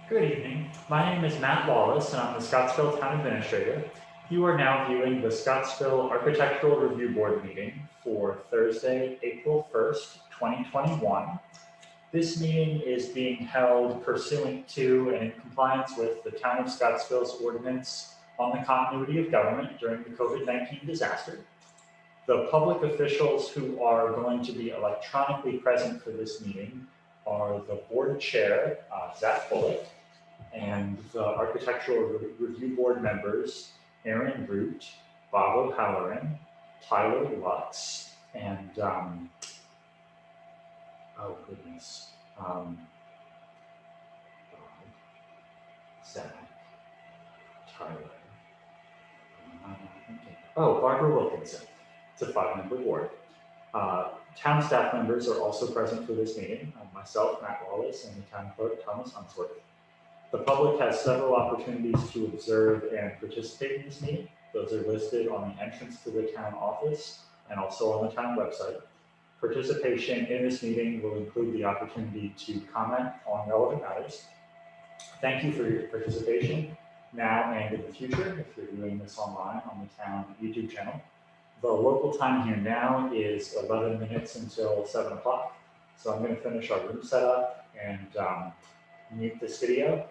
Good evening. My name is Matt Wallace, and I'm the Scottsville Town Administrator. You are now viewing the Scottsville Architectural Review Board meeting for Thursday, April 1st, 2021. This meeting is being held pursuant to and in compliance with the Town of Scottsville's ordinance on the continuity of government during the COVID-19 disaster. The public officials who are going to be electronically present for this meeting are the board chair, Zach Bullock, and the Architectural Review Board members, Aaron Root, Bob O'Halloran, Tyler Lutz, and, oh goodness, Bob, Zach, Tyler, Barbara Wilkinson. It's a 5-member board. Town staff members are also present for this meeting, myself, Matt Wallace, and the town clerk, Thomas Hunsworth. The public has several opportunities to observe and participate in this meeting. Those are listed on the entrance to the town office and also on the town website. Participation in this meeting will include the opportunity to comment on relevant matters. Thank you for your participation now and in the future if you're doing this online on the town YouTube channel. The local time here now is 11 minutes until 7 o'clock. So I'm going to finish our room setup and mute this video.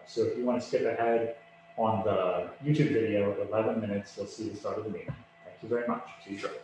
So if you want to skip ahead on the YouTube video at 11 minutes, you'll see the start of the meeting. Thank you very much. See you shortly.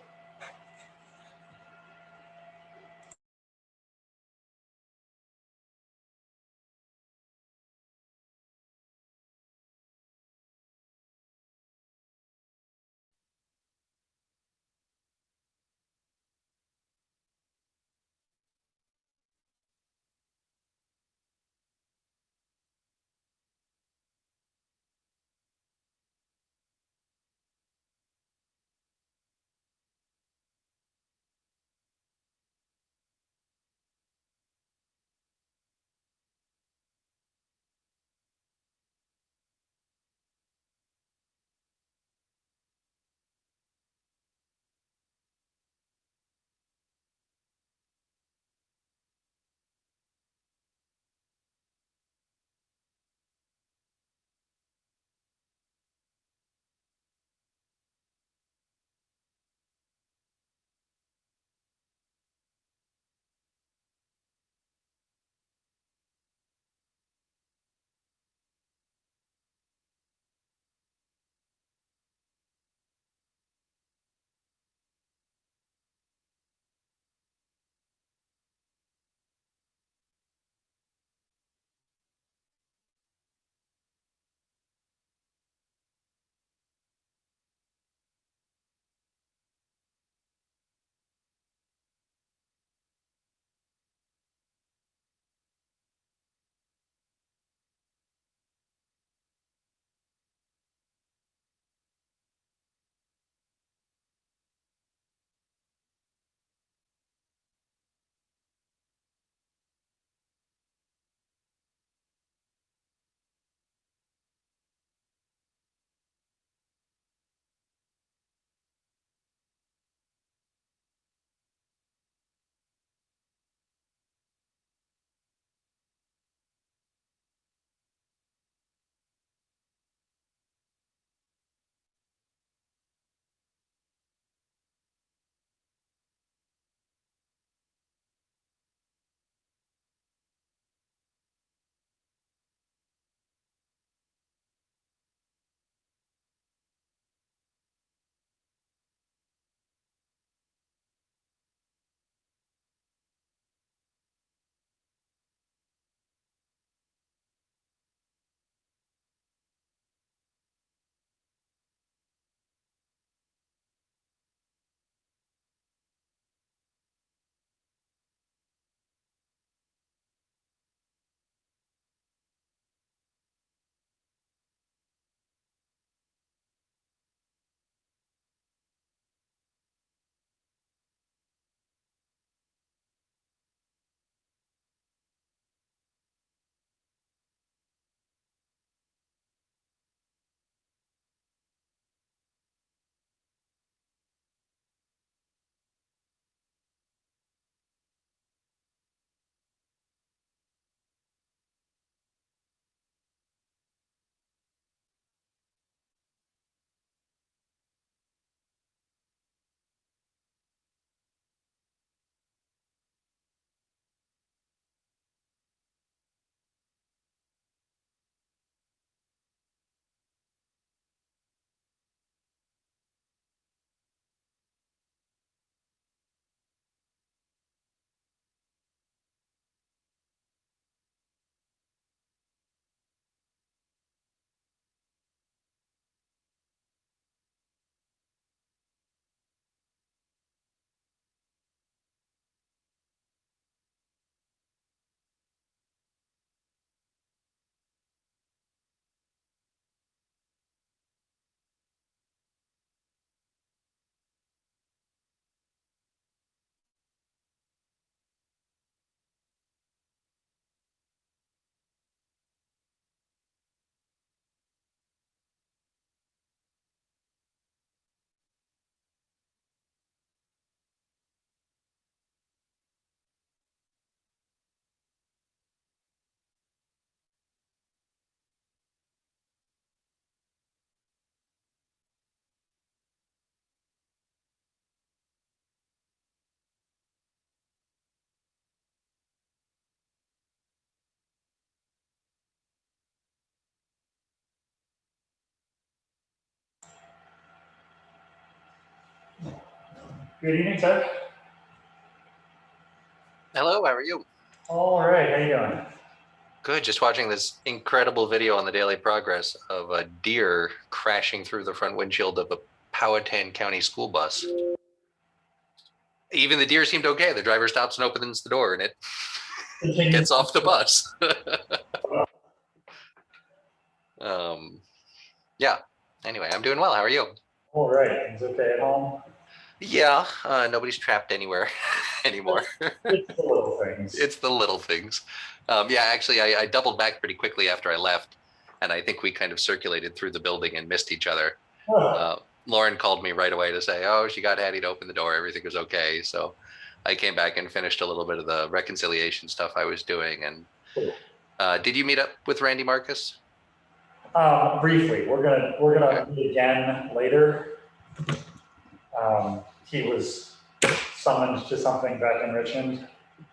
Good evening, sir. Hello, how are you? All right, how you doing? Good, just watching this incredible video on the Daily Progress of a deer crashing through the front windshield of a Powhatan County school bus. Even the deer seemed okay. The driver stops and opens the door and it gets off the bus. Yeah, anyway, I'm doing well. How are you? All right, things okay at home? Yeah, nobody's trapped anywhere anymore. It's the little things. It's the little things. Yeah, actually, I doubled back pretty quickly after I left, and I think we kind of circulated through the building and missed each other. Lauren called me right away to say, oh, she got Hattie to open the door. Everything was okay. So I came back and finished a little bit of the reconciliation stuff I was doing. And did you meet up with Randy Marcus? Briefly, we're gonna meet again later. He was summoned to something back in Richmond.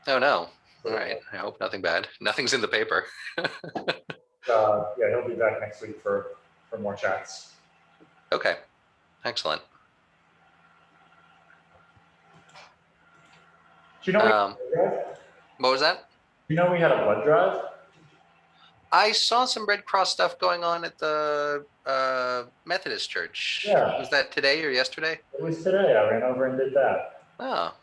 Oh no! All right. I hope nothing bad. Nothing's in the paper. Yeah, he'll be back next week for more chats. Okay. Excellent. Do you know what was that? Do you know we had a blood drive? I saw some Red Cross stuff going on at the Methodist Church. Yeah. Was that today or yesterday? It was today. I ran over and did that. Oh.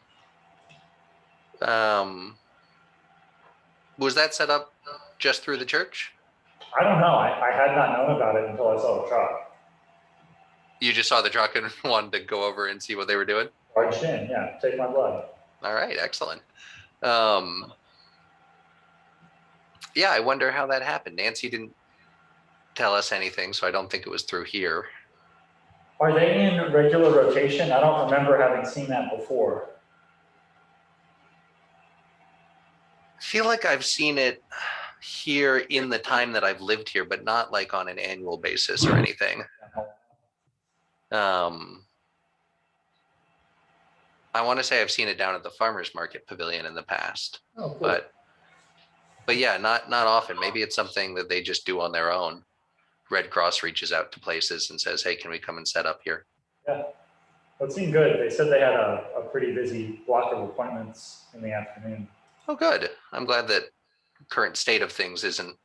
Was that set up just through the church? I don't know. I had not known about it until I saw the truck. You just saw the truck and wanted to go over and see what they were doing? Barged in, yeah. Take my blood. All right, excellent. Yeah, I wonder how that happened. Nancy didn't tell us anything, so I don't think it was through here. Are they in regular rotation? I don't remember having seen that before. I feel like I've seen it here in the time that I've lived here, but not like on an annual basis or anything. I want to say I've seen it down at the farmers market pavilion in the past, cool. but yeah, not often. Maybe it's something that they just do on their own. Red Cross reaches out to places and says, hey, can we come and set up here? Yeah, well, it seemed good. They said they had a pretty busy block of appointments in the afternoon. Oh, good. I'm glad that current state of things isn't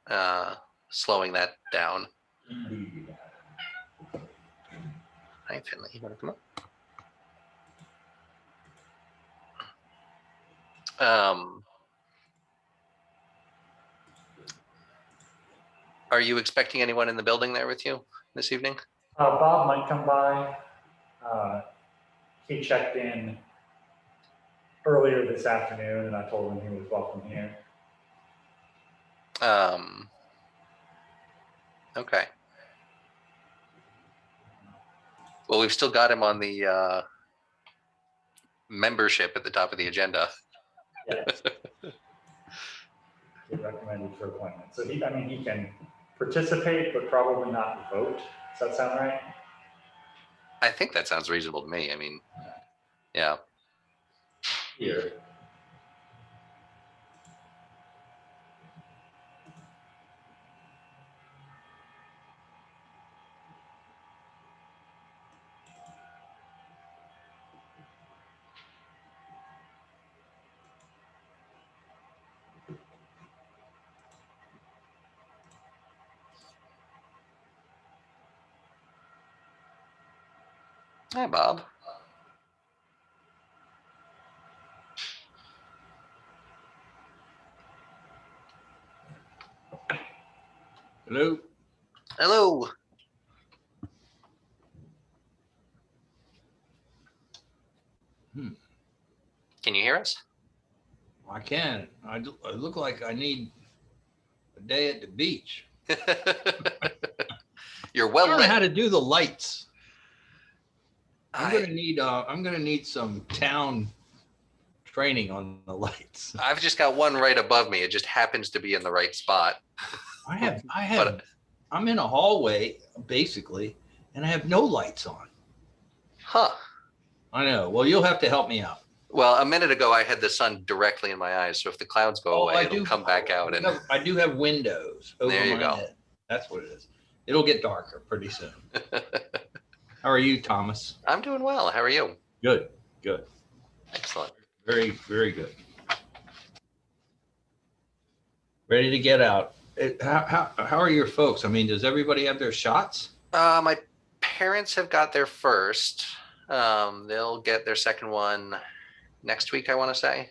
slowing that down. Indeed. Hi, Finley. You want to come up? Are you expecting anyone in the building there with you this evening? Bob might come by. He checked in earlier this afternoon, and I told him he was welcome here. Okay. Well, we've still got him on the membership at the top of the agenda. Yes. He recommended for appointment. So he can participate, but probably not vote. Does that sound right? I think that sounds reasonable to me. I mean, yeah. Here. Hi, Bob. Hello. Hello. Can you hear us? I can. I look like I need a day at the beach. You're well lit. I don't know how to do the lights. I'm gonna need some town training on the lights. I've just got one right above me. It just happens to be in the right spot. I have. I'm in a hallway basically, and I have no lights on. Huh. I know. Well, you'll have to help me out. Well, a minute ago I had the sun directly in my eyes, so if the clouds go away, it'll come back out. I do have windows over there you my go. head. That's what it is. It'll get darker pretty soon. How are you, Thomas? I'm doing well. How are you? Good. Good. Excellent. Very, very good. Ready to get out. How are your folks? I mean, does everybody have their shots? My parents have got their first. They'll get their second one next week, I want to say.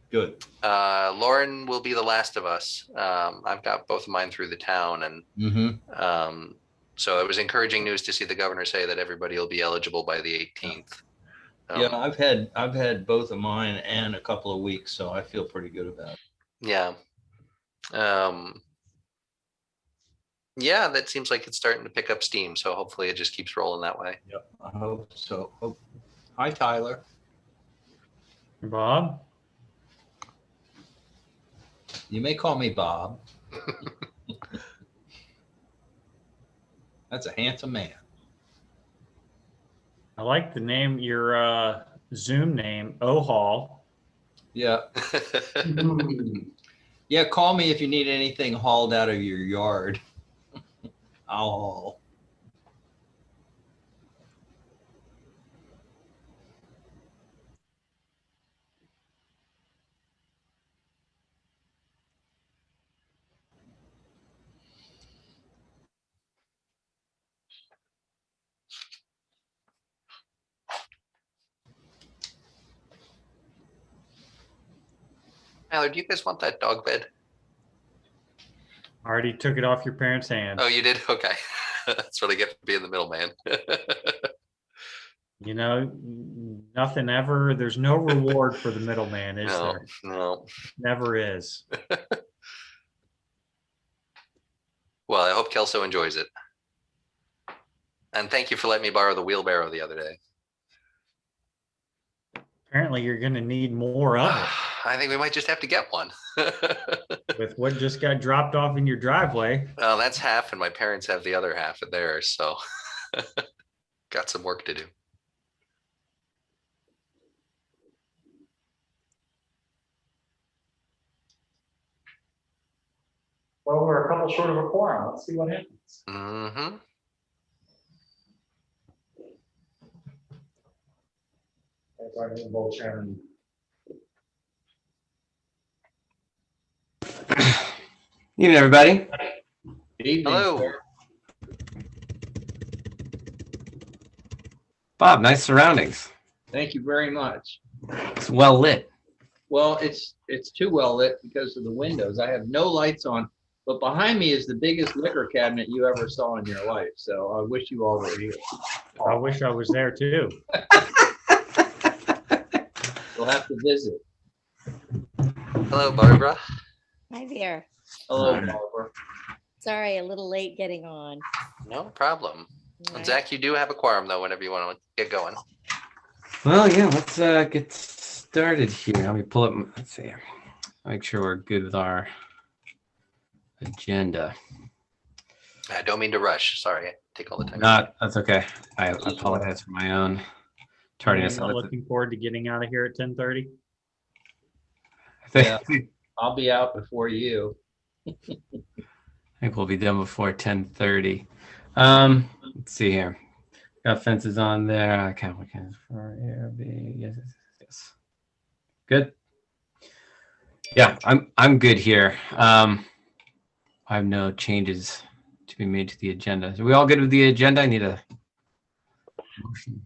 Good. Lauren will be the last of us. I've got both of mine through the town, and so it was encouraging news to see the governor say that everybody will be eligible by the 18th. Yeah, I've had both of mine and a couple of weeks, so I feel pretty good about it. Yeah. Yeah, that seems like it's starting to pick up steam. So hopefully it just keeps rolling that way. Yep, I hope so. Oh, hi, Tyler. Bob? You may call me Bob. That's a handsome man. I like the name, your Zoom name, O-Hall. Yeah. Yeah, call me if you need anything hauled out of your yard. I'll haul. Tyler, do you guys want that dog bed? I already took it off your parents' hands. Oh, you did? Okay. That's what I get for being the middleman. You know, nothing ever, there's no reward for the middleman, is there? No. Never is. Well, I hope Kelso enjoys it. And thank you for letting me borrow the wheelbarrow the other day. Apparently you're going to need more of it. I think we might just have to get one. With what just got dropped off in your driveway. Well, that's half, and my parents have the other half of theirs, so got some work to do. Well, we're a couple short of a quorum. Let's see what happens. Mm-hmm. That's our new bowl chairman. Evening, everybody. Evening, Hello. sir. Bob, nice surroundings. Thank you very much. It's well lit. Well, it's too well lit because of the windows. I have no lights on, but behind me is the biggest liquor cabinet you ever saw in your life. So I wish you all were here. I wish I was there too. You'll have to visit. Hello, Barbara. Hi there. Hello, Barbara. Sorry, a little late getting on. No problem. All And right. Zach, you do have a quorum, though, whenever you want to get going. Well, yeah, let's get started here. Let me pull up, let's see, make sure we're good with our agenda. I don't mean to rush. Sorry, I take all the time. That's okay. I apologize for my own tardiness. I'm looking forward to getting out of here at 10:30. Yeah. I'll be out before you. I think we'll be done before 10:30. Let's see here. Got fences on there. Account for ARB. Yes. Good. Yeah, I'm good here. I have no changes to be made to the agenda. Are we all good with the agenda? I need a motion.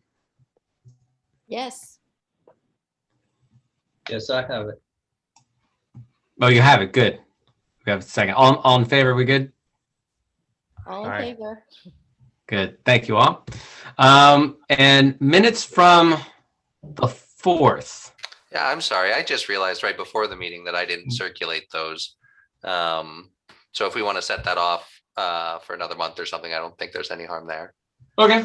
Yes. Yes, I have it. Oh, you have it. Good. We have a second. All in favor? We good? All in Aye. favor? Good. Thank you all. And minutes from the 4th. Yeah, I'm sorry. I just realized right before the meeting that I didn't circulate those. So if we want to set that off for another month or something, I don't think there's any harm there. Okay.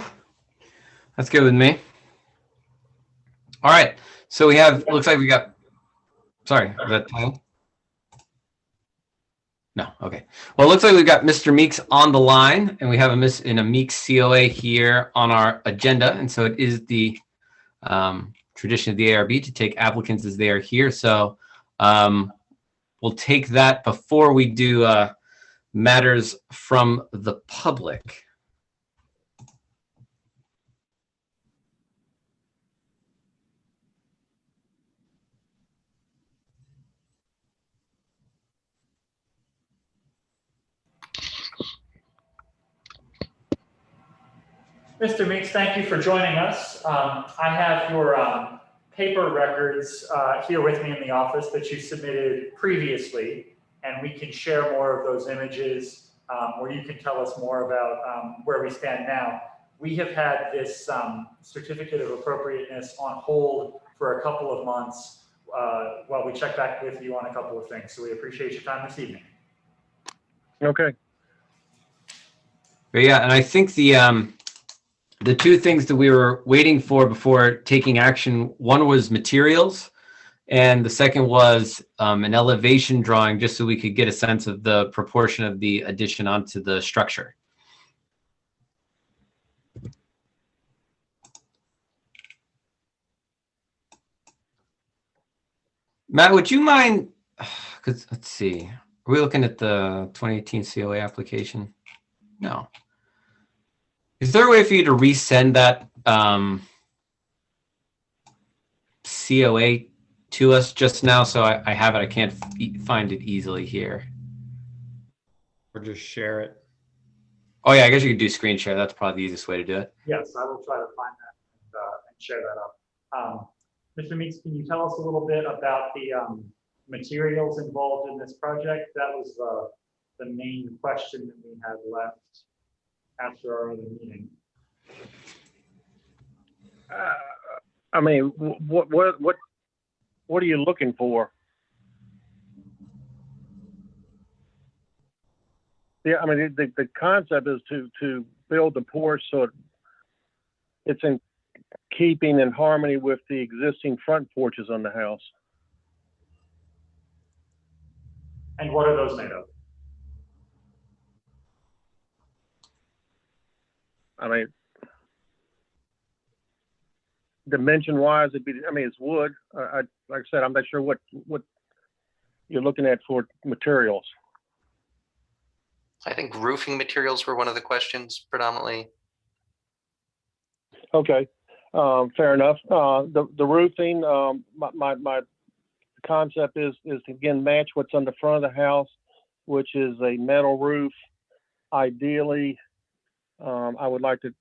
That's good with me. All right. So we have, looks like we got, sorry, was that Tyler? No. Okay. Well, it looks like we've got Mr. Meeks on the line, and we have a Meeks COA here on our agenda. And so it is the tradition of the ARB to take applicants as they are here. So we'll take that before we do matters from the public. Mr. Meeks, thank you for joining us. I have your paper records here with me in the office that you submitted previously, and we can share more of those images, or you can tell us more about where we stand now. We have had this certificate of appropriateness on hold for a couple of months while we check back with you on a couple of things. So we appreciate your time this evening. Okay. But yeah, and I think the two things that we were waiting for before taking action, one was materials, and the second was an elevation drawing, just so we could get a sense of the proportion of the addition onto the structure. Matt, would you mind, because let's see, are we looking at the 2018 COA application? No. Is there a way for you to resend that COA to us just now? So I have it. I can't find it easily here. Or just share it. Oh yeah, I guess you could do screen share. That's probably the easiest way to do it. Yes, I will try to find that and share that up. Mr. Meeks, can you tell us a little bit about the materials involved in this project? That was the main question that we had left after our other meeting. I mean, what are you looking for? Yeah, I mean, the concept is to build the porch so it's in keeping in harmony with the existing front porches on the house. And what are those made of? I mean, dimension-wise, it'd be. I mean, it's wood. Like I said, I'm not sure what you're looking at for materials. I think roofing materials were one of the questions predominantly. Okay, fair enough. The roofing, my concept is to again match what's on the front of the house, which is a metal roof. Ideally, I would like to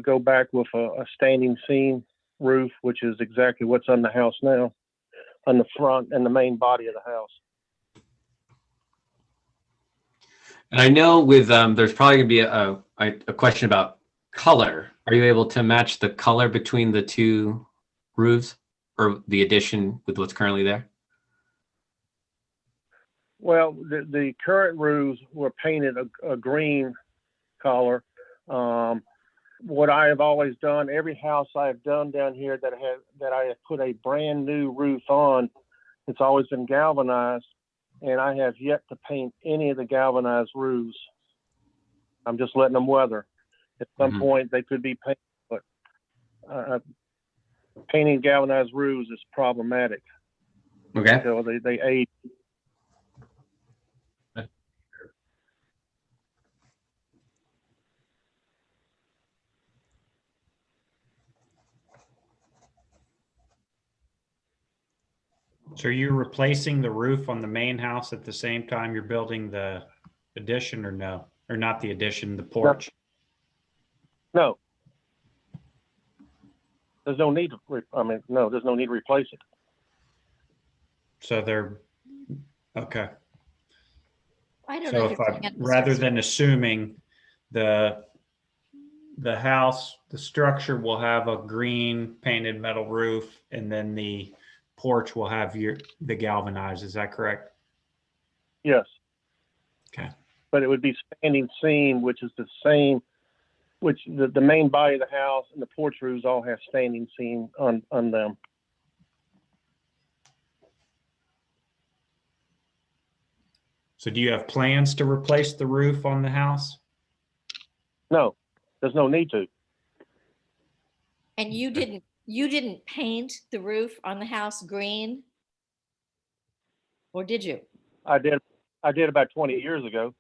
go back with a standing seam roof, which is exactly what's on the house now, on the front and the main body of the house. And I know with there's probably gonna be a question about color. Are you able to match the color between the two roofs or the addition with what's currently there? Well, the current roofs were painted a green color. What I have always done, every house I have done down here that I have put a brand new roof on, it's always been galvanized, and I have yet to paint any of the galvanized roofs. I'm just letting them weather. At some point, they could be painted, but painting galvanized roofs is problematic. Okay. Until they age. So you're replacing the roof on the main house at the same time you're building the addition, or no? Or not the addition, the porch? No. There's no need to, no, there's no need to replace it. So they're, okay. I don't So if understand. rather than assuming the house, the structure will have a green painted metal roof, and then the porch will have the galvanized, is that correct? Yes. Okay. But it would be standing seam, which is the same, which the main body of the house and the porch roofs all have standing seam on them. So do you have plans to replace the roof on the house? No, there's no need to. And you didn't paint the roof on the house green? Or did you? I did about 20 years ago.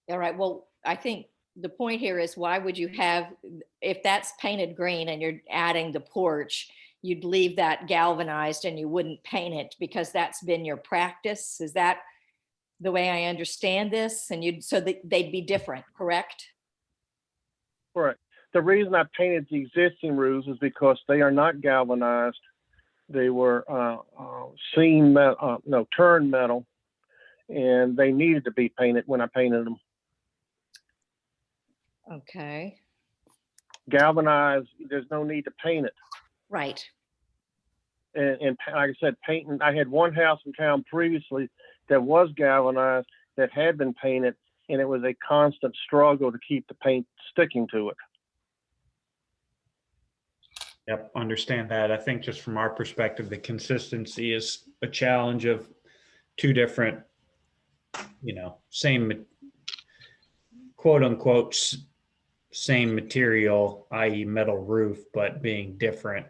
All right, well, I think the point here is, why would you have, if that's painted green and you're adding the porch, you'd leave that galvanized and you wouldn't paint it because that's been your practice? Is that the way I understand this? And so they'd be different, correct? Right. The reason I painted the existing roofs is because they are not galvanized. They were turned metal, and they needed to be painted when I painted them. Okay, Galvanized, there's no need to paint it. right. And like I said, painting. I had one house in town previously that was galvanized that had been painted, and it was a constant struggle to keep the paint sticking to it. Yep, understand that. I think just from our perspective, the consistency is a challenge of two different, same quote unquote same material, i.e. metal roof, but being different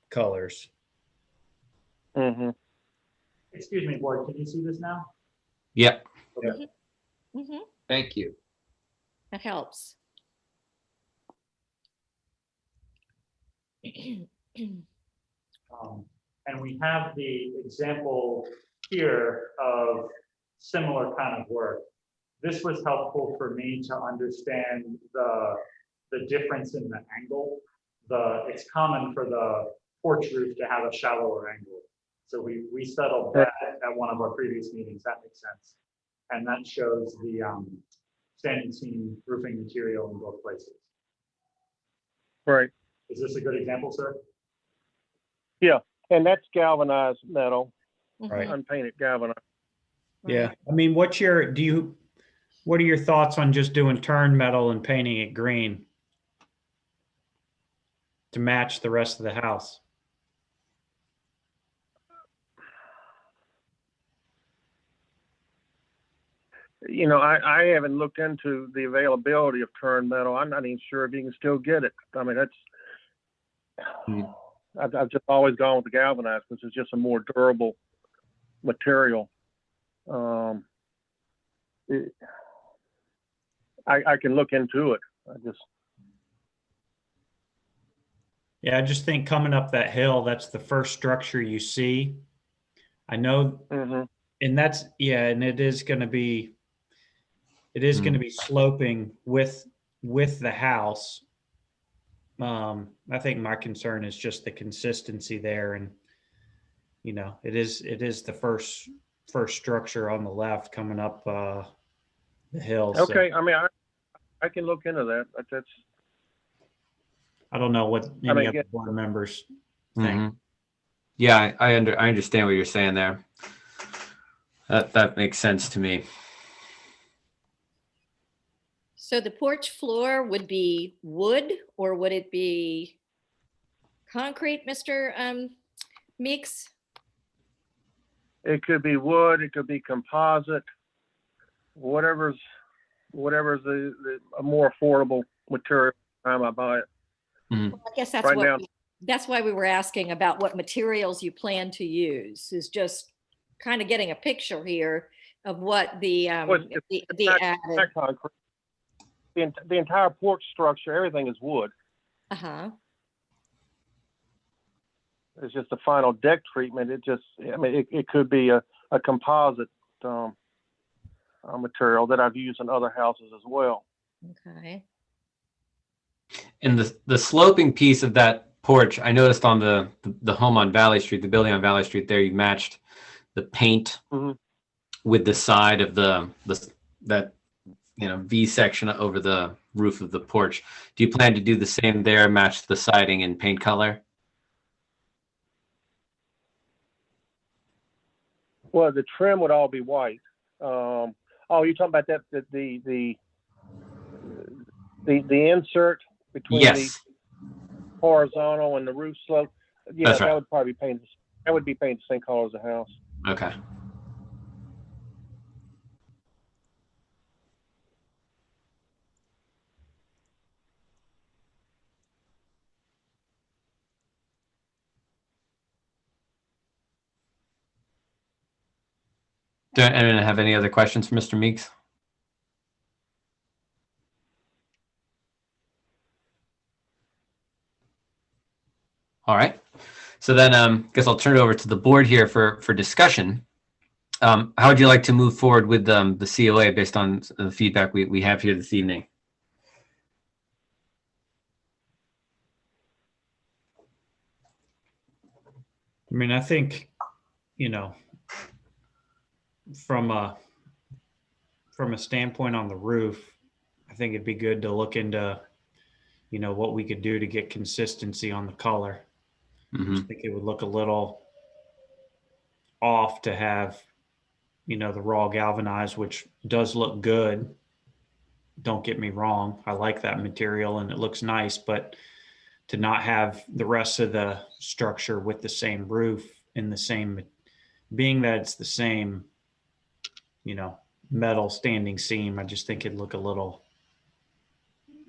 colors. Mm-hmm. Excuse me, board, can you see this now? Yep. Okay. Mm-hmm. Thank you. That helps. And we have the example here of similar kind of work. This was helpful for me to understand the difference in the angle. It's common for the porch roof to have a shallower angle. So we settled that at one of our previous meetings. That makes sense. And that shows the standing seam roofing material in both places. Right. Is this a good example, sir? Yeah, and that's galvanized metal, Right. unpainted galvanized. Yeah. I mean, what are your thoughts on just doing turn metal and painting it green to match the rest of the house? I haven't looked into the availability of turned metal. I'm not even sure if you can still get it. I mean, I've just always gone with the galvanized, which is just a more durable material. I can look into it. Yeah, I just think coming up that hill, that's the first structure you see. I know, Mm-hmm. and and it is going to be sloping with the house. I think my concern is just the consistency there, and it is the first structure on the left coming up the hill. Okay, So I mean, I can look into that. That's. I don't know what any other board members think. Mhm. Yeah, I understand what you're saying there. That makes sense to me. So the porch floor would be wood, or would it be concrete, Mr. Meeks? It could be wood. It could be composite. Whatever's a more affordable material time I buy it. Well, I guess that's Right now. that's why we were asking about what materials you plan to use, is just kind of getting a picture here of what the added. Not concrete. The entire porch structure, everything is wood. Uh-huh. It's just the final deck treatment. It could be a composite material that I've used in other houses as well. Okay. And the sloping piece of that porch, I noticed on the home on Valley Street, the building on Valley Street there, you matched the paint with the side of that V section over the roof of the porch. Do you plan to do the same there, match the siding in paint color? Well, the trim would all be white. You're talking about that the insert between the horizontal and the roof slope. Yeah, That's right. That would probably be painted. That would be painted the same color as the house. Okay. Do anyone have any other questions for Mr. Meeks? All right. So then I guess I'll turn it over to the board here for discussion. How would you like to move forward with the COA based on the feedback we have here this evening? I mean, I think, you know, from a standpoint on the roof, I think it'd be good to look into, you know, what we could do to get consistency on the color. I Mhm. just think it would look a little off to have, you know, the raw galvanized, which does look good. Don't get me wrong. I like that material and it looks nice, but to not have the rest of the structure with the same roof in the same, being that it's the same, you know, metal standing seam, I just think it'd look a little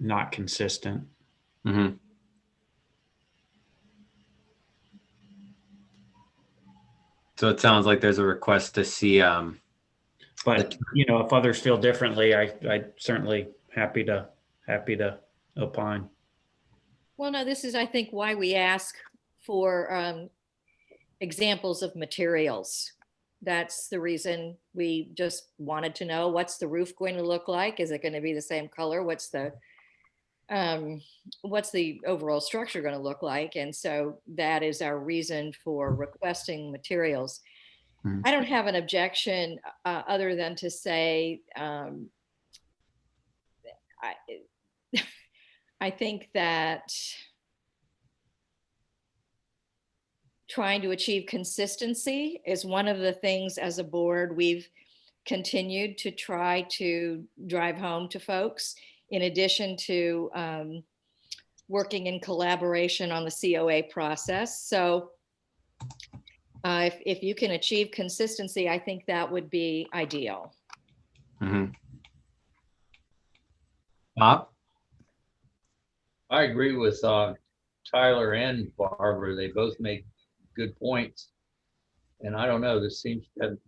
not consistent. Mhm. So it sounds like there's a request to see. But, you know, if others feel differently, I certainly happy to opine. Well, no, this is, I think, why we ask for examples of materials. That's the reason we just wanted to know, what's the roof going to look like? Is it going to be the same color? What's the overall structure going to look like? And so that is our reason for requesting materials. Mhm. I don't have an objection other than to say, I think that trying to achieve consistency is one of the things as a board we've continued to try to drive home to folks, in addition to working in collaboration on the COA process. So if you can achieve consistency, I think that would be ideal. Mhm. Bob? I agree with Tyler and Barbara. They both make good points. And I don't know, this seems to have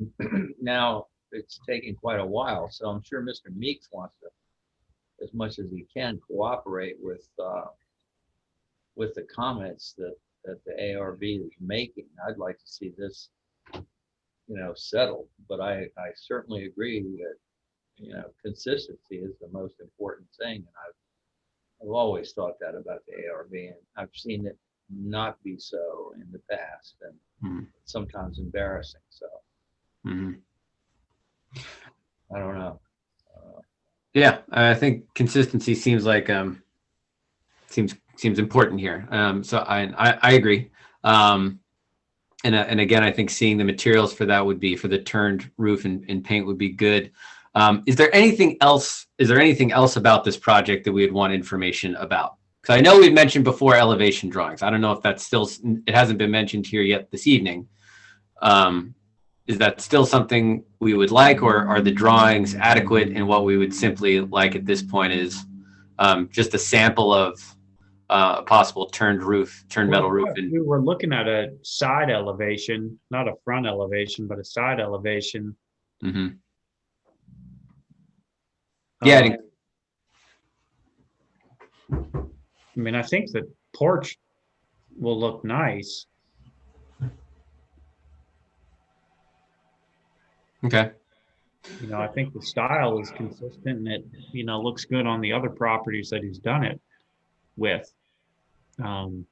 now it's taking quite a while. So I'm sure Mr. Meeks wants to, as much as he can, cooperate with the comments that the ARB is making. I'd like to see this, settled. But I certainly agree that, consistency is the most important thing. And I've always thought that about the ARB, and I've seen it not be so in the past, and Mhm. sometimes embarrassing. So Mhm. I don't know. Yeah, I think consistency seems like seems important here. So I agree. And again, I think seeing the materials for that would be for the turned roof and paint would be good. Is there anything else? Is there anything else about this project that we would want information about? Because I know we've mentioned before elevation drawings. I don't know if that's still, it hasn't been mentioned here yet this evening. Is that still something we would like, or are the drawings adequate? And what we would simply like at this point is just a sample of a possible turned metal roof. And We were looking at a side elevation, not a front elevation, but a side elevation. Mhm. Yeah. I mean, I think the porch will look nice. Okay. You know, I think the style is consistent and it, you know, looks good on the other properties that he's done it with. So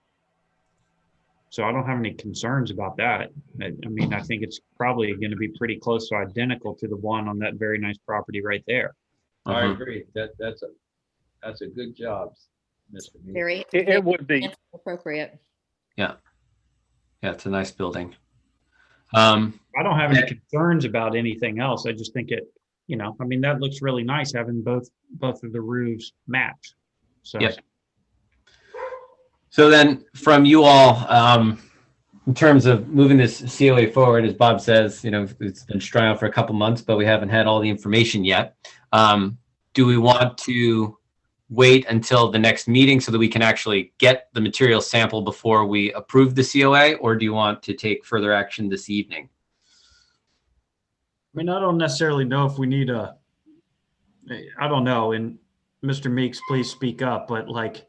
I don't have any concerns about that. I mean, I think it's probably going to be pretty close to identical to the one on that very nice property right there. I Uh-huh. agree. That's a good job, Mr. Meeks. Very, It would be. appropriate. Yeah, it's a nice building. I don't have any concerns about anything else. I just think it, you know, I mean, that looks really nice having both of the roofs match. So. Yep. So then from you all, in terms of moving this COA forward, as Bob says, you know, it's been strung out for a couple months, but we haven't had all the information yet. Do we want to wait until the next meeting so that we can actually get the material sample before we approve the COA, or do you want to take further action this evening? I mean, I don't necessarily know if we need I don't know, and Mr. Meeks, please speak up, but like,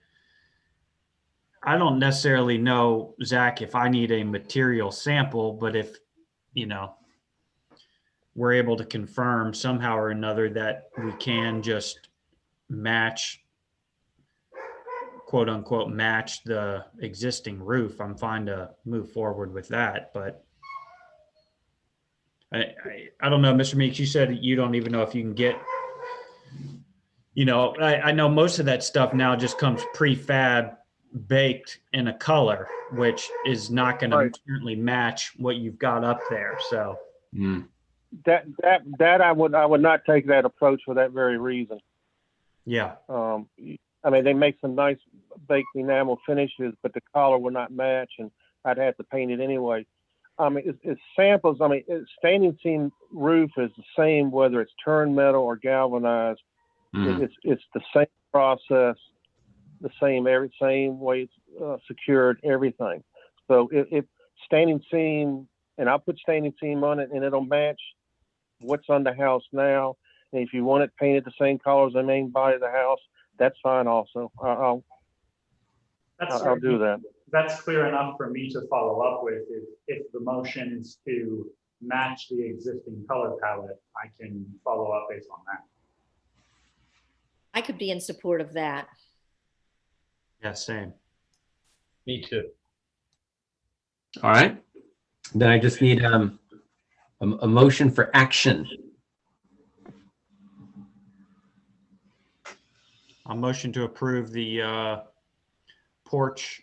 I don't necessarily know, Zach, if I need a material sample, but if, you know, we're able to confirm somehow or another that we can just match, quote unquote match the existing roof, I'm fine to move forward with that. But I don't know, Mr. Meeks, you said you don't even know if you can get, I know most of that stuff now just comes prefab baked in a color, which is not going Right. to certainly match what you've got up there. So That I would not take that approach for that very reason. yeah. I mean, they make some nice baked enamel finishes, but the color will not match, and I'd have to paint it anyway. I mean, it's samples. I mean, standing seam roof is the same whether it's turned metal or galvanized. It's the same process, the same way it's secured, everything. So if standing seam, and I'll put standing seam on it, and it'll match what's on the house now. And if you want it painted the same color as the main body of the house, that's fine also. I'll do that. That's clear enough for me to follow up with. If the motion is to match the existing color palette, I can follow up based on that. I could be in support of that. Yeah, same. Me too. All right. Then I just need a motion for action. I'll motion to approve the porch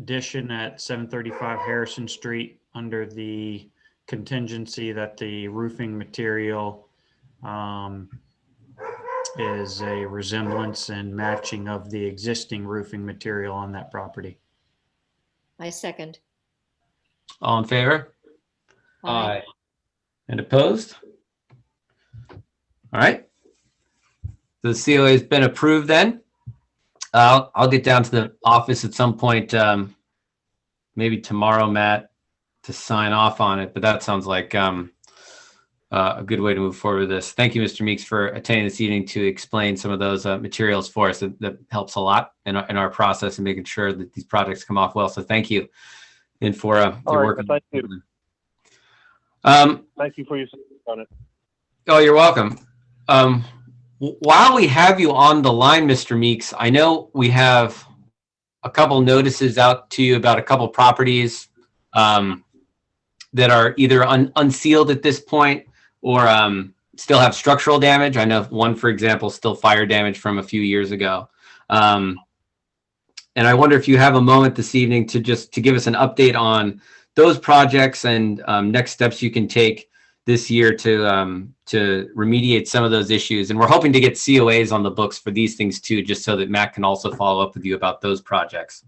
addition at 735 Harrison Street under the contingency that the roofing material is a resemblance and matching of the existing roofing material on that property. I second. All in favor? Aye. And opposed? All right. The COA has been approved then. I'll get down to the office at some point, maybe tomorrow, Matt, to sign off on it. But that sounds like a good way to move forward with this. Thank you, Mr. Meeks, for attending this evening to explain some of those materials for us. That helps a lot in our process and making sure that these projects come off well. So thank you. And for your work. Thank you. Thank you for your support on it. Oh, you're welcome. While we have you on the line, Mr. Meeks, I know we have a couple notices out to you about a couple properties that are either unsealed at this point or still have structural damage. I know one, for example, still fire damage from a few years ago. And I wonder if you have a moment this evening to give us an update on those projects and next steps you can take this year to remediate some of those issues. And we're hoping to get COAs on the books for these things too, just so that Matt can also follow up with you about those projects.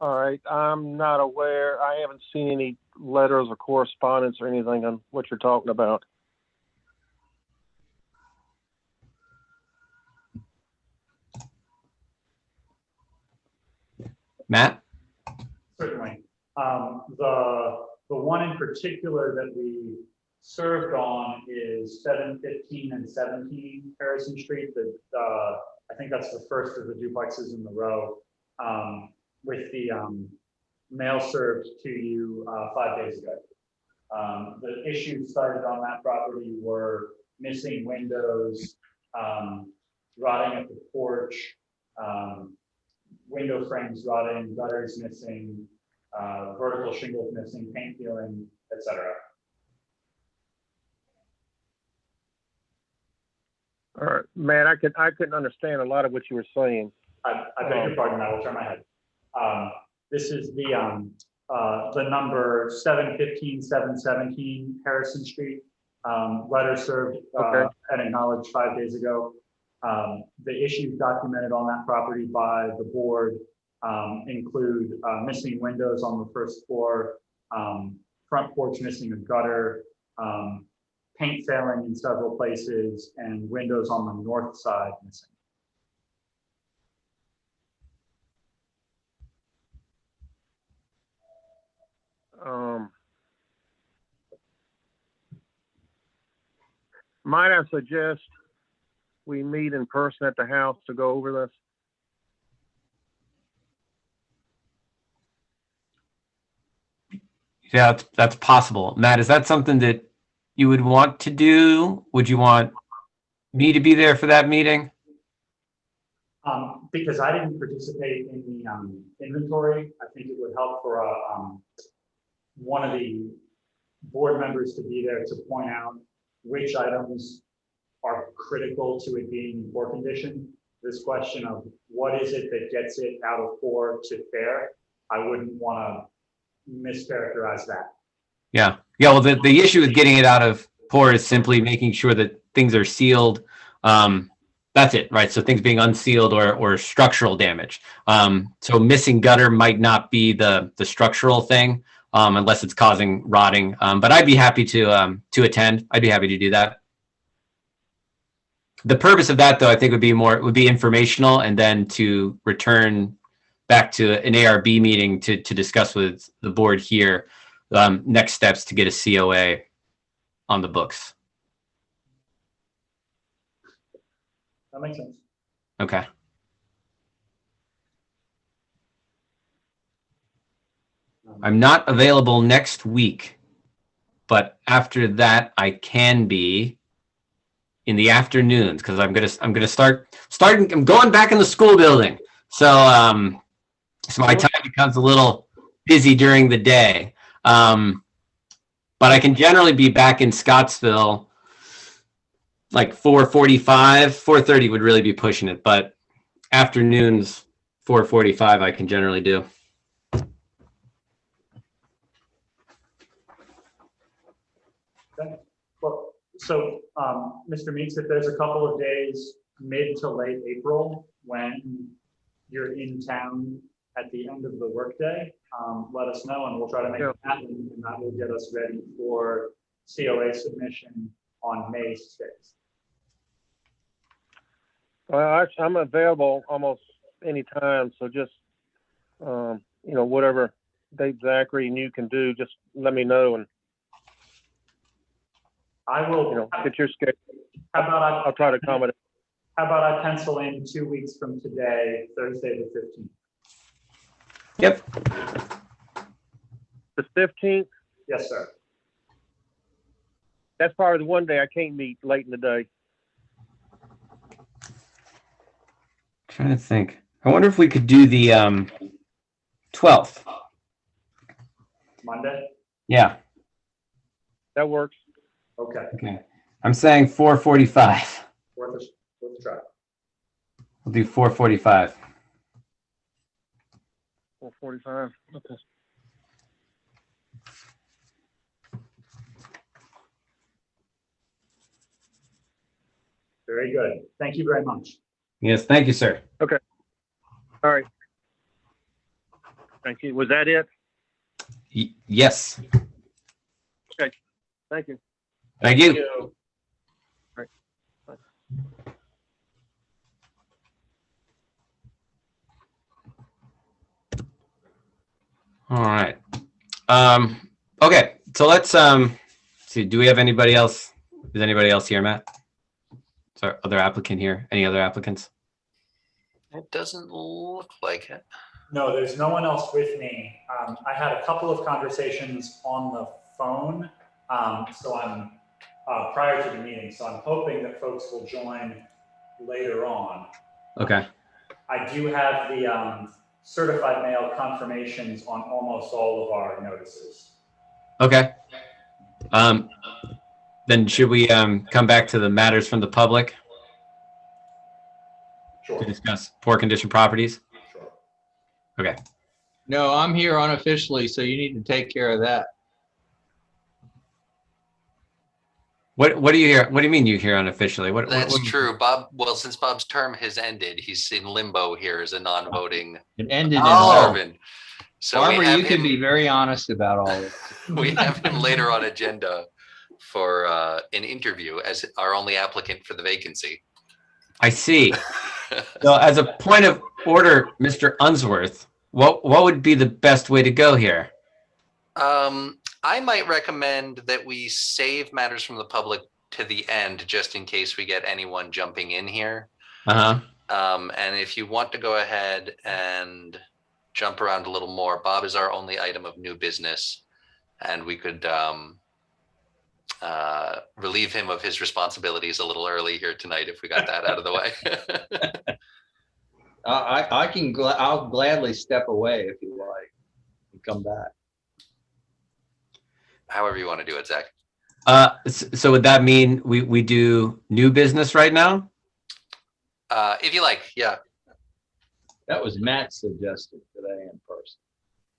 All right. I'm not aware. I haven't seen any letters or correspondence or anything on what you're talking about. Matt? Certainly. The one in particular that we served on is 715 and 17 Harrison Street. I think that's the first of the duplexes in the row, with the mail served to you 5 days ago. The issues started on that property were missing windows, rotting at the porch, window frames rotting, gutters missing, vertical shingles missing, paint peeling, etc. All right, Matt, I couldn't understand a lot of what you were saying. I beg your pardon, I will turn my head. This is the number 715, 717 Harrison Street. Letter served and acknowledged 5 days ago. The issues documented on that property by the board include missing windows on the first floor, front porch missing a gutter, paint failing in several places, and windows on the north side missing. Might I suggest we meet in person at the house to go over this? Yeah, that's possible. Matt, is that something that you would want to do? Would you want me to be there for that meeting? Because I didn't participate in the inventory, I think it would help for one of the board members to be there to point out which items are critical to it being in poor condition. This question of what is it that gets it out of poor to fair, I wouldn't want to mischaracterize that. Yeah. Yeah. Well, the issue with getting it out of poor is simply making sure that things are sealed. That's it, right? So things being unsealed or structural damage. So missing gutter might not be the structural thing, unless it's causing rotting. But I'd be happy to attend. I'd be happy to do that. The purpose of that, though, I think would be informational, and then to return back to an ARB meeting to discuss with the board here next steps to get a COA on the books. That makes sense. Okay. I'm not available next week, but after that I can be in the afternoons because I'm gonna start I'm going back in the school building. So so my time becomes a little busy during the day. But I can generally be back in Scottsville like 4:45, 4:30 would really be pushing it, but afternoons 4:45 I can generally do. Okay. Well, so Mr. Meeks, if there's a couple of days mid to late April when you're in town at the end of the workday, let us know and we'll try to make it happen, and that will get us ready for COA submission on May 6th. Well, I'm available almost any time, so just, whatever Dave, Zachary, and you can do, just let me know, and, I will, get your schedule. how about I'll try to accommodate. how about I pencil in 2 weeks from today, Thursday the 15th? Yep. The 15th, Yes, sir. that's probably the one day I can't meet late in the day. Trying to think. I wonder if we could do the 12th. Monday? Yeah. That works. Okay, Okay. I'm saying 4:45. worth a try. We'll do 4:45. 4:45. Okay. Very good. Thank you very much. Yes, thank you, sir. All right. Thank you. Was that it? Yes. Thank you. Thank you. All right. Bye. All right. Okay. So let's see. Do we have anybody else? Is anybody else here, Matt? Is there other applicant here? Any other applicants? It doesn't look like it. No, there's no one else with me. I had a couple of conversations on the phone, so I'm prior to the meeting, so I'm hoping that folks will join later on. Okay. I do have the certified mail confirmations on almost all of our notices. Okay. Then should we come back to the matters from the public Sure. to discuss poor condition properties? Sure. Okay. No, I'm here unofficially, so you need to take care of that. What do you hear? What do you mean you hear unofficially? That's true. Bob, well, since Bob's term has ended, he's in limbo here as a non-voting It ended in servant. So we Barbara, have you can him- be very honest about all this. we have him later on agenda for an interview as our only applicant for the vacancy. I see. So as a point of order, Mr. Unsworth, what would be the best way to go here? I might recommend that we save matters from the public to the end, just in case we get anyone jumping in here. Uh-huh. And if you want to go ahead and jump around a little more, Bob is our only item of new business, and we could relieve him of his responsibilities a little early here tonight if we got that out of the way. I'll gladly step away if you like and come back. However you want to do it, Zach. So would that mean we do new business right now? If you like, yeah. That was Matt's suggestion today in person.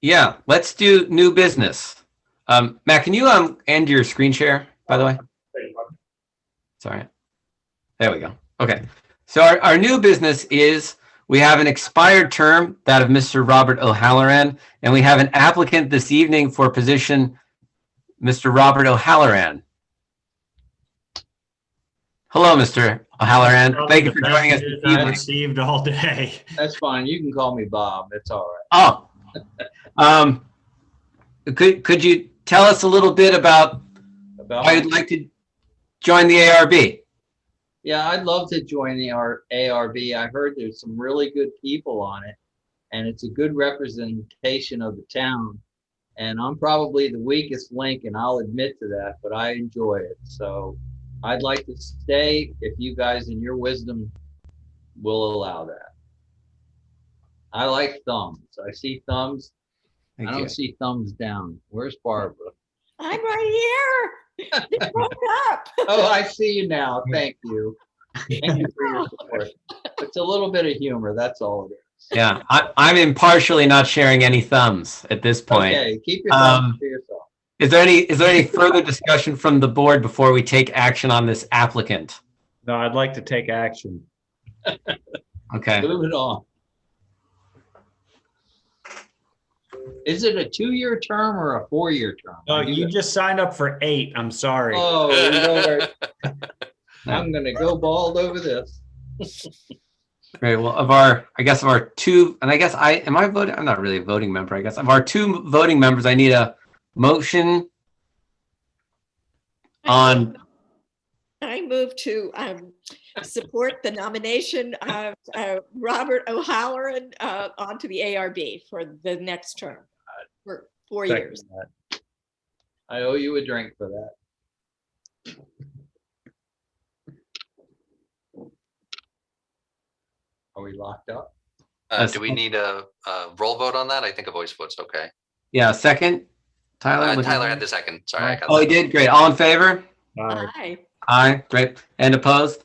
Yeah, let's do new business. Matt, can you end your screen share, by the way? Sorry. There we go. Okay. So our new business is we have an expired term, that of Mr. Robert O'Halloran, and we have an applicant this evening for position, Mr. Robert O'Halloran. Hello, Mr. O'Halloran. Thank you for joining us this I've evening. received all day. That's fine. You can call me Bob. It's all right. Oh, could you tell us a little bit about why you'd like to join the ARB? Yeah, I'd love to join the ARB. I heard there's some really good people on it, and it's a good representation of the town. And I'm probably the weakest link, and I'll admit to that, but I enjoy it. So I'd like to stay if you guys in your wisdom will allow that. I like thumbs. I see thumbs. Thank I don't you. see thumbs down. Where's Barbara? I'm right here. You broke up. Oh, I see you now. Thank you. Thank you for your support. It's a little bit of humor. That's all it is. Yeah, I'm impartially not sharing any thumbs at this point. Okay, keep your thumbs to yourself. Is there any further discussion from the board before we take action on this applicant? No, I'd like to take action. Okay. Move it on. Is it a 2-year term or a 4-year term? Oh, you just signed up for 8. I'm sorry. Oh, Lord. I'm gonna go bald over this. Great. Well, of our two, and I guess am I voting? I'm not really a voting member. I guess of our 2 voting members, I need a motion on. I move to support the nomination of Robert O'Halloran onto the ARB for the next term for 4 years. Second that. I owe you a drink for that. Are we locked up? Do we need a roll vote on that? I think a voice vote's okay. Yeah, second. Tyler. Tyler had the second. Sorry. I got Oh, he that. did. Great. All in favor? Aye. Aye. Great. And opposed?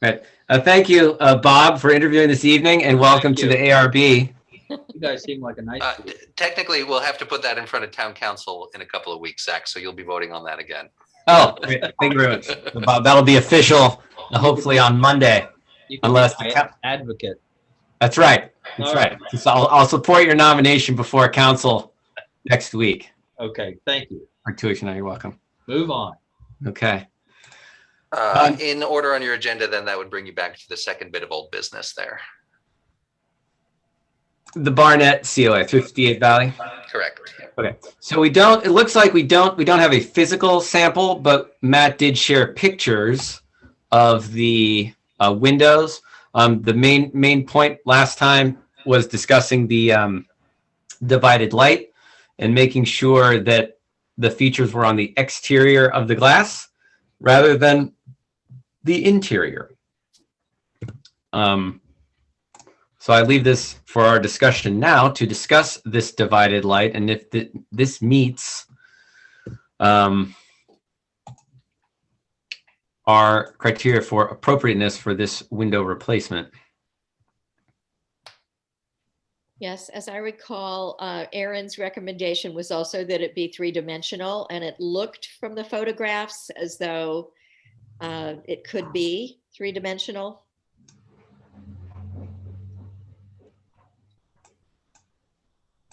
Great. Thank you, Bob, for interviewing this evening, and welcome to the ARB. You guys seem like a nice group. Technically, we'll have to put that in front of town council in a couple of weeks, Zach, so you'll be voting on that again. Oh, great. Thank you very much, Bob. That'll be official, hopefully on Monday. You can Unless be the my advocate. That's right. That's All right. So I'll support your nomination before council next week. Okay, thank you. Or 2 weeks from now, you're welcome. Move on. Okay. In order on your agenda, then that would bring you back to the second bit of old business there. The Barnett COA, 58 Valley. Correct. Okay. So it looks like we don't have a physical sample, but Matt did share pictures of the windows. The main point last time was discussing the divided light and making sure that the features were on the exterior of the glass rather than the interior. So I leave this for our discussion now to discuss this divided light and if this meets our criteria for appropriateness for this window replacement. Yes, as I recall, Aaron's recommendation was also that it be 3-dimensional, and it looked from the photographs as though it could be 3-dimensional.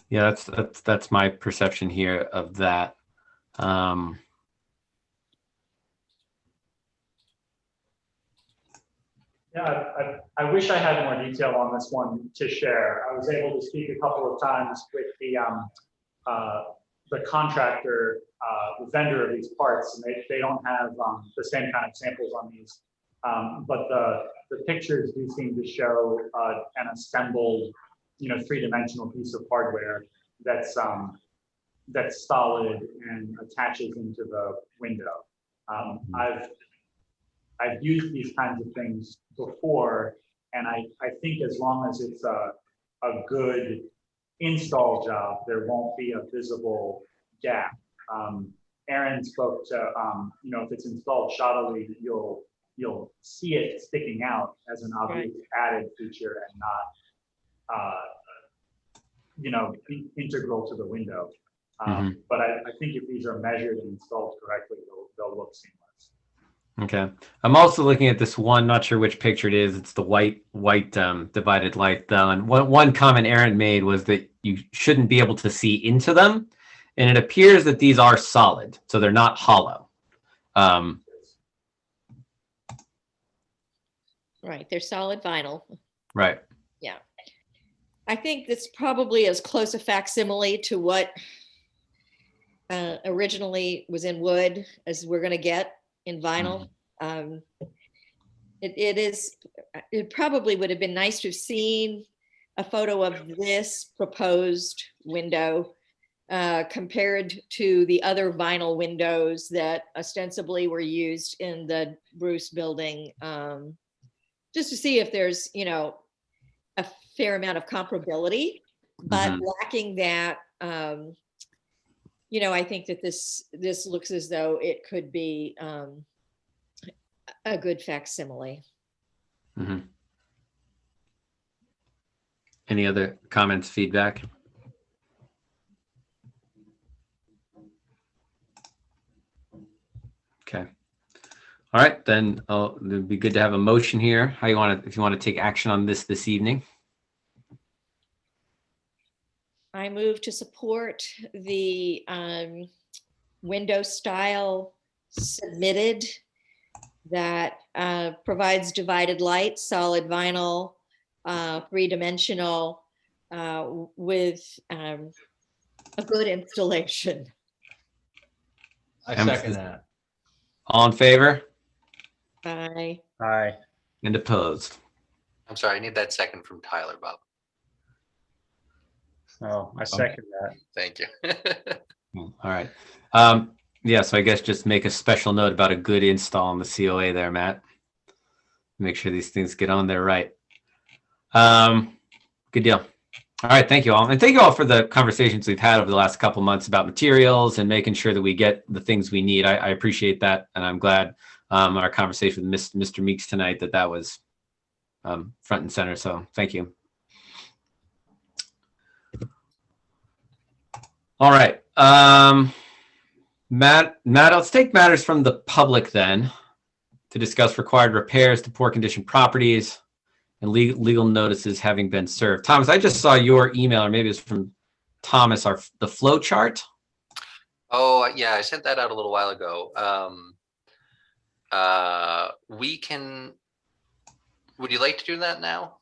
Yeah, that's my perception here of that. Yeah, I wish I had more detail on this one to share. I was able to speak a couple of times with the contractor, the vendor of these parts, and they don't have the same kind of samples on these. But the pictures do seem to show an assembled, 3-dimensional piece of hardware that's solid and attaches into the window. I've used these kinds of things before, And I think as long as it's a good install job, there won't be a visible gap. Aaron spoke to, if it's installed shoddily, you'll see it sticking out as an obvious added feature and not, integral to the window. But I think if these are measured and installed correctly, they'll look seamless. Okay. I'm also looking at this one, not sure which picture it is. It's the white divided light though. And one comment Aaron made was that you shouldn't be able to see into them. And it appears that these are solid, so they're not hollow. Right, they're solid vinyl. Right. Yeah. I think that's probably as close a facsimile to what originally was in wood as we're going to get in vinyl. It probably would have been nice to have seen a photo of this proposed window compared to the other vinyl windows that ostensibly were used in the Bruce building, just to see if there's, a fair amount of comparability, but lacking that, I think that this looks as though it could be a good facsimile. Any other comments, feedback? Okay. All right, then it'd be good to have a motion here. How you want to, if you want to take action on this evening? I move to support the window style submitted that provides divided light, solid vinyl, 3-dimensional, with a good installation. I second that. All in favor? Aye. Aye. And opposed? I'm sorry, I need that second from Tyler, Bob. Oh, I second that. Thank you. All right. Yeah, so I guess just make a special note about a good install on the COA there, Matt. Make sure these things get on there right. Good deal. All right, thank you all. And thank you all for the conversations we've had over the last couple months about materials and making sure that we get the things we need. I appreciate that. And I'm glad our conversation with Mr. Meeks tonight that was front and center. So thank you. All right. Matt, let's take matters from the public then to discuss required repairs to poor condition properties and legal notices having been served. Thomas, I just saw your email, or maybe it's from Thomas, the flow chart. Oh, yeah, I sent that out a little while ago. Would you like to do that now?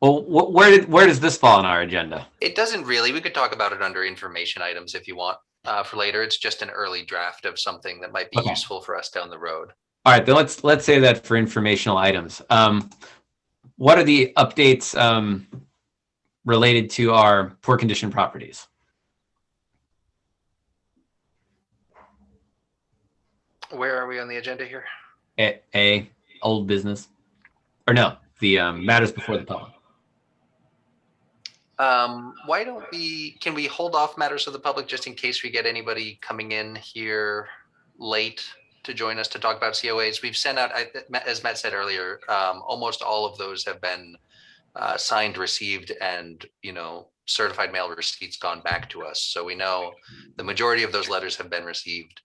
Well, where does this fall on our agenda? It doesn't really. We could talk about it under information items if you want for later. It's just an early draft of something that might be useful for us down the road. All right, then let's say that for informational items. What are the updates related to our poor condition properties? Where are we on the agenda here? A old business, or no, the matters before the public. Why don't can we hold off matters of the public just in case we get anybody coming in here late to join us to talk about COAs? We've sent out, as Matt said earlier, almost all of those have been signed, received, and certified mail receipts gone back to us. So we know the majority of those letters have been received.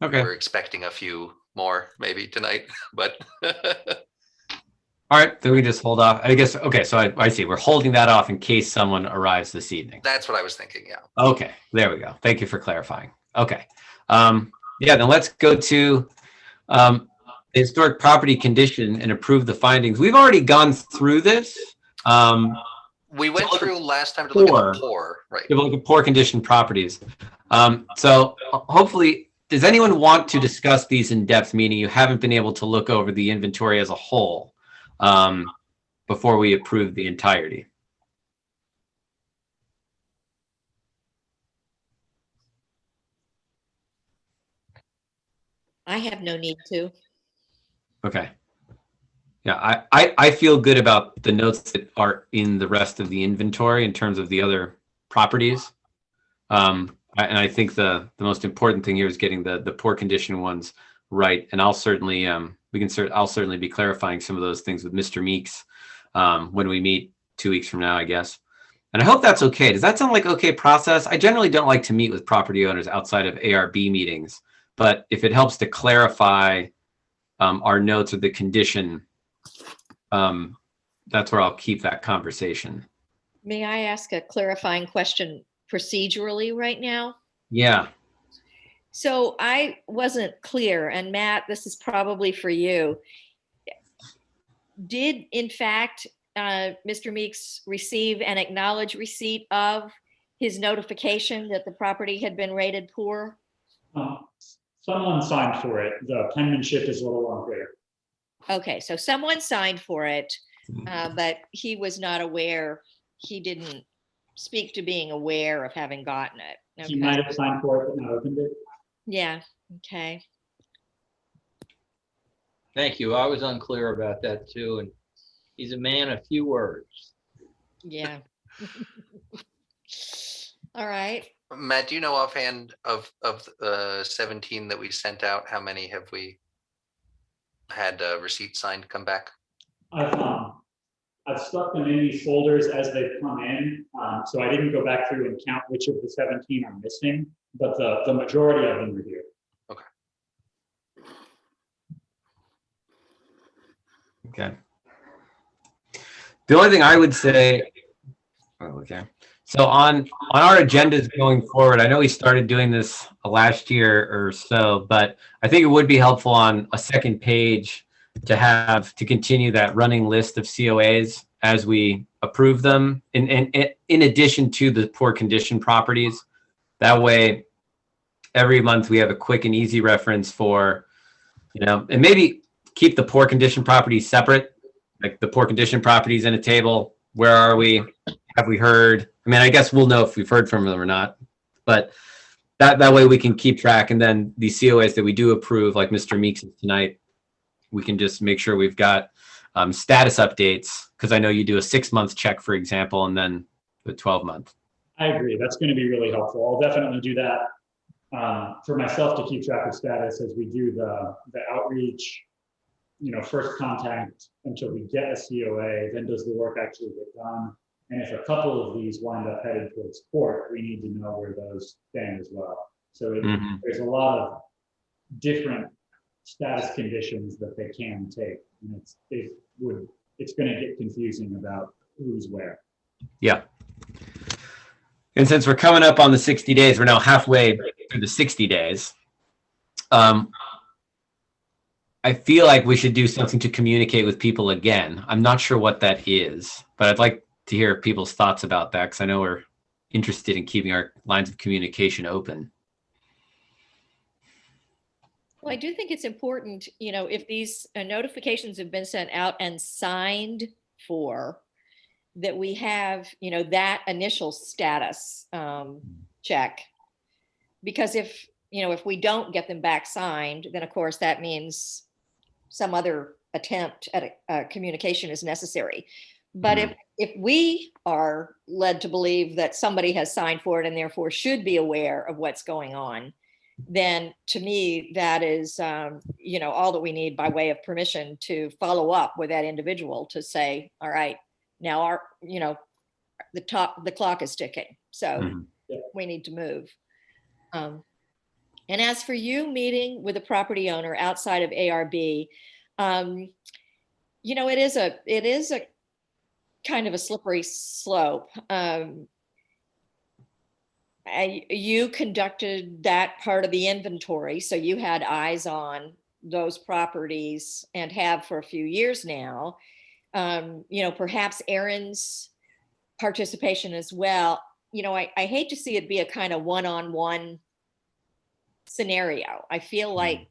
Okay. We're expecting a few more maybe tonight, but all right, then we just hold off. I guess, okay, so I see. We're holding that off in case someone arrives this evening. That's what I was thinking, yeah. Okay, there we go. Thank you for clarifying. Okay. Yeah, then let's go to the historic property condition and approve the findings. We've already gone through this. We went through last time to look at the poor, right? To look at poor condition properties. So hopefully, does anyone want to discuss these in depth, meaning you haven't been able to look over the inventory as a whole before we approve the entirety? I have no need to. Okay. Yeah, I feel good about the notes that are in the rest of the inventory in terms of the other properties. And I think the most important thing here is getting the poor condition ones right. And I'll certainly I'll certainly be clarifying some of those things with Mr. Meeks when we meet 2 weeks from now, I guess. And I hope that's okay. Does that sound like okay process? I generally don't like to meet with property owners outside of ARB meetings, but if it helps to clarify our notes or the condition, that's where I'll keep that conversation. May I ask a clarifying question procedurally right now? Yeah. So I wasn't clear, and Matt, this is probably for you. Did, in fact, Mr. Meeks receive and acknowledge receipt of his notification that the property had been rated poor? Someone signed for it. The penmanship is a little unclear. Okay, so someone signed for it, but he was not aware, he didn't speak to being aware of having gotten it. He Okay. might have signed for it, but not opened it. Yeah, okay. Thank you. I was unclear about that too, and he's a man of few words. Yeah. All right. Matt, do you know offhand of 17 that we sent out, how many have we had receipt signed come back? I've stuck them in these folders as they've come in, so I didn't go back through and count which of the 17 are missing, but the majority of them are here. Okay. Okay. The only thing I would say, oh, okay. So on our agendas going forward, I know we started doing this last year or so, but I think it would be helpful on a second page to continue that running list of COAs as we approve them in addition to the poor condition properties. That way, every month we have a quick and easy reference for, and maybe keep the poor condition properties separate, like the poor condition properties in a table. Where are we? Have we heard? I mean, I guess we'll know if we've heard from them or not, but that way we can keep track. And then the COAs that we do approve, like Mr. Meeks tonight, we can just make sure we've got status updates, because I know you do a 6-month check, for example, and then the 12-month. I agree. That's going to be really helpful. I'll definitely do that for myself to keep track of status as we do the outreach, first contact until we get a COA, then does the work actually get done? And if a couple of these wind up headed towards court, we need to know where those stand as well. So there's a lot of different status conditions that they can take. And it's going to get confusing about who's where. Yeah. And since we're coming up on the 60 days, we're now halfway through the 60 days. I feel like we should do something to communicate with people again. I'm not sure what that is, but I'd like to hear people's thoughts about that, because I know we're interested in keeping our lines of communication open. Well, I do think it's important, if these notifications have been sent out and signed for, that we have, that initial status check. Because if we don't get them back signed, then of course that means some other attempt at a communication is necessary. But if we are led to believe that somebody has signed for it and therefore should be aware of what's going on, then to me, that is, all that we need by way of permission to follow up with that individual to say, all right, now the clock is ticking. So we need to move. And as for you meeting with a property owner outside of ARB, it is a kind of a slippery slope. You conducted that part of the inventory, so you had eyes on those properties and have for a few years now. Perhaps Aaron's participation as well. I hate to see it be a kind of one-on-one scenario. I feel like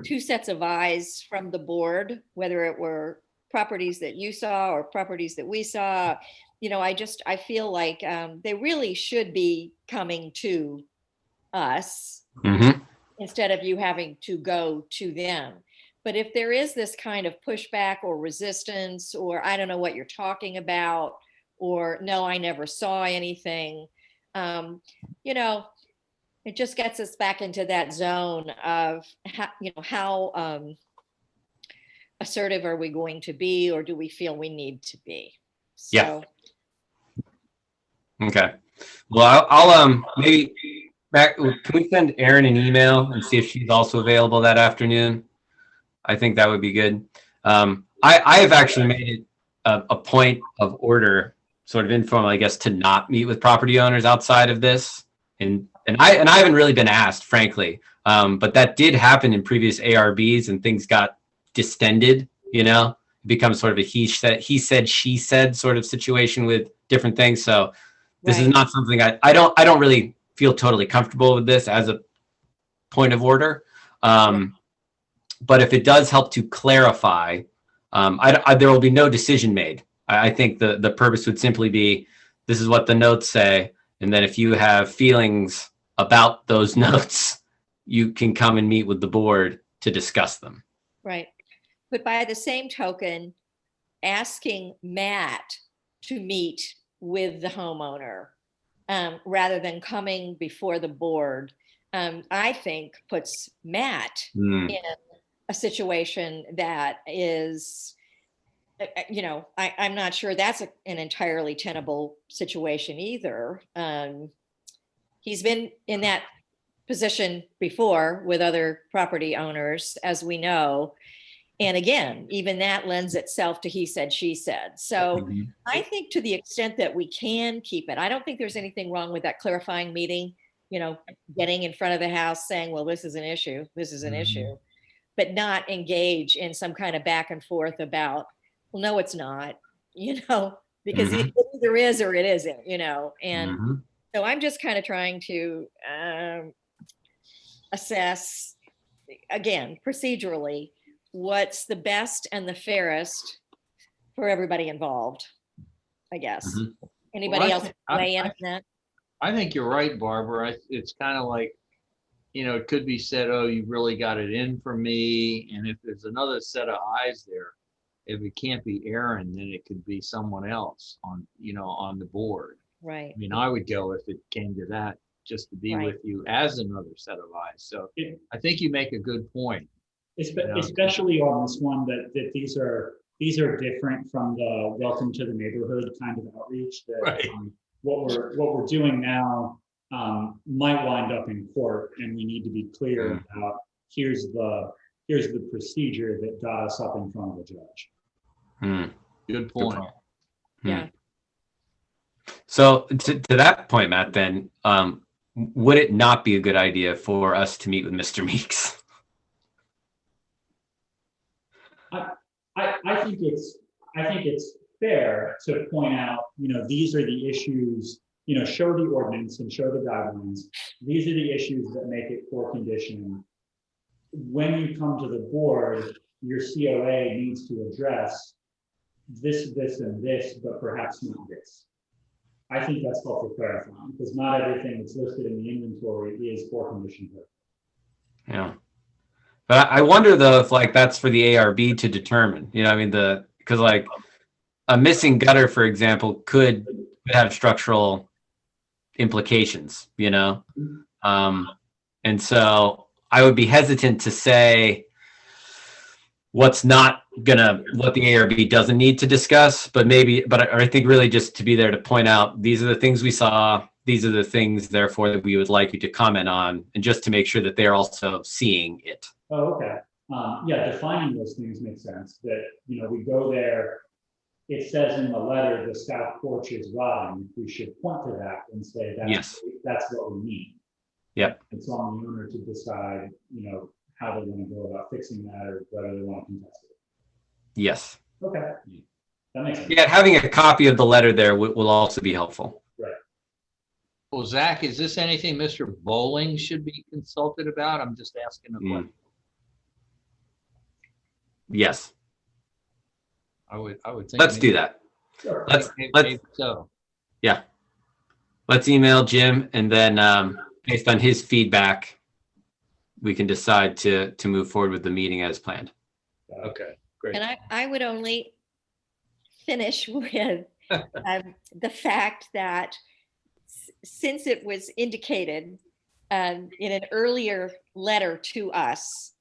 2 sets of eyes from the board, whether it were properties that you saw or properties that we saw, I feel like they really should be coming to us instead of you having to go to them. But if there is this kind of pushback or resistance, or I don't know what you're talking about, or no, I never saw anything, you know, it just gets us back into that zone of how assertive are we going to be, or do we feel we need to be? Yeah. So, Okay. Well, I'll maybe back. Can we send Erin an email and see if she's also available that afternoon? I think that would be good. I have actually made it a point of order, sort of informal, I guess, to not meet with property owners outside of this. And I haven't really been asked, frankly. But that did happen in previous ARBs, and things got distended. You know, it becomes sort of a he said, she said sort of situation with different things. So this is right. not something I don't really feel totally comfortable with this as a point of order. But if it does help to clarify, there will be no decision made. I think the purpose would simply be, this is what the notes say. And then if you have feelings about those notes, you can come and meet with the board to discuss them. Right. But by the same token, asking Matt to meet with the homeowner rather than coming before the board, I think puts Matt in a situation that is, I'm not sure that's an entirely tenable situation either. He's been in that position before with other property owners, as we know. And again, even that lends itself to he said, she said. So I think to the extent that we can keep it, I don't think there's anything wrong with that clarifying meeting, getting in front of the house saying, well, this is an issue, this is an issue, but not engage in some kind of back and forth about, well, no, it's not, because it either is or it isn't, and so I'm just kind of trying to assess, again, procedurally, what's the best and the fairest for everybody involved, I guess. Anybody else weigh in on that? I think you're right, Barbara. It's kind of like, it could be said, oh, you really got it in for me. And if there's another set of eyes there, if it can't be Aaron, then it could be someone else on the board. Right. I mean, I would go if it came to that, just to be with you as another set of eyes. So I think you make a good point. Especially on this one, that these are different from the welcome to the neighborhood kind of outreach. That right. What we're doing now might wind up in court, and we need to be clear about here's the procedure that got us up in front of the judge. Good point. Yeah. So to that point, Matt, then would it not be a good idea for us to meet with Mr. Meeks? I think it's fair to point out, these are the issues, show the ordinance and show the guidelines. These are the issues that make it poor condition. When you come to the board, your COA needs to address this, and this, but perhaps not this. I think that's helpful clarifying, because not everything that's listed in the inventory is poor condition. Yeah. But I wonder though if that's for the ARB to determine, because like a missing gutter, for example, could have structural implications, and so I would be hesitant to say what the ARB doesn't need to discuss, but I think really just to be there to point out, these are the things we saw, these are the things therefore that we would like you to comment on, and just to make sure that they're also seeing it. Oh, okay. Defining those things makes sense. That, we go there, it says in the letter, the south porch is rotting. We should point to that and say that's what we mean. Yep. It's on the owner to decide, how they want to go about fixing that, or whether they want to contest it. Yes. Okay. That makes sense. Yeah, having a copy of the letter there will also be helpful. Right. Well, Zach, is this anything Mr. Bowling should be consulted about? I'm just asking a question. Yes. I would think. Let's do that. Sure. Let's so. Yeah. Let's email Jim, and then based on his feedback, we can decide to move forward with the meeting as planned. Okay, great. And I would only finish with the fact that since it was indicated in an earlier letter to us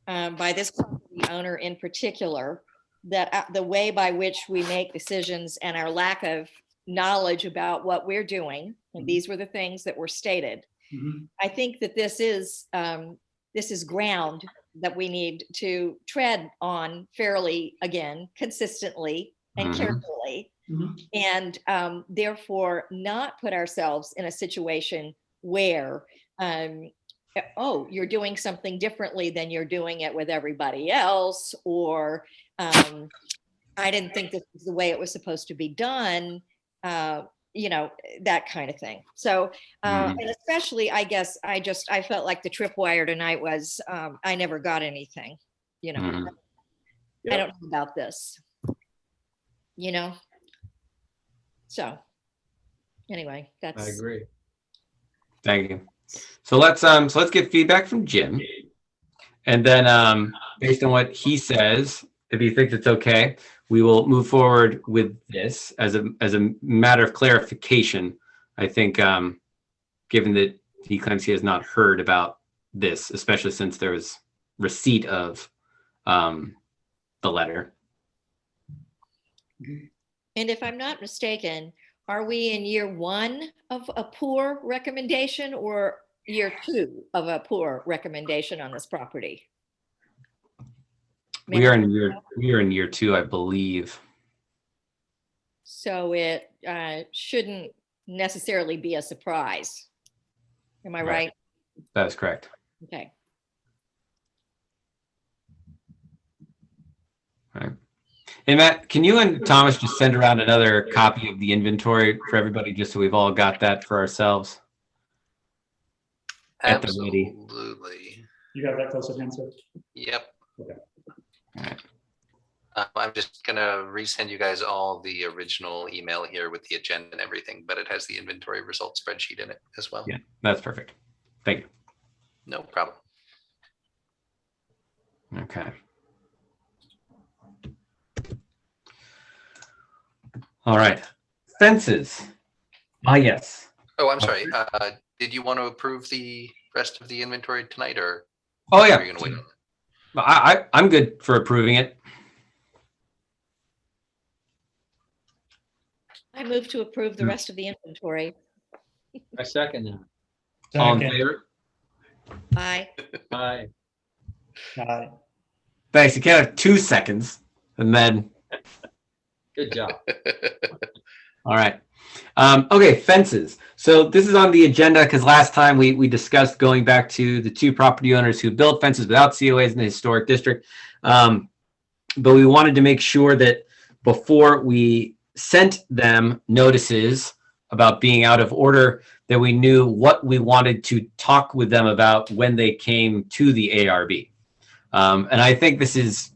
by this property owner in particular, that the way by which we make decisions and our lack of knowledge about what we're doing, and these were the things that were stated. I think that this is ground that we need to tread on fairly, again, consistently and carefully, and therefore not put ourselves in a situation where, oh, you're doing something differently than you're doing it with everybody else, or I didn't think this was the way it was supposed to be done, you know, that kind of thing. So, and especially, I guess, I felt like the tripwire tonight was, I never got anything, you know, I don't know about this, you know? So anyway, I that's. agree. Thank you. So let's get feedback from Jim, and then based on what he says, if he thinks it's okay, we will move forward with this as a matter of clarification. I think, given that he claims he has not heard about this, especially since there was receipt of the letter. And if I'm not mistaken, are we in year 1 of a poor recommendation or year 2 of a poor recommendation on this property? We are in year 2, I believe. So it shouldn't necessarily be a surprise. Am I right? That is correct. Okay. All right. Hey, Matt, can you and Thomas just send around another copy of the inventory for everybody, just so we've all got that for ourselves? At the ready. Absolutely. You got that close at hand, sir? Yep. Okay. All right. I'm just gonna resend you guys all the original email here with the agenda and everything, but it has the inventory results spreadsheet in it as well. Yeah, that's perfect. Thank you. No problem. Okay. All right. Fences. Yes. Oh, I'm sorry. Did you want to approve the rest of the inventory tonight, or Oh are yeah. you gonna wait? I'm good for approving it. I move to approve the rest of the inventory. I second that. All in Second. favor? Aye. Aye. Aye. Thanks. You can have 2 seconds, and then. Good job. All right. Okay, fences. So this is on the agenda because last time we discussed going back to the 2 property owners who built fences without COAs in the historic district. But we wanted to make sure that before we sent them notices about being out of order, that we knew what we wanted to talk with them about when they came to the ARB. And I think this is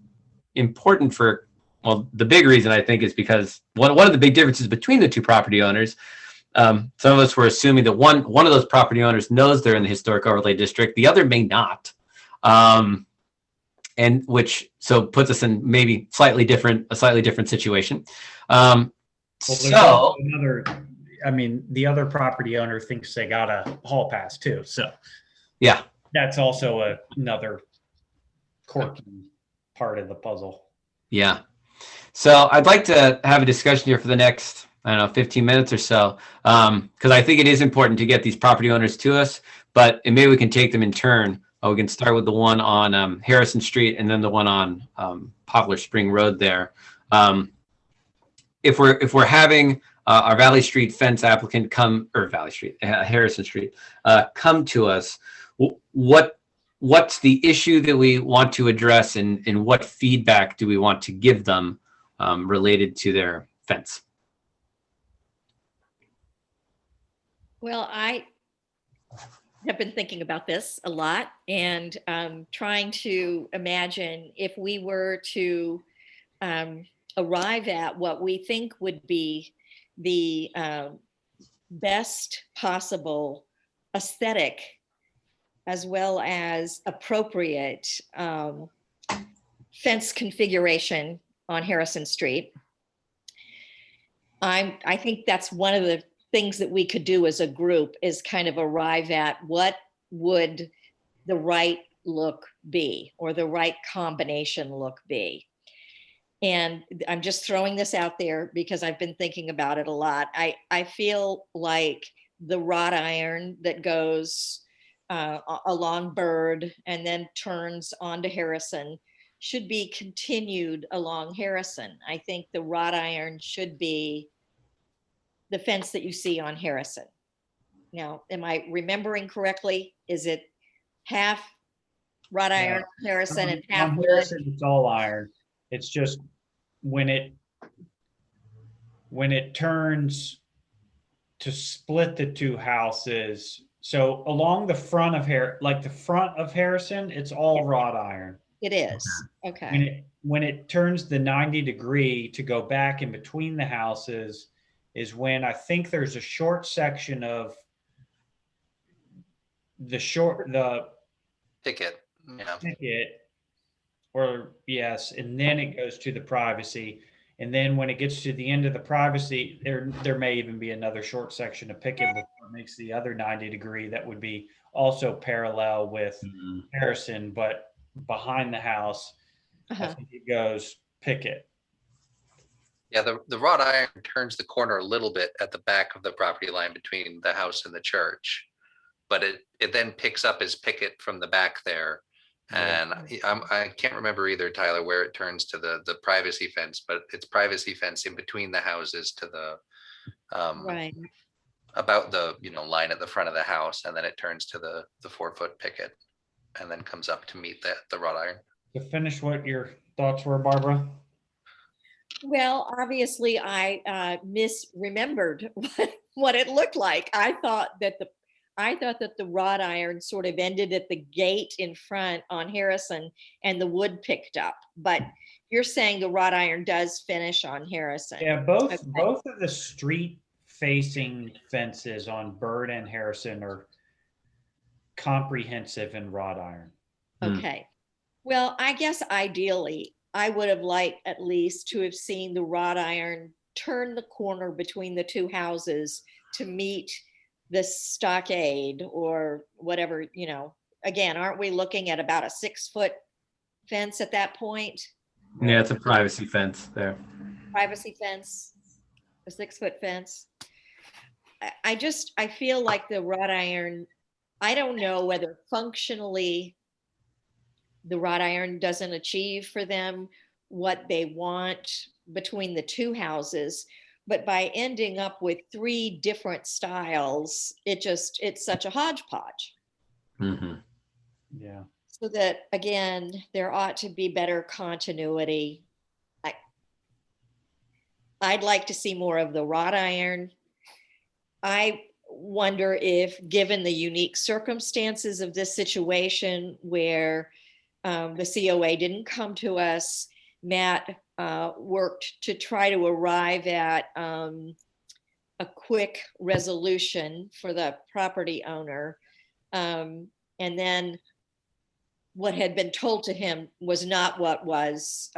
important for, well, the big reason I think is because one of the big differences between the 2 property owners, some of us were assuming that one of those property owners knows they're in the historic overlay district, the other may not, and which so puts us in maybe a slightly different situation. Well, another, I mean, the other property owner thinks they got a hall pass too, so yeah, that's also another quirky part of the puzzle. yeah. So I'd like to have a discussion here for the next, I don't know, 15 minutes or so, because I think it is important to get these property owners to us, but maybe we can take them in turn. We can start with the one on Harrison Street and then the one on Poplar Spring Road there. If we're having our Valley Street fence applicant come, or Harrison Street, come to us, what's the issue that we want to address, and what feedback do we want to give them related to their fence? Well, I have been thinking about this a lot and trying to imagine if we were to arrive at what we think would be the best possible aesthetic as well as appropriate fence configuration on Harrison Street. I think that's one of the things that we could do as a group is kind of arrive at what would the right look be or the right combination look be. And I'm just throwing this out there because I've been thinking about it a lot. I feel like the wrought iron that goes along Bird and then turns onto Harrison should be continued along Harrison. I think the wrought iron should be the fence that you see on Harrison. Now, am I remembering correctly? Is it half wrought iron Harrison and half On wood? Harrison, it's all iron. It's just when it turns to split the two houses. So along the front of the front of Harrison, it's all wrought iron. It is. Okay. When it turns the 90-degree to go back in between the houses is when I think there's a short section of the Picket. Yeah. picket, or yes, and then it goes to the privacy. And then when it gets to the end of the privacy, there may even be another short section of picket before it makes the other 90-degree that would be also parallel with Harrison, but behind the house, I think it goes picket. Yeah, the wrought iron turns the corner a little bit at the back of the property line between the house and the church, but it then picks up as picket from the back there. And I can't remember either, Tyler, where it turns to the privacy fence, but it's privacy fence in between the houses to the Right. about the line at the front of the house, and then it turns to the 4-foot picket, and then comes up to meet the wrought iron. To finish what your thoughts were, Barbara. Well, obviously, I misremembered what it looked like. I thought that the wrought iron sort of ended at the gate in front on Harrison and the wood picked up. But you're saying the wrought iron does finish on Harrison. Yeah, both of the street facing fences on Bird and Harrison are comprehensive in wrought iron. Okay. Well, I guess ideally, I would have liked at least to have seen the wrought iron turn the corner between the two houses to meet the stockade or whatever, again, aren't we looking at about a 6-foot fence at that point? Yeah, it's a privacy fence there. Privacy fence, a 6-foot fence. I feel like the wrought iron, I don't know whether functionally the wrought iron doesn't achieve for them what they want between the two houses, but by ending up with 3 different styles, it's such a hodgepodge. Mm-hmm. Yeah. So that, again, there ought to be better continuity. I'd like to see more of the wrought iron. I wonder if, given the unique circumstances of this situation where the COA didn't come to us, Matt worked to try to arrive at a quick resolution for the property owner. And then what had been told to him was not what was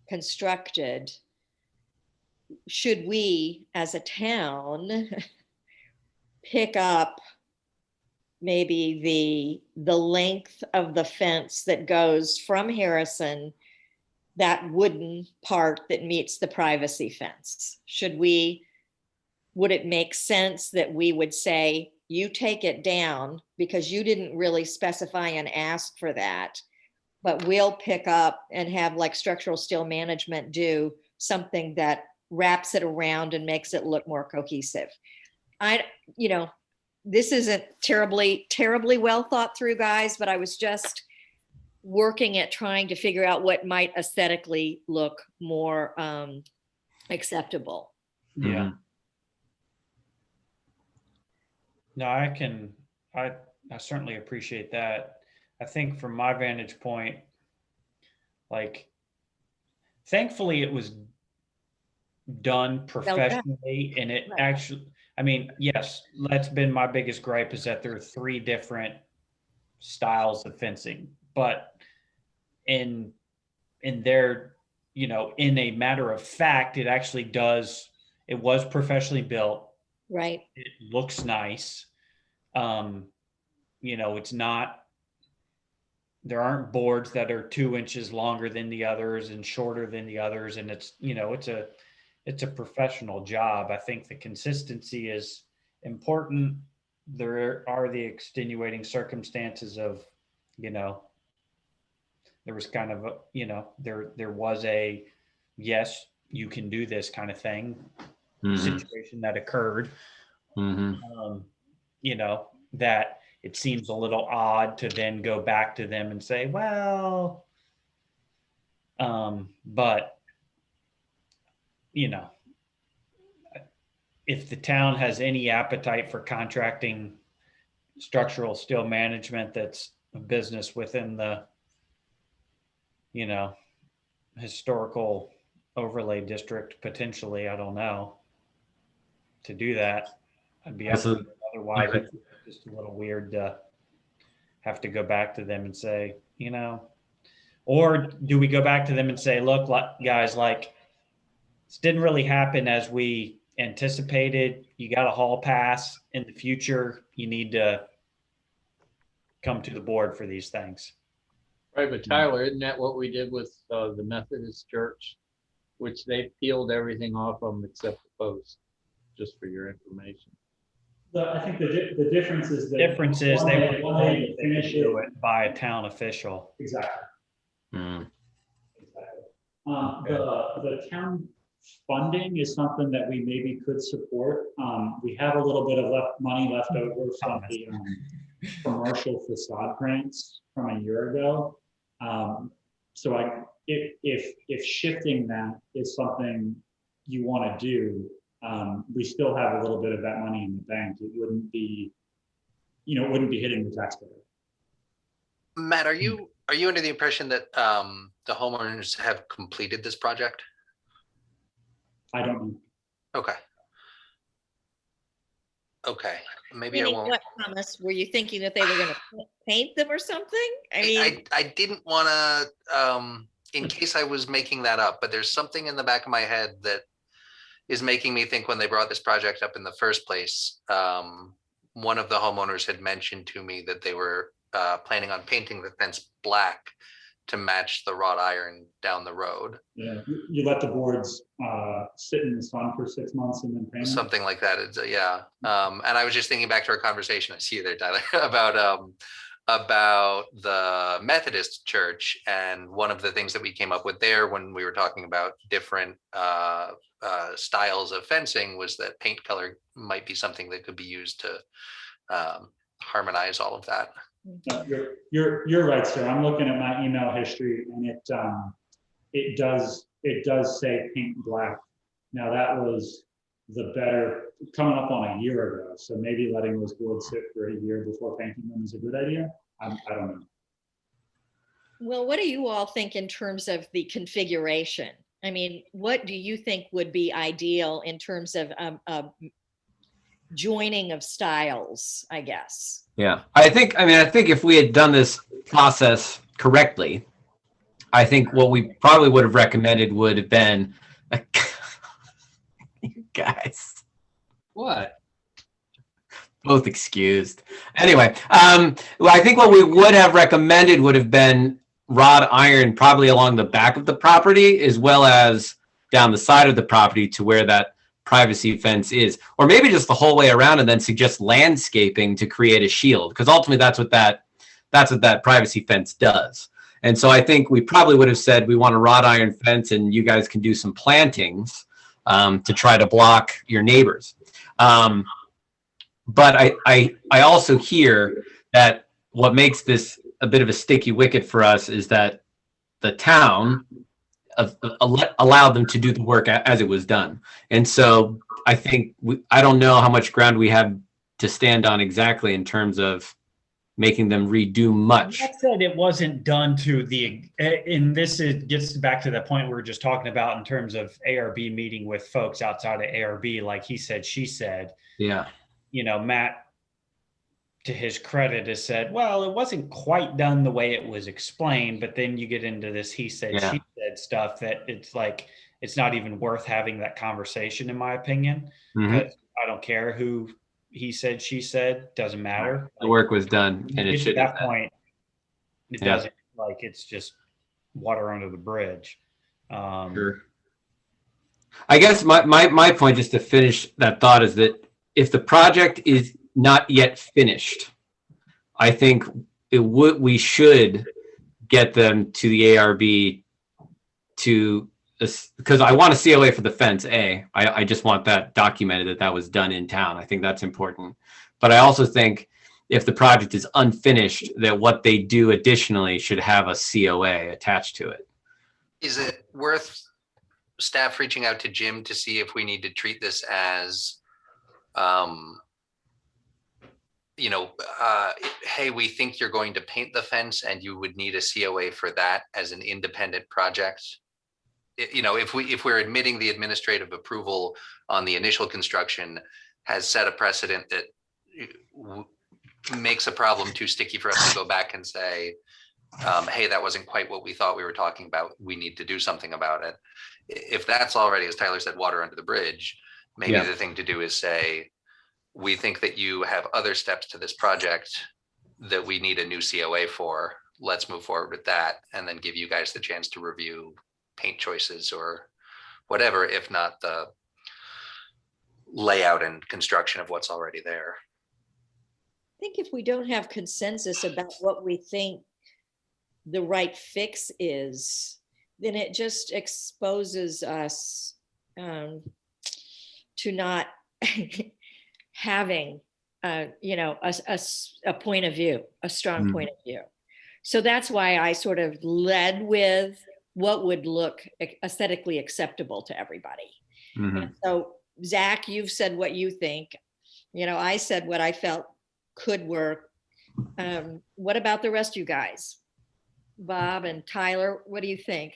constructed. Should we, as a town, pick up maybe the length of the fence that goes from Harrison, that wooden part that meets the privacy fence? Would it make sense that we would say, you take it down because you didn't really specify and ask for that, but we'll pick up and have like structural steel management do something that wraps it around and makes it look more cohesive? This isn't terribly well thought through, guys, but I was just working at trying to figure out what might aesthetically look more acceptable. Yeah. No, I certainly appreciate that. I think from my vantage point, like, thankfully it was done professionally and it actually, I mean, yes, that's been my biggest gripe, is that there are 3 different styles of fencing, but in their, in a matter of fact, it actually does, it was professionally built. Right. It looks nice. It's not, there aren't boards that are 2 inches longer than the others and shorter than the others. And it's, it's a professional job. I think the consistency is important. There are the extenuating circumstances of, there was kind of there was a, yes, you can do this kind of thing, situation that occurred. That it seems a little odd to then go back to them and say, well, but if the town has any appetite for contracting structural steel management, that's a business within the, historical overlay district, potentially, I don't know, to do that, I'd be up for it. Otherwise, it's just a little weird to have to go back to them and say, or do we go back to them and say, look, guys, like, this didn't really happen as we anticipated. You got a hall pass. In the future, you need to come to the board for these things. Right, but Tyler, isn't that what we did with the Methodist Church, which they peeled everything off them except the post, just for your information. I think the difference is that. They they finish do it by a town official. Exactly. Mm. Exactly. The town funding is something that we maybe could support. We have a little bit of money left over from the commercial facade grants from a year ago. So if shifting that is something you want to do, we still have a little bit of that money in the bank. It wouldn't be, it wouldn't be hitting the taxpayer. Matt, are you under the impression that the homeowners have completed this project? I don't know. Okay. Maybe I Meaning won't. what, Thomas? Were you thinking that they were going to paint them or something? I mean, I didn't want to, in case I was making that up, but there's something in the back of my head that is making me think when they brought this project up in the first place, one of the homeowners had mentioned to me that they were planning on painting the fence black to match the wrought iron down the road. Yeah, you let the boards sit in the sun for 6 months and then paint them? Something like that. It's, yeah. And I was just thinking back to our conversation, I see you there, Tyler, about the Methodist church. And one of the things that we came up with there when we were talking about different styles of fencing was that paint color might be something that could be used to harmonize all of that. You're right, sir. I'm looking at my email history, and it does say paint black. Now that was the better coming up on a year ago, so maybe letting those boards sit for a year before painting them is a good idea. I don't know. well, what do you all think in terms of the configuration? I mean, what do you think would be ideal in terms of joining of styles, I guess? Yeah, I think if we had done this process correctly, I think what we probably would have recommended would have been, you guys, What? both excused. Anyway, well, I think what we would have recommended would have been wrought iron probably along the back of the property as well as down the side of the property to where that privacy fence is, or maybe just the whole way around and then suggest landscaping to create a shield, because ultimately that's what that privacy fence does. And so I think we probably would have said we want a wrought iron fence and you guys can do some plantings to try to block your neighbors. But I also hear that what makes this a bit of a sticky wicket for us is that the town allowed them to do the work as it was done. And so I think I don't know how much ground we have to stand on exactly in terms of making them redo much. That said, it wasn't done to the, and it gets back to the point we were just talking about in terms of ARB meeting with folks outside of ARB, like he said, she said. Yeah. Matt to his credit, has said, well, it wasn't quite done the way it was explained, but then you get into this he said, Yeah. she said stuff that it's like, it's not even worth having that conversation, in my opinion, Mhm. because I don't care who he said, she said, doesn't matter. The work was done When and you it get to should that point, it Yeah. doesn't, like, it's just water under the bridge. Sure. I guess my point, just to finish that thought, is that if the project is not yet finished, I think we should get them to the ARB to, because I want a COA for the fence. I just want that documented, that was done in town. I think that's important. But I also think if the project is unfinished, that what they do additionally should have a COA attached to it. Is it worth staff reaching out to Jim to see if we need to treat this as, hey, we think you're going to paint the fence and you would need a COA for that as an independent project? If we're admitting the administrative approval on the initial construction has set a precedent that makes a problem too sticky for us to go back and say, hey, that wasn't quite what we thought we were talking about. We need to do something about it. If that's already, as Tyler said, water under the bridge, maybe the thing to do is say, we think that you have other steps to this project that we need a new COA for. Let's move forward with that, and then give you guys the chance to review paint choices or whatever, if not the layout and construction of what's already there. I think if we don't have consensus about what we think the right fix is, then it just exposes us to not having a point of view, a strong point of view. So that's why I sort of led with what would look aesthetically acceptable to everybody. And so Zach, you've said what you think. I said what I felt could work. What about the rest of you guys? Bob and Tyler, what do you think?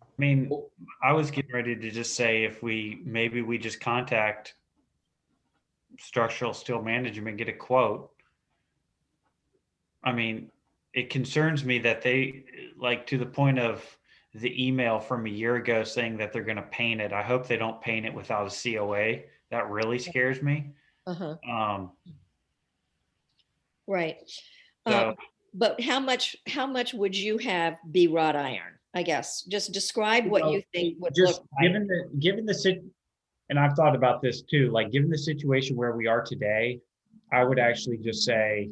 I mean, I was getting ready to just say, if maybe we just contact Structural Steel Management, get a quote. I mean, it concerns me that they, like, to the point of the email from a year ago saying that they're going to paint it. I hope they don't paint it without a COA. That really scares me. Right. So, but how much would you have be wrought iron? I guess just describe what you think would just look like. given the and I've thought about this too, like, given the situation where we are today, I would actually just say,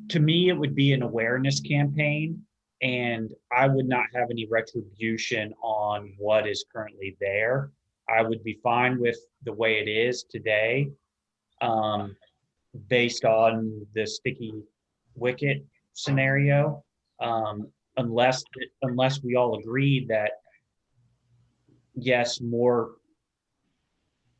to me, it would be an awareness campaign, and I would not have any retribution on what is currently there. I would be fine with the way it is today, based on the sticky wicket scenario, unless we all agreed that yes, more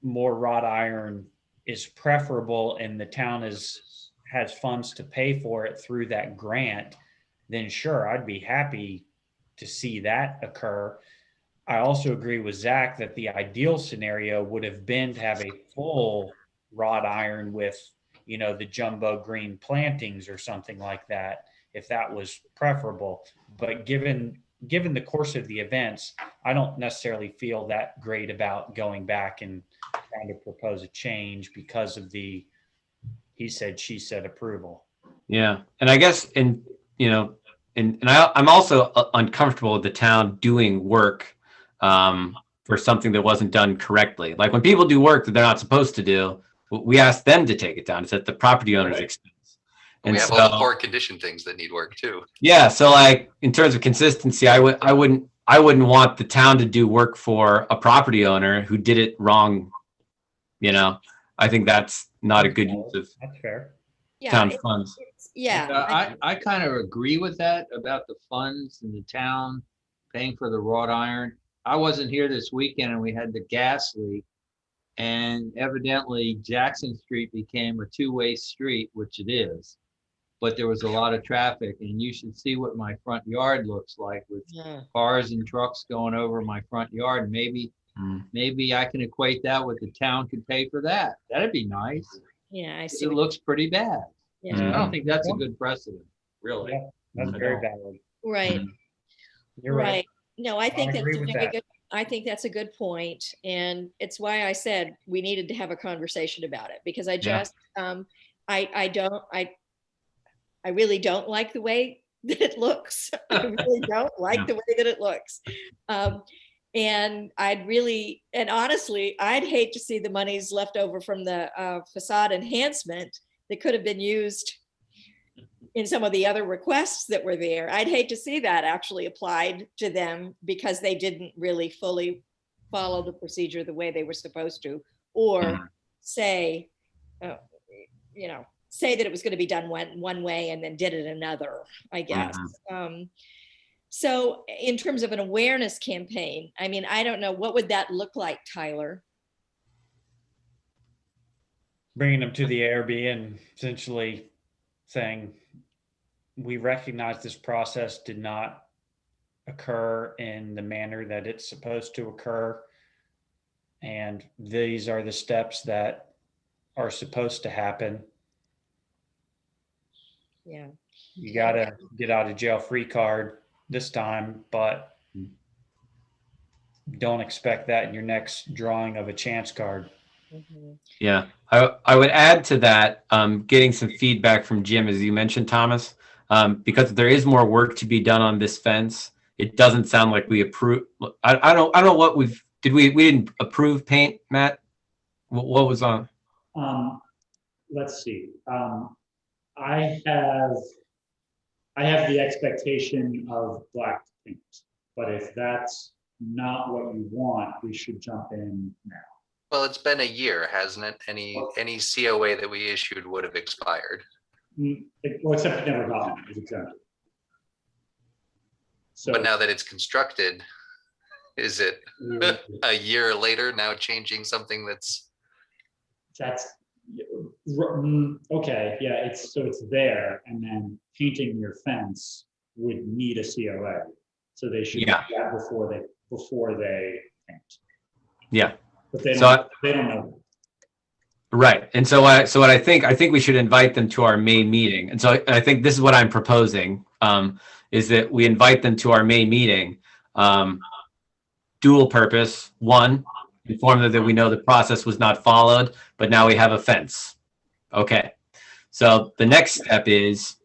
wrought iron is preferable, and the town has funds to pay for it through that grant, then sure, I'd be happy to see that occur. I also agree with Zach that the ideal scenario would have been to have a full wrought iron with, the jumbo green plantings or something like that, if that was preferable. But given the course of the events, I don't necessarily feel that great about going back and trying to propose a change because of the he said, she said approval. Yeah. And I guess, I'm also uncomfortable with the town doing work for something that wasn't done correctly. Like, when people do work that they're not supposed to do, we ask them to take it down. It's at the property owner's expense. And we have all the poor condition things that need work too. Yeah. So, like, in terms of consistency, I wouldn't want the town to do work for a property owner who did it wrong. I think that's not a good use of That's fair. town funds. I kind of agree with that about the funds and the town paying for the wrought iron. I wasn't here this weekend and we had the gas leak, and evidently Jackson Street became a two-way street, which it is, but there was a lot of traffic, and you should see what my front yard looks like with cars and trucks going over my front yard. Maybe maybe I can equate that with the town could pay for that. That'd be nice. Yeah, I see. It what- looks pretty bad. Yeah, I don't think that's a good precedent, really. Yeah, that's I very don't. valid. right, You're right. right. No, I think that's agree a with very that. good, I think that's a good point. And it's why I said we needed to have a conversation about it, because I just, I really don't like the way that it looks. I really don't like the way that it looks. And and honestly, I'd hate to see the monies left over from the facade enhancement that could have been used in some of the other requests that were there. I'd hate to see that actually applied to them because they didn't really fully follow the procedure the way they were supposed to, or say, say that it was going to be done one way and then did it another, I guess. So in terms of an awareness campaign, I mean, I don't know, what would that look like, Tyler? Bringing them to the ARB and essentially saying, we recognize this process did not occur in the manner that it's supposed to occur. And these are the steps that are supposed to happen. Yeah. You got to get out of jail free card this time, but don't expect that in your next drawing of a chance card. Yeah, I would add to that, getting some feedback from Jim, as you mentioned, Thomas, because there is more work to be done on this fence. It doesn't sound like we approve. I don't know what we didn't approve paint, Matt. What was on? Let's see. I have the expectation of black paint, but if that's not what you want, we should jump in now. Well, it's been a year, hasn't it? Any COA that we issued would have expired. Well, except it never got one, it was exempted. So, But now that it's constructed, is it a year later now changing something that's? Okay, yeah, it's there, and then painting your fence would need a COA. So they should do that before they paint. Yeah. But they don't know. Right. And so what I think we should invite them to our May meeting. And so I think this is what I'm proposing, is that we invite them to our May meeting. Dual purpose. One, inform them that we know the process was not followed, but now we have a fence. Okay. So the next step is,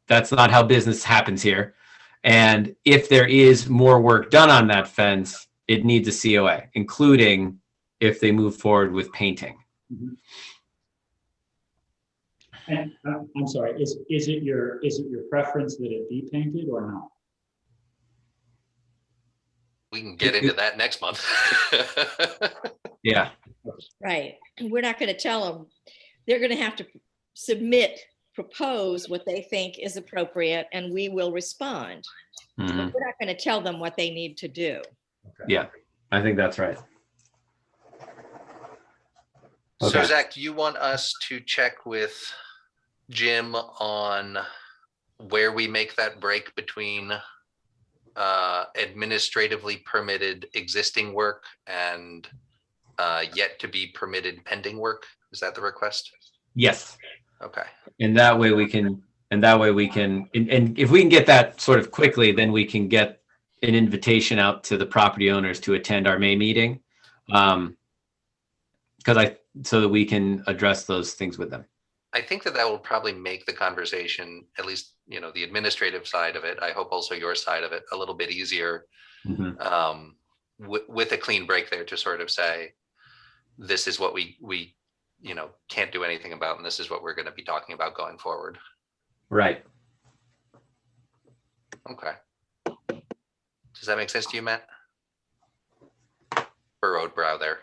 that's not how business happens here. And if there is more work done on that fence, it needs a COA, including if they move forward with painting. And I'm sorry, is it your preference that it be painted or not? We can get into that next month. Yeah. Right. We're not going to tell them. They're going to have to propose what they think is appropriate, and we will respond. But we're not going to tell them what they need to do. Okay. Yeah, I think that's right. So Okay. Zach, do you want us to check with Jim on where we make that break between administratively permitted existing work and yet to be permitted pending work? Is that the request? Yes. Okay. And that way we can, and if we can get that sort of quickly, then we can get an invitation out to the property owners to attend our May meeting. So that we can address those things with them. I think that will probably make the conversation, at least, the administrative side of it, I hope also your side of it, a little bit easier, with a clean break there to sort of say, this is what we can't do anything about, and this is what we're going to be talking about going forward. Right. Okay. Does that make sense to you, Matt? Furrowed brow there.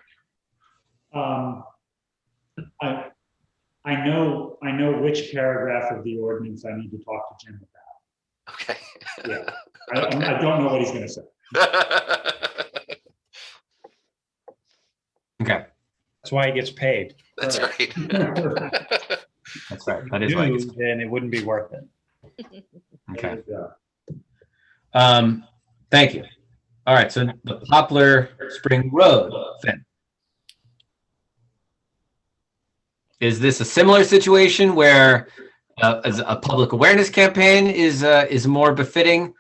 I know which paragraph of the ordinance I need to talk to Jim about. Okay. Yeah. I don't know what he's going to say. Okay. That's why he gets paid. That's right. That's right. That is why. Then it wouldn't be worth it. Okay. Yeah. Thank you. All right, so the Poplar Spring Road fence. Is this a similar situation where as a public awareness campaign is more befitting,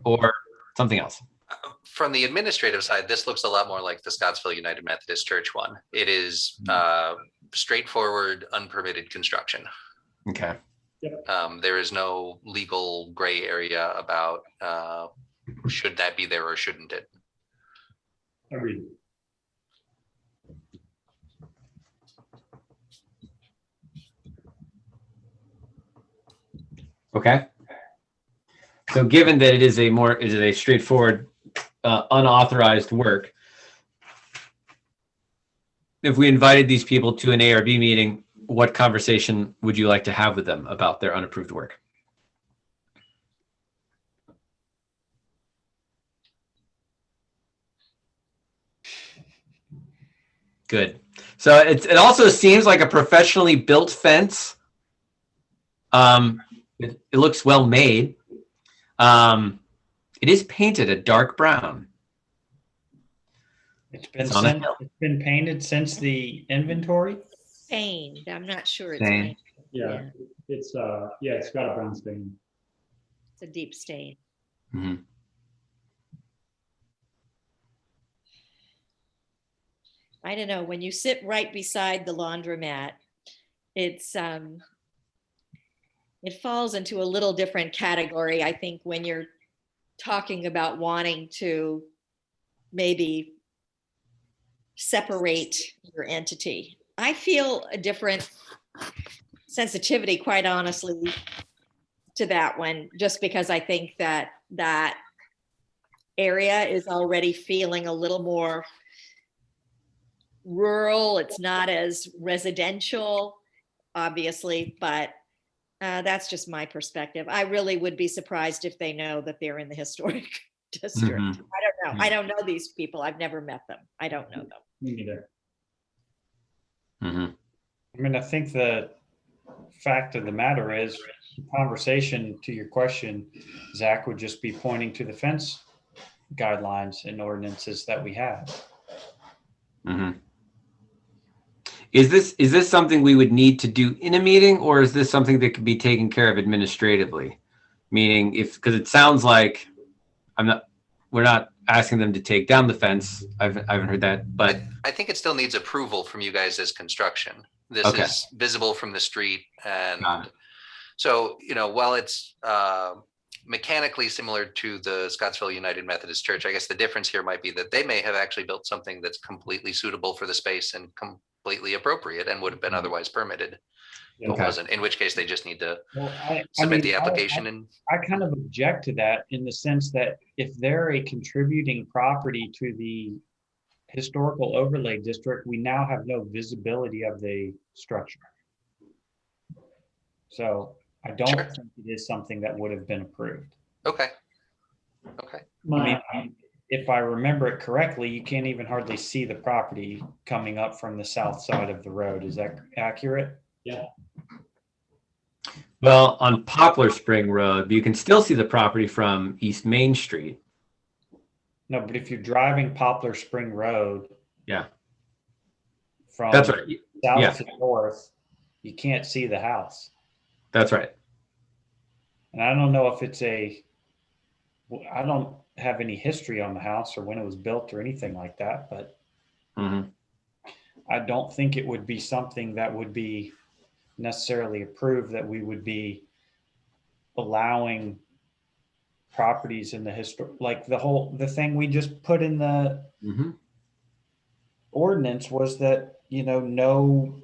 or something else? From the administrative side, this looks a lot more like the Scottsville United Methodist Church one. It is straightforward, unpermitted construction. Okay. There is no legal gray area about should that be there or shouldn't it. Agreed. Okay. So given that it is a straightforward, unauthorized work, if we invited these people to an ARB meeting, what conversation would you like to have with them about their unapproved work? Good. So it also seems like a professionally built fence. It looks well made. It is painted a dark brown. It's been It's on a hill. it's been painted since the inventory. Stained. I'm not sure it's Stained. painted. Yeah, it's got a brown stain. It's a deep stain. Mhm. I don't know, when you sit right beside the laundromat, it's it falls into a little different category, I think, when you're talking about wanting to maybe separate your entity. I feel a different sensitivity, quite honestly, to that one, just because I think that that area is already feeling a little more rural. It's not as residential, obviously, but that's just my perspective. I really would be surprised if they know that they're in the historic district. Mhm. I don't know. I don't know these people. I've never met them. I don't know them. Me neither. Mhm. I mean, I think the fact of the matter is, the conversation to your question, Zach, would just be pointing to the fence guidelines and ordinances that we have. Mhm. Is this something we would need to do in a meeting, or is this something that could be taken care of administratively? Meaning, because it sounds like we're not asking them to take down the fence. I haven't heard that, but I think it still needs approval from you guys as construction. This Okay. is visible from the street, and Got it. so while it's mechanically similar to the Scottsville United Methodist Church, I guess the difference here might be that they may have actually built something that's completely suitable for the space and completely appropriate and would have been otherwise permitted, but Okay. wasn't. In which case, they just need to Well, I submit mean, the application and. I kind of object to that in the sense that if they're a contributing property to the historical overlay district, we now have no visibility of the structure. So I don't Sure. think it is something that would have been approved. Okay. I mean, if I remember it correctly, you can't even hardly see the property coming up from the south side of the road. Is that accurate? Yeah. Well, on Poplar Spring Road, you can still see the property from East Main Street. No, but if you're driving Poplar Spring Road. Yeah. From That's right. south Yeah. to north, you can't see the house. That's right. And I don't know if I don't have any history on the house or when it was built or anything like that, but Mhm. I don't think it would be something that would be necessarily approved, that we would be allowing properties in the like the thing we just put in the Mhm. ordinance was that, no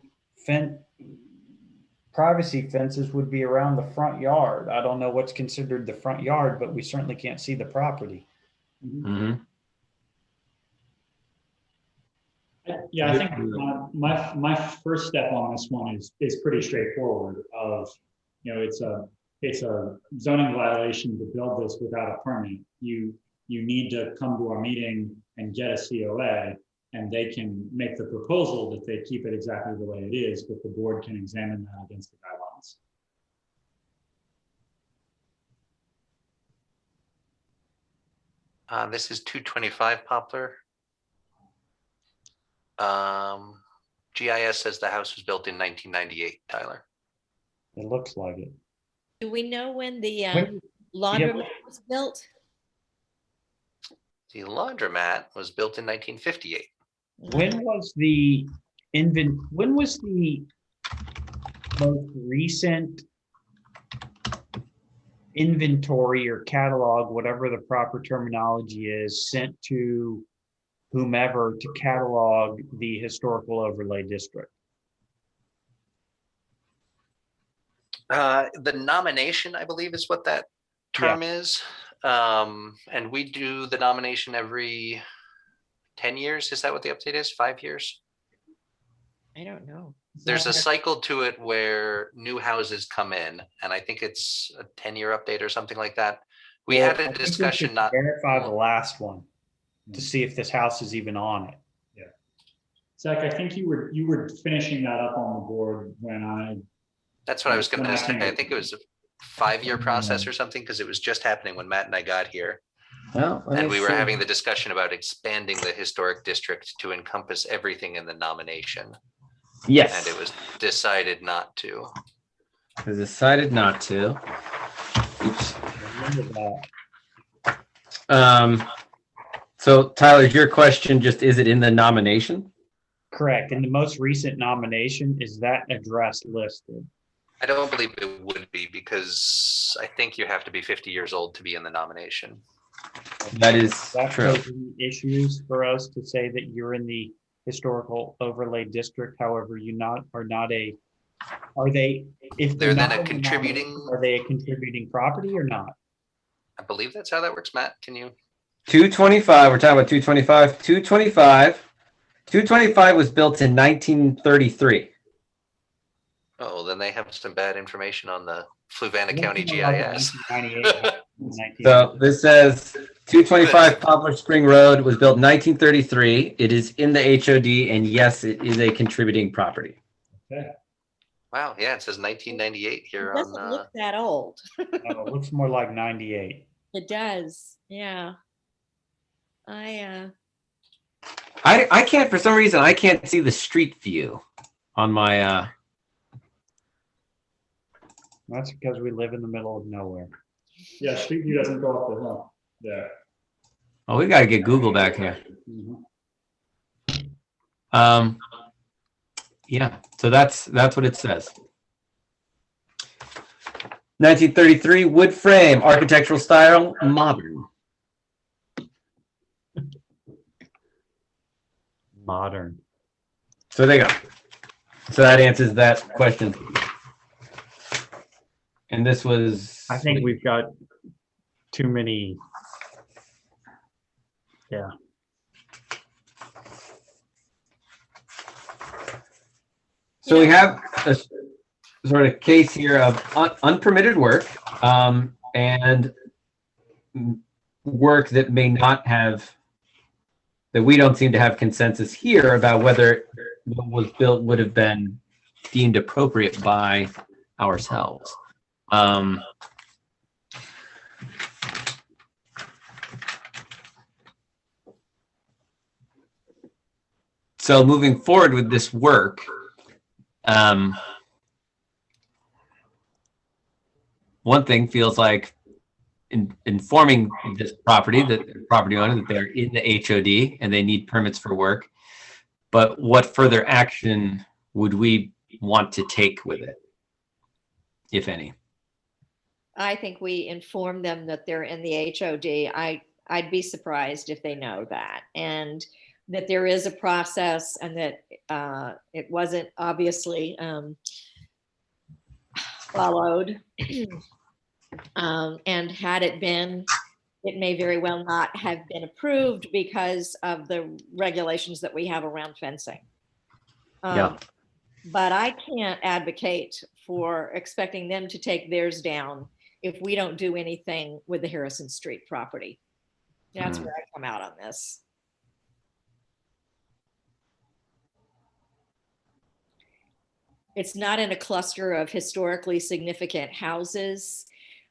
privacy fences would be around the front yard. I don't know what's considered the front yard, but we certainly can't see the property. Mhm. Yeah, I think my first step on this one is pretty straightforward. It's a zoning violation to build this without a permit. You need to come to our meeting and get a COA, and they can make the proposal that they keep it exactly the way it is, but the board can examine that against the guidelines. This is 225 Poplar. GIS says the house was built in 1998, Tyler. It looks like it. Do we know when the When- laundromat was built? The laundromat was built in 1958. When was the when was the most recent inventory or catalog, whatever the proper terminology is, sent to whomever to catalog the historical overlay district? The nomination, I believe, is what that term is. And we do the nomination every 10 years. Is that what the update is? 5 years? I don't know. There's a cycle to it where new houses come in, and I think it's a 10-year update or something like that. We Well, had I a think we discussion should not. verify the last one to see if this house is even on it. Zach, I think you were finishing that up on the board when That's what I was going to say. I When I think it was a 5-year process or something, because it was just happening when Matt and I got here. Well, let And me we were see. having the discussion about expanding the historic district to encompass everything in the nomination. Yes. And it was decided not to. I decided not to. Oops. Remember that. So Tyler, your question just, is it in the nomination? Correct. In the most recent nomination, is that address listed? I don't believe it would be, because I think you have to be 50 years old to be in the nomination. That is That true. poses issues for us to say that you're in the historical overlay district. However, are they, if They're then not a in the contributing- nomination, are they a contributing property or not? I believe that's how that works, Matt. Can you? 225, we're talking about 225. 225 was built in 1933. Oh, then they have some bad information on the Fluvanna It County looks more like a GIS. 1998, So this says 225 Poplar Spring Road was built in 1933. It is in the HOD, and yes, it is a contributing property. Wow, yeah, it says 1998 It here doesn't on. look that old. It looks more like 98. It does, yeah. I can't, for some reason, I can't see the street view on my. That's because we live in the middle of nowhere. Yeah, Street View doesn't go up the hill. Yeah. Oh, we got to get Google back here. Mhm. Yeah, so that's what it says. 1933 wood frame, architectural style, modern. Modern. So there you go. So that answers that question. And this was. I think we've got too many. Yeah. So we have a sort of case here of unpermitted work and work that may not have, that we don't seem to have consensus here about whether what was built would have been deemed appropriate by ourselves. So moving forward with this work, one thing feels like informing this property, that the property owner, that they're in the HOD and they need permits for work. But what further action would we want to take with it, if any? I think we inform them that they're in the HOD. I'd be surprised if they know that, and that there is a process, and that it wasn't obviously followed. And had it been, it may very well not have been approved because of the regulations that we have around fencing. Yeah. But I can't advocate for expecting them to take theirs down if we don't do anything with the Harrison Street property. That's where I come out on this. It's not in a cluster of historically significant houses.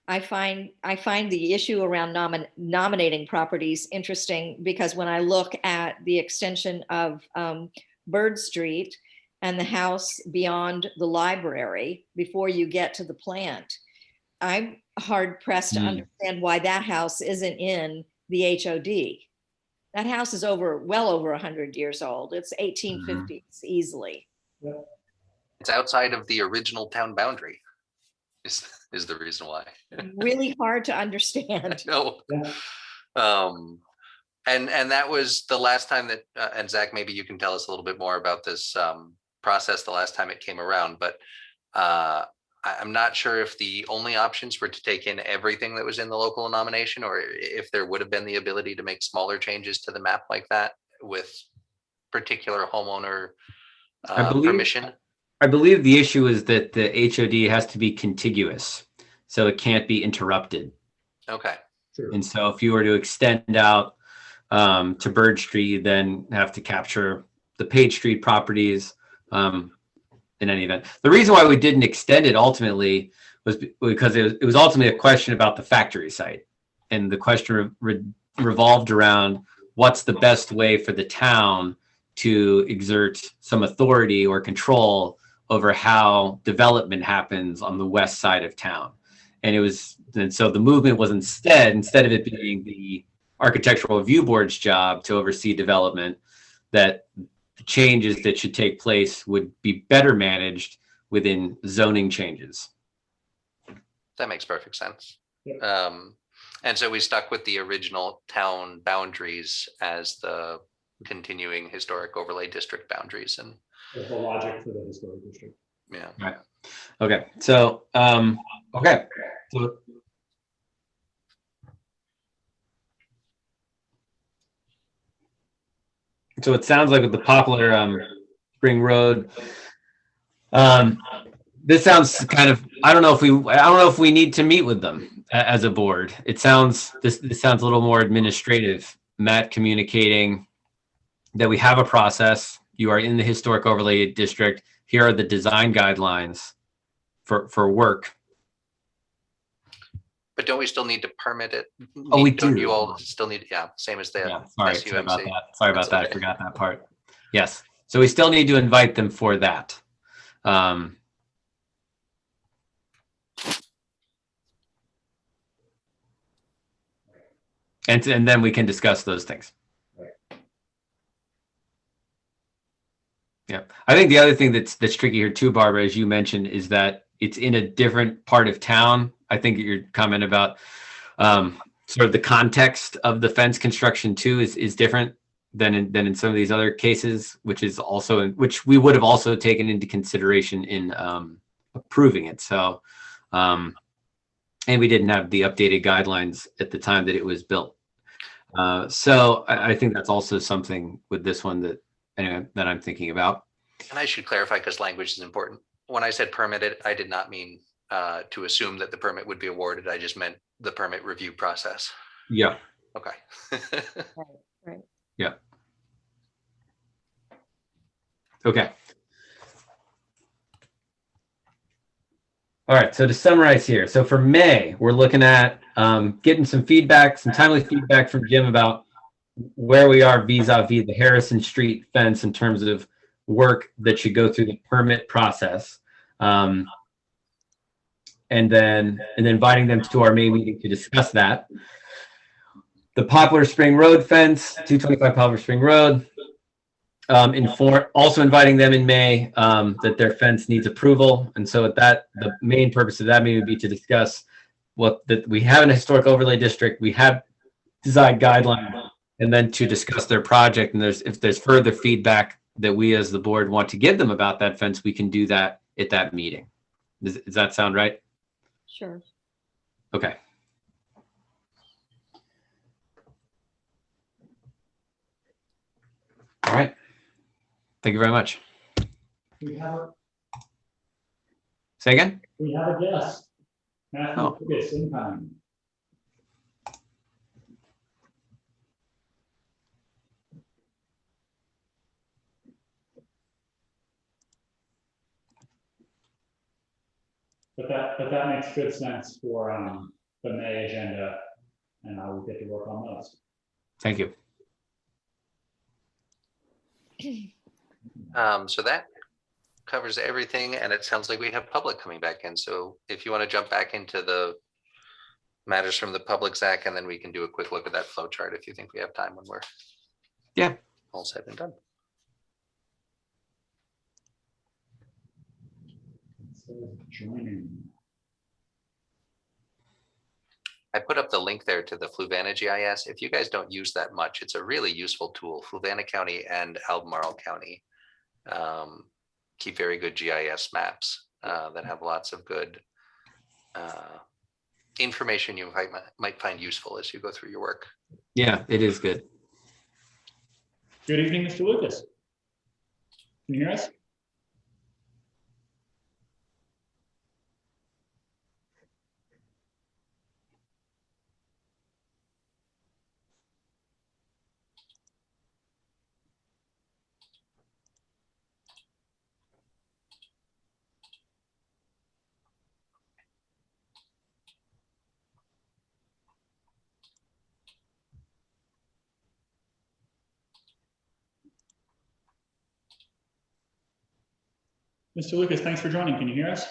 I find the issue around nominating properties interesting, because when I look at the extension of Bird Street and the house beyond the library before you get to the plant, I'm hard pressed to understand why that house isn't in the HOD. That house is well over 100 years old. It's 1850s easily. It's outside of the original town boundary is the reason why. Really hard to understand. No. And that was the last time that, and Zach, maybe you can tell us a little bit more about this process the last time it came around, but I'm not sure if the only options were to take in everything that was in the local nomination, or if there would have been the ability to make smaller changes to the map like that with particular homeowner permission. I believe the issue is that the HOD has to be contiguous, so it can't be interrupted. Okay. True. And so if you were to extend out to Bird Street, you then have to capture the Page Street properties. In any event, the reason why we didn't extend it ultimately was because it was ultimately a question about the factory site, and the question revolved around what's the best way for the town to exert some authority or control over how development happens on the west side of town. And so the movement was instead of it being the Architectural Review Board's job to oversee development, that the changes that should take place would be better managed within zoning changes. That makes perfect sense. Yeah. And so we stuck with the original town boundaries as the continuing historic overlay district boundaries. And The logic for the historic district. yeah. Right. Okay. So, okay. So it sounds like with the Poplar Spring Road, this sounds kind of, I don't know if we need to meet with them as a board. It sounds, this sounds a little more administrative. Matt communicating that we have a process. You are in the historic overlay district. Here are the design guidelines for work. But don't we still need to permit it? Oh, we Don't do. you all still need, yeah, same as the Yeah, sorry about SUMC. that. Sorry about That's that. okay. I forgot that part. Yes. So we still need to invite them for that. And then we can discuss those things. Yeah. I think the other thing that's tricky here too, Barbara, as you mentioned, is that it's in a different part of town. I think your comment about sort of the context of the fence construction too is different than in some of these other cases, which we would have also taken into consideration in approving it. So, and we didn't have the updated guidelines at the time that it was built. So I think that's also something with this one that I'm thinking about. And I should clarify, because language is important. When I said permitted, I did not mean to assume that the permit would be awarded. I just meant the permit review process. Yeah. Okay. Right. Yeah. Okay. All right. So to summarize here, so for May, we're looking at getting some timely feedback from Jim about where we are vis-a-vis the Harrison Street fence in terms of work that should go through the permit process. And then inviting them to our May meeting to discuss that. The Poplar Spring Road fence, 225 Poplar Spring Road. Also inviting them in May that their fence needs approval. And so the main purpose of that meeting would be to discuss we have an historic overlay district, we have design guidelines, and then to discuss their project. And if there's further feedback that we as the board want to give them about that fence, we can do that at that meeting. Does that sound right? Sure. Okay. All right. Thank you very much. Say again? We have a guest. Matthew Oh. Figgis, incoming. But that makes good sense for the May agenda, and I will get to work on those. Thank you. So that covers everything, and it sounds like we have public coming back in. So if you want to jump back into the matters from the public, Zach, and then we can do a quick look at that flow chart if you think we have time when we're all said and done. So joining. I put up the link there to the Fluvanna GIS. If you guys don't use that much, it's a really useful tool. Fluvanna County and Albemarle County keep very good GIS maps that have lots of good information you might find useful as you go through your work. Yeah, it is good. Good evening, Mr. Lucas. Can you hear us? Mr. Lucas, thanks for joining. Can you hear us?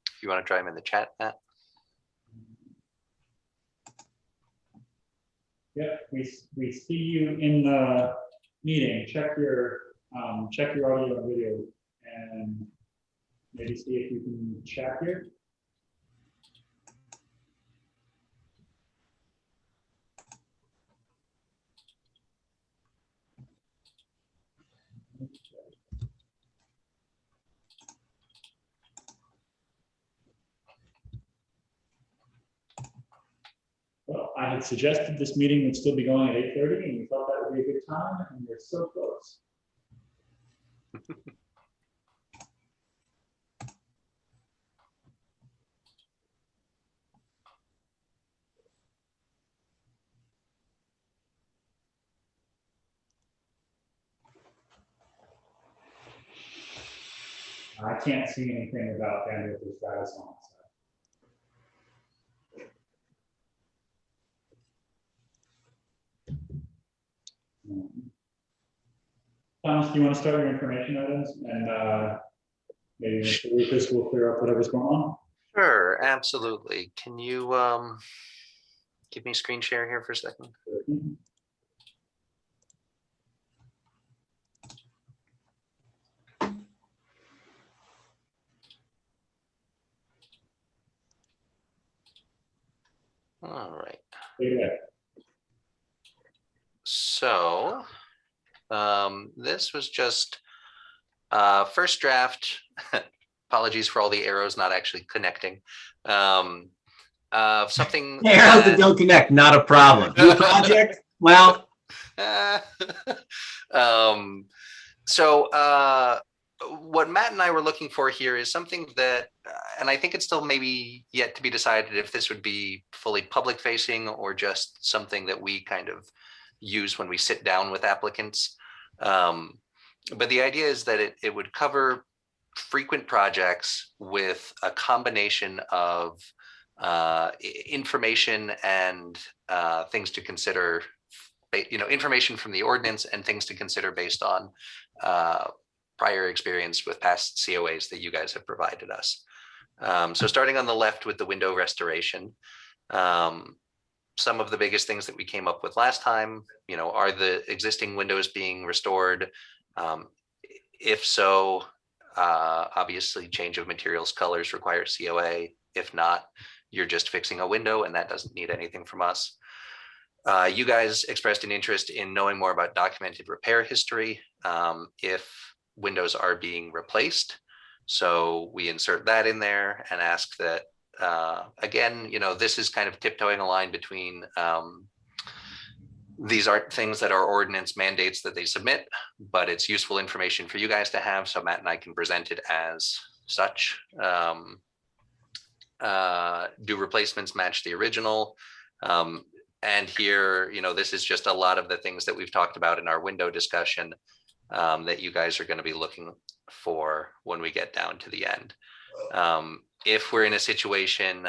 If you want to try them in the chat, Matt. Yep, we see you in the meeting. Check your audio and video, and maybe see if you can chat here. Well, I had suggested this meeting would still be going at 8:30, and we thought that would be a good time, and we're so close. I can't see anything about bandwidth or status on it. Thomas, do you want to start your information items, and maybe Mr. Lucas will clear up whatever's going on? Sure, absolutely. Can you give me screen share here for a second? All right. So this was just first draft. Apologies for all the arrows not actually connecting. Something Arrows that don't connect, not a problem. New project? Well. So what Matt and I were looking for here is something that, and I think it's still maybe yet to be decided if this would be fully public facing or just something that we kind of use when we sit down with applicants. But the idea is that it would cover frequent projects with a combination of information and things to consider, information from the ordinance and things to consider based on prior experience with past COAs that you guys have provided us. So starting on the left with the window restoration, some of the biggest things that we came up with last time, are the existing windows being restored? If so, obviously change of materials, colors require COA. If not, you're just fixing a window and that doesn't need anything from us. You guys expressed an interest in knowing more about documented repair history if windows are being replaced. So we insert that in there and ask that, again, this is kind of tiptoeing a line between these aren't things that our ordinance mandates that they submit, but it's useful information for you guys to have. So Matt and I can present it as such. do replacements match the original? And here, this is just a lot of the things that we've talked about in our window discussion that you guys are going to be looking for when we get down to the end. If we're in a situation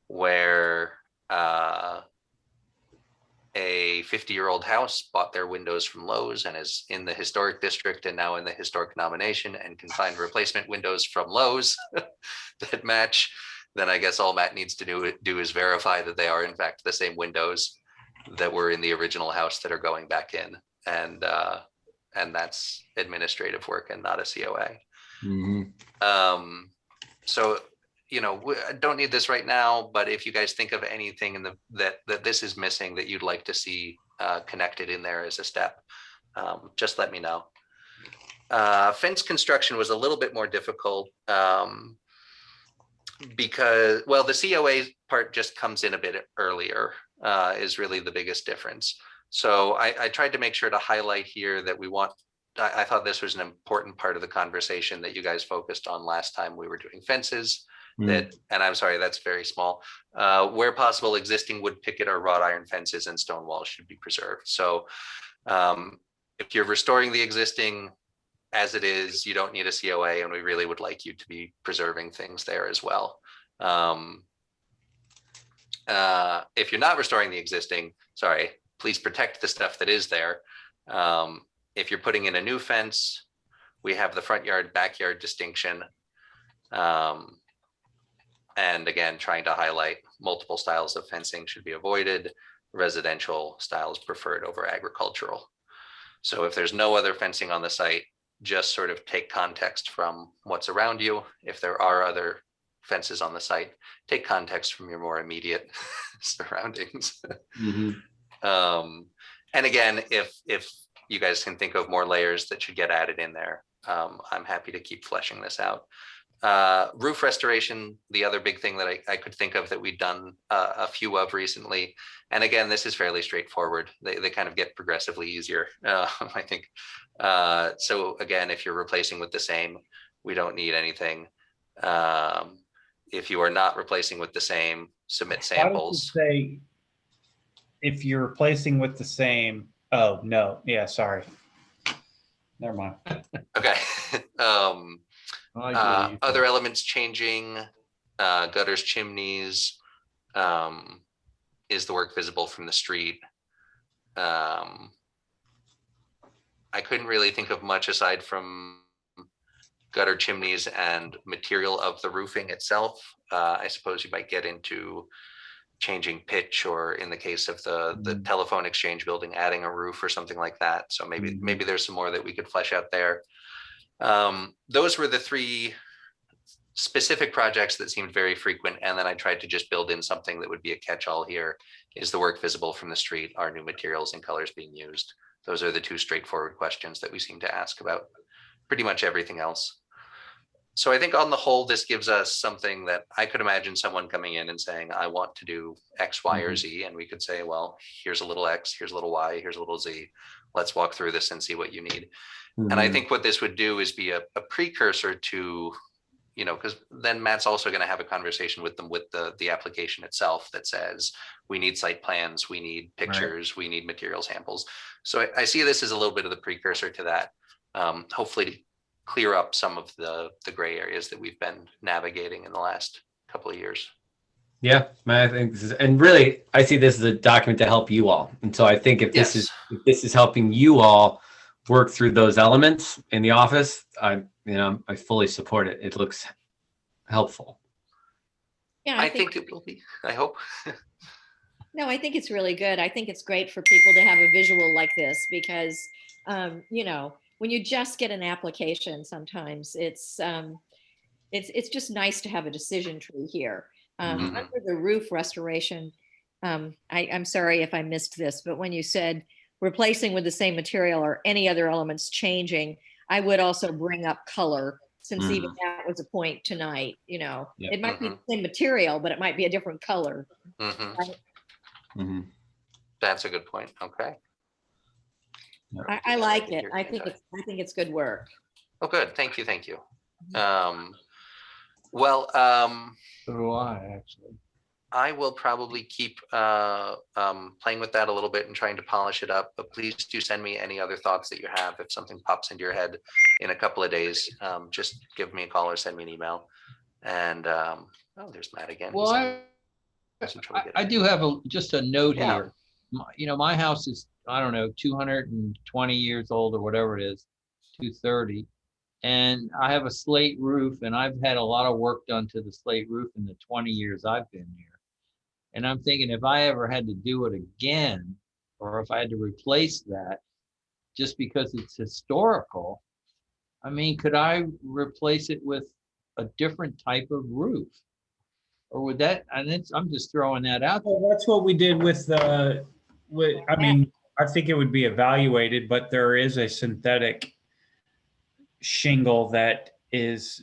where a 50-year-old house bought their windows from Lowe's and is in the historic district and now in the historic nomination and can find replacement windows from Lowe's that match, then I guess all Matt needs to do is verify that they are in fact the same windows that were in the original house that are going back in. And that's administrative work and not a COA. So, I don't need this right now, but if you guys think of anything that this is missing that you'd like to see connected in there as a step, just let me know. Fence construction was a little bit more difficult because, well, the COA part just comes in a bit earlier, is really the biggest difference. So I tried to make sure to highlight here that I thought this was an important part of the conversation that you guys focused on last time we were doing fences. And I'm sorry, that's very small. Where possible, existing wood picket or wrought iron fences and stone walls should be preserved. So if you're restoring the existing as it is, you don't need a COA, and we really would like you to be preserving things there as well. If you're not restoring the existing, please protect the stuff that is there. If you're putting in a new fence, we have the front yard, backyard distinction. And again, trying to highlight multiple styles of fencing should be avoided. Residential styles preferred over agricultural. So if there's no other fencing on the site, just sort of take context from what's around you. If there are other fences on the site, take context from your more immediate surroundings. And again, if you guys can think of more layers that should get added in there, I'm happy to keep fleshing this out. Roof restoration, the other big thing that I could think of that we've done a few of recently. And again, this is fairly straightforward. They kind of get progressively easier, I think. So again, if you're replacing with the same, we don't need anything. If you are not replacing with the same, submit samples. Why does it say if you're replacing with the same? Oh, no. Yeah, sorry. Never mind. Okay. Other elements changing, gutters, chimneys, is the work visible from the street? I couldn't really think of much aside from gutter, chimneys, and material of the roofing itself. I suppose you might get into changing pitch, or in the case of the telephone exchange building, adding a roof or something like that. So maybe there's some more that we could flesh out there. Those were the three specific projects that seemed very frequent. And then I tried to just build in something that would be a catch-all here. Is the work visible from the street? Are new materials and colors being used? Those are the two straightforward questions that we seem to ask about pretty much everything else. So I think on the whole, this gives us something that I could imagine someone coming in and saying, I want to do X, Y, or Z. And we could say, well, here's a little X, here's a little Y, here's a little Z. Let's walk through this and see what you need. And I think what this would do is be a precursor to, because then Matt's also going to have a conversation with them with the application itself that says, we need site plans, we need pictures, we need material samples. So I see this as a little bit of the precursor to that, hopefully to clear up some of the gray areas that we've been navigating in the last couple of years. Yeah, I think this is, and really, I see this as a document to help you all. And so I think if this is helping you all work through those elements in the office, I fully support it. It looks helpful. Yeah, I think it will be. I hope. No, I think it's really good. I think it's great for people to have a visual like this because, when you just get an application, sometimes it's just nice to have a decision tree here. Under the roof restoration, I'm sorry if I missed this, but when you said replacing with the same material or any other elements changing, I would also bring up color, since even that was a point tonight. It might be the same material, but it might be a different color. Right? That's a good point. Okay. I like it. I think it's good work. Oh, good. Thank you. Well, So do I, actually. I will probably keep playing with that a little bit and trying to polish it up, but please do send me any other thoughts that you have. If something pops into your head in a couple of days, just give me a call or send me an email. And oh, there's Matt again. Well, I do have just a note Yeah. here. My house is, I don't know, 220 years old or whatever it is, 230. And I have a slate roof, and I've had a lot of work done to the slate roof in the 20 years I've been here. And I'm thinking if I ever had to do it again, or if I had to replace that, just because it's historical, I mean, could I replace it with a different type of roof? Or would that, and I'm just throwing that out there. Well, that's what we did with the, I mean, I think it would be evaluated, but there is a synthetic shingle that is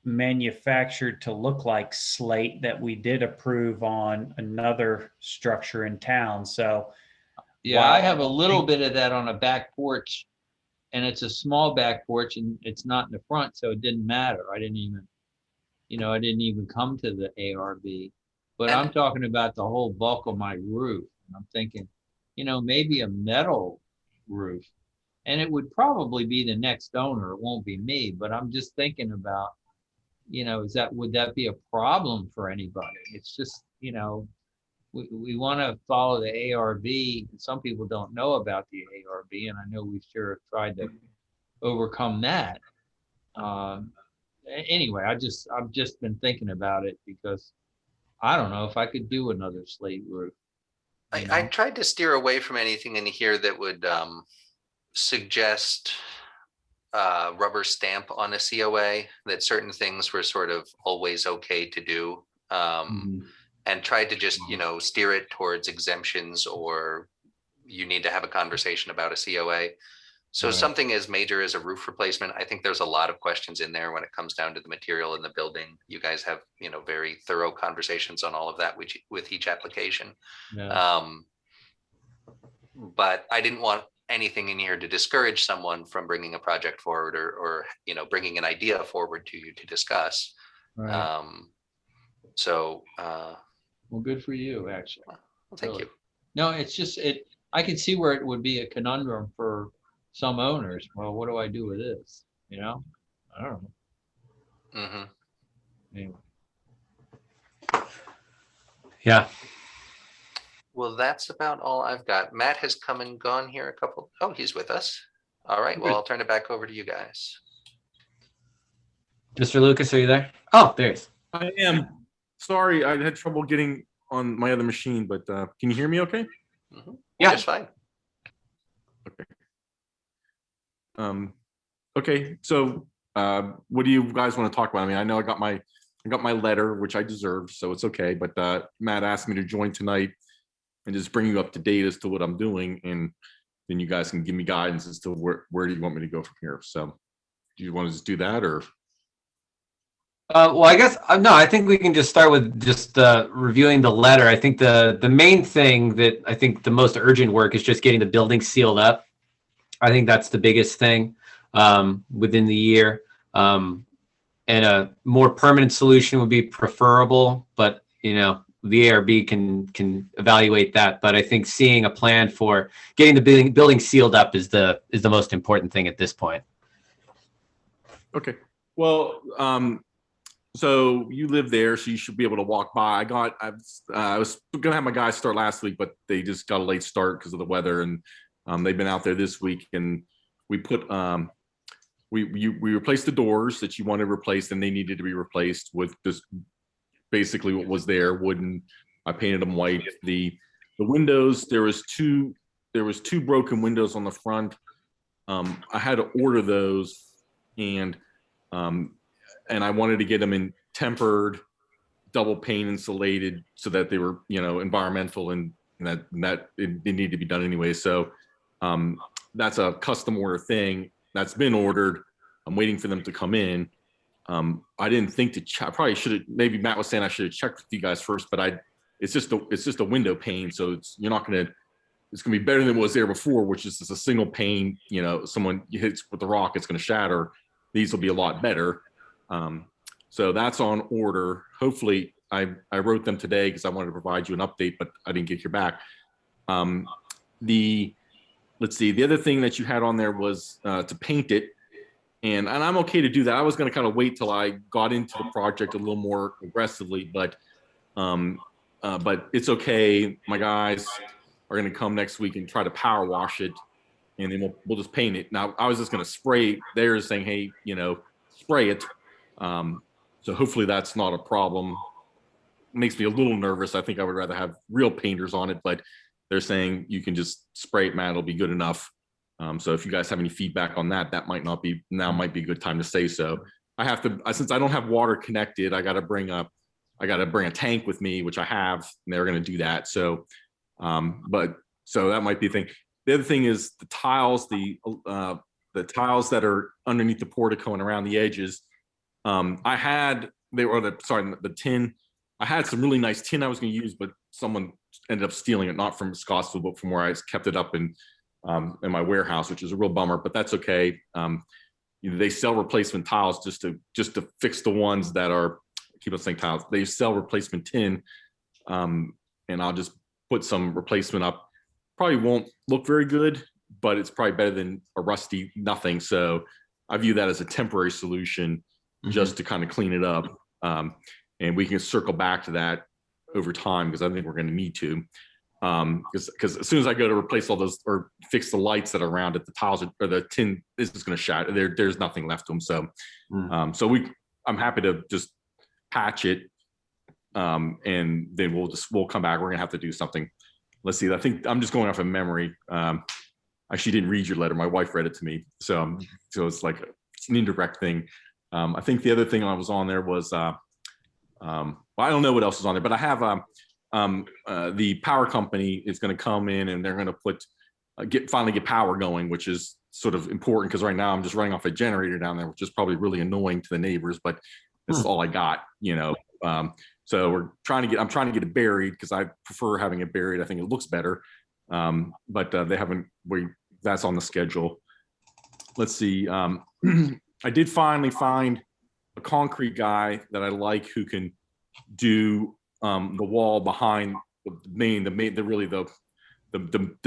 manufactured to look like slate that we did approve on another structure in town. So Yeah, I have a little bit of that on a back porch, and it's a small back porch, and it's not in the front, so it didn't matter. I didn't even come to the ARB. But I'm talking about the whole bulk of my roof. And I'm thinking, maybe a metal roof. And it would probably be the next owner. It won't be me. But I'm just thinking about, would that be a problem for anybody? It's just, we want to follow the ARB. Some people don't know about the ARB, and I know we sure have tried to overcome that. Anyway, I've just been thinking about it because I don't know if I could do another slate roof. I tried to steer away from anything in here that would suggest rubber stamp on a COA, that certain things were sort of always okay to do, and tried to just, steer it towards exemptions, or you need to have a conversation about a COA. So something as major as a roof replacement, I think there's a lot of questions in there when it comes down to the material in the building. You guys have, very thorough conversations on all of that with each application. Yeah. But I didn't want anything in here to discourage someone from bringing a project forward or bringing an idea forward to you to discuss. Right. Well, good for you, actually. Well, thank you. No, it's just, I can see where it would be a conundrum for some owners. Well, what do I do with this? I don't know. Mm-hmm. Anyway. Yeah. Well, that's about all I've got. Matt has come and gone here Oh, he's with us. All right. Well, I'll turn it back over to you guys. Mr. Lucas, are you there? Oh, there he is. I am. Sorry, I had trouble getting on my other machine, but can you hear me okay? Mm-hmm. Yeah. Just fine. Okay. Okay. So what do you guys want to talk about? I mean, I know I got my letter, which I deserved, so it's okay. But Matt asked me to join tonight and just bring you up to date as to what I'm doing, and then you guys can give me guidance as to where do you want me to go from here. So do you want to just do that, or? Well, I guess, no, I think we can just start with just reviewing the letter. I think the main thing that I think the most urgent work is just getting the building sealed up. I think that's the biggest thing within the year. And a more permanent solution would be preferable, but, the ARB can evaluate that. But I think seeing a plan for getting the building sealed up is the most important thing at this point. Okay. Well, so you live there, so you should be able to walk by. I was gonna have my guys start last week, but they just got a late start because of the weather, and they've been out there this week. And we put we replaced the doors that you wanted replaced, and they needed to be replaced with just basically what was there, wooden. I painted them white. The windows, there was two broken windows on the front. I had to order those, and I wanted to get them in tempered, double pane insulated, so that they were, environmental, and that it needed to be done anyway. So that's a custom order thing that's been ordered. I'm waiting for them to come in. I didn't think to check. I probably should have. Maybe Matt was saying I should have checked with you guys first, but it's just a window pane, so it's gonna be better than what was there before, which is just a single pane. Someone hits with the rock, it's gonna shatter. These will be a lot better. So that's on order. Hopefully, I wrote them today because I wanted to provide you an update, but I didn't get your back. Let's see, the other thing that you had on there was to paint it. And I'm okay to do that. I was going to kind of wait till I got into the project a little more aggressively, but it's okay. My guys are going to come next week and try to power wash it, and then we'll just paint it. Now, I was just going to spray. They're saying, hey, spray it. So hopefully that's not a problem. It makes me a little nervous. I think I would rather have real painters on it, but they're saying you can just spray it, man. It'll be good enough. So if you guys have any feedback on that, might be a good time to say so. I have to, since I don't have water connected, I got to bring a tank with me, which I have, and they're going to do that. So, so that might be a thing. The other thing is the tiles, the tiles that are underneath the portico and around the edges. The tin. I had some really nice tin I was going to use, but someone ended up stealing it, not from Scottsville, but from where I kept it up in my warehouse, which is a real bummer, but that's okay. They sell replacement tiles just to fix the ones that are, keep on saying tiles. They sell replacement tin, and I'll just put some replacement up. Probably won't look very good, but it's probably better than a rusty nothing. So I view that as a temporary solution, just to kind of clean it up. And we can circle back to that over time, because I think we're going to need to. Because as soon as I go to replace all those or fix the lights that are around it, the tiles or the tin is just going to shatter. There's nothing left to them. So, I'm happy to just patch it, and then we'll come back. We're going to have to do something. Let's see. I think I'm just going off of memory. I actually didn't read your letter. My wife read it to me. So it's like it's an indirect thing. I think the other thing I was on there was, I don't know what else is on there, but I have the power company is going to come in and they're going to finally get power going, which is sort of important because right now I'm just running off a generator down there, which is probably really annoying to the neighbors, but that's all I got, So I'm trying to get it buried because I prefer having it buried. I think it looks better. But that's on the schedule. Let's see. I did finally find a concrete guy that I like who can do the wall behind the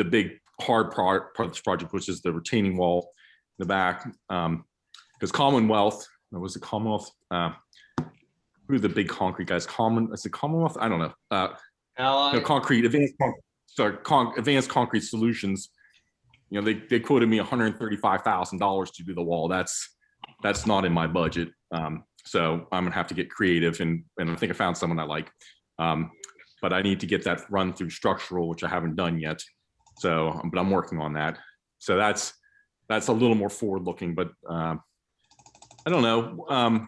big hard part of this project, which is the retaining wall in the back. Because Commonwealth, was it Commonwealth? Who are the big concrete guys? Is it Commonwealth? I don't know. Advanced Concrete Solutions. They quoted me $135,000 to do the wall. That's not in my budget. So I'm gonna have to get creative, and I think I found someone I like. But I need to get that run through structural, which I haven't done yet. So, but I'm working on that. So that's a little more forward looking, but I don't know.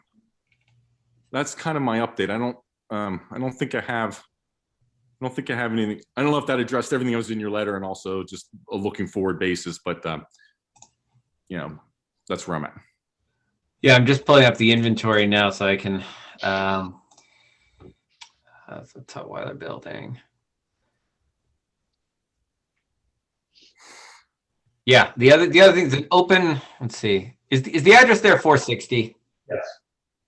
That's kind of my update. I don't think I have anything. I don't know if that addressed everything that was in your letter and also just a looking forward basis, but that's where I'm at. Yeah, I'm just pulling up the inventory now so I can. That's the Tutwiler building. Yeah, the other thing is an open. Let's see, is the address there 460? Yes.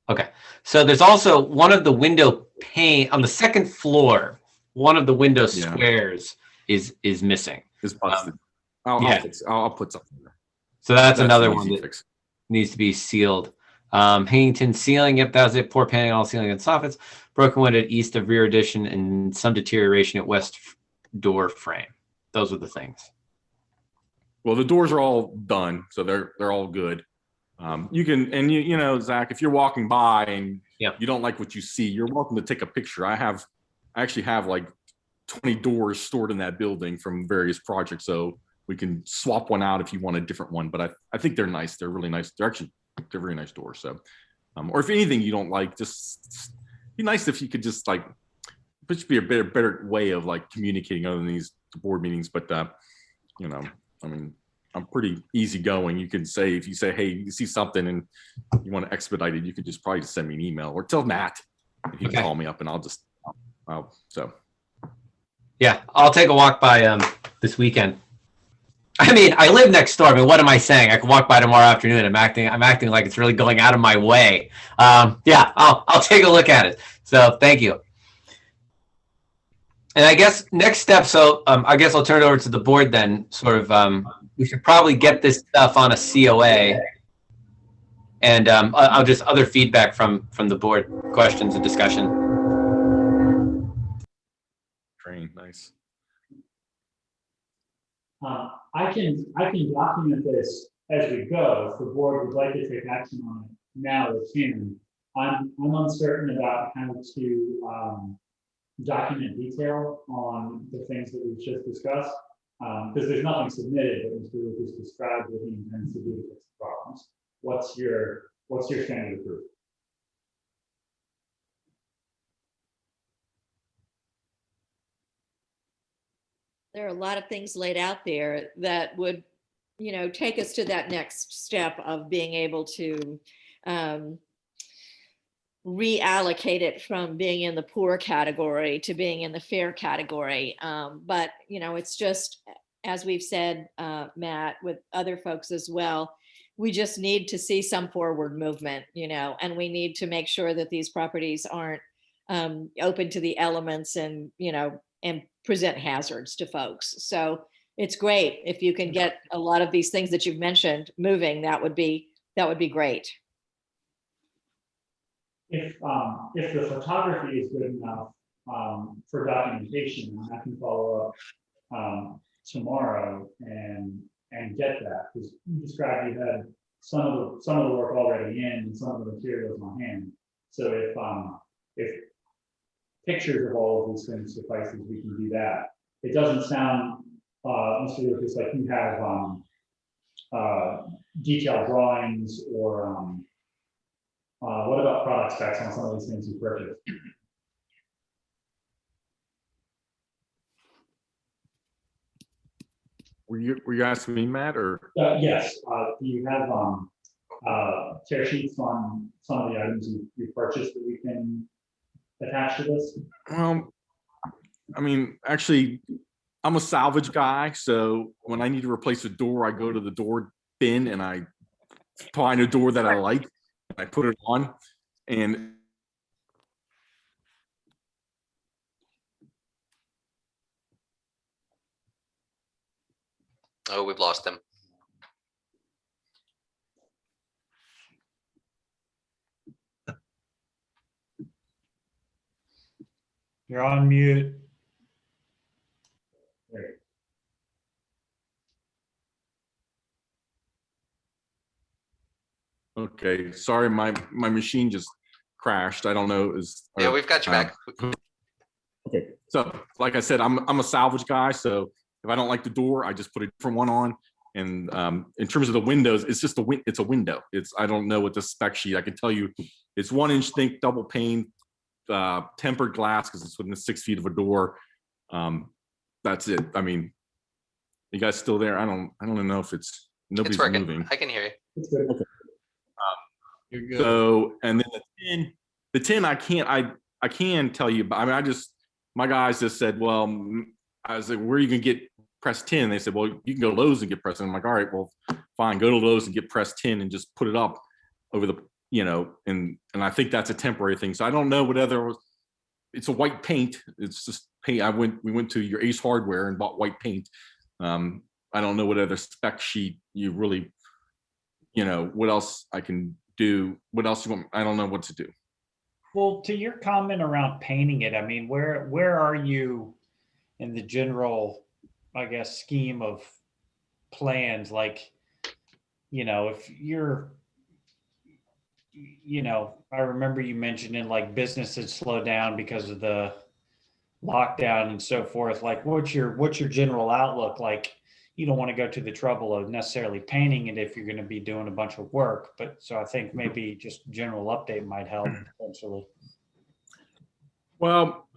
Okay, so there's also one of the window pane on the second floor. One of the window squares is missing. It's busted. I'll put something there. So that's another one that fix. Needs to be sealed. Hanging tin ceiling, yep, that was it. Poor painting all ceiling and soffits. Broken window at east of rear addition and some deterioration at west door frame. Those are the things. Well, the doors are all done, so they're all good. You can, Zach, if you're walking by and you don't like what you see, you're welcome to take a picture. I actually have like 20 doors stored in that building from various projects, so we can swap one out if you want a different one. But I think they're nice. They're really nice. They're very nice doors. So, or if anything you don't like, just be nice if you could just like, it should be a better way of like communicating other than these board meetings. But I'm pretty easygoing. You can say, if you say, hey, you see something and you want to expedite it, you could just probably just send me an email or tell Matt. He can call me up and I'll take a walk by this weekend. I mean, I live next door. I mean, what am I saying? I can walk by tomorrow afternoon. I'm acting like it's really going out of my way. Yeah, I'll take a look at it. So thank you. And I guess next step. So I guess I'll turn it over to the board then. Sort of, we should probably get this stuff on a COA. And I'll just other feedback from the board, questions and discussion. Train, nice. I can document this as we go. If the board would like to take action on it now, it can. I'm uncertain about how to document detail on the things that we've just discussed, because there's nothing submitted, but Mr. Lucas described what he intends to do to fix the problems. What's your standard of proof? There are a lot of things laid out there that would, take us to that next step of being able to reallocate it from being in the poor category to being in the fair category. But, it's just, as we've said, Matt, with other folks as well, we just need to see some forward movement, and we need to make sure that these properties aren't open to the elements and, and present hazards to folks. So it's great if you can get a lot of these things that you've mentioned moving. That would be great. If the photography is good enough for documentation, I can follow up tomorrow and get that, because you described you had some of the work already in and some of the materials on hand. So if pictures of all of these things suffices, we can do that. It doesn't sound, Mr. Lucas, like you have detailed drawings or what about product specs on some of these things you purchased? Were you asking me, Matt, or? Yes. Do you have tear sheets on some of the items you purchased that we can attach to this? I mean, actually, I'm a salvage guy, so when I need to replace a door, I go to the door bin and I find a door that I like, and I put it on, and Oh, we've lost him. You're on mute. Great. okay, sorry, my machine just crashed. I don't know. Yeah, we've got you back. Okay, so like I said, I'm a salvage guy, so if I don't like the door, I just put a different one on. And in terms of the windows, it's just it's a window. I don't know what the spec sheet. I can tell you, it's 1 inch thick, double pane, tempered glass, because it's within 6 feet of a door. That's it. I mean, you guys still there? I don't know if nobody's It's working. moving. I can hear you. It's good. Okay. You're good. So, and then the tin, I can tell you, but I mean, my guys just said, well, I was like, where are you gonna get pressed tin? They said, well, you can go to Lowe's and get pressed tin. I'm like, all right, well, fine, go to Lowe's and get pressed tin and just put it up over the, and I think that's a temporary thing. So I don't know whether it's a white paint. It's just paint. We went to your Ace Hardware and bought white paint. I don't know what other spec sheet you really, what else I can do, what else you want. I don't know what to do. Well, to your comment around painting it, I mean, where are you in the general, I guess, scheme of plans? Like, if you're, I remember you mentioning like business had slowed down because of the lockdown and so forth. Like, what's your general outlook? Like, you don't want to go to the trouble of necessarily painting it if you're going to be doing a bunch of work. But so I think maybe just general update might help potentially. Well,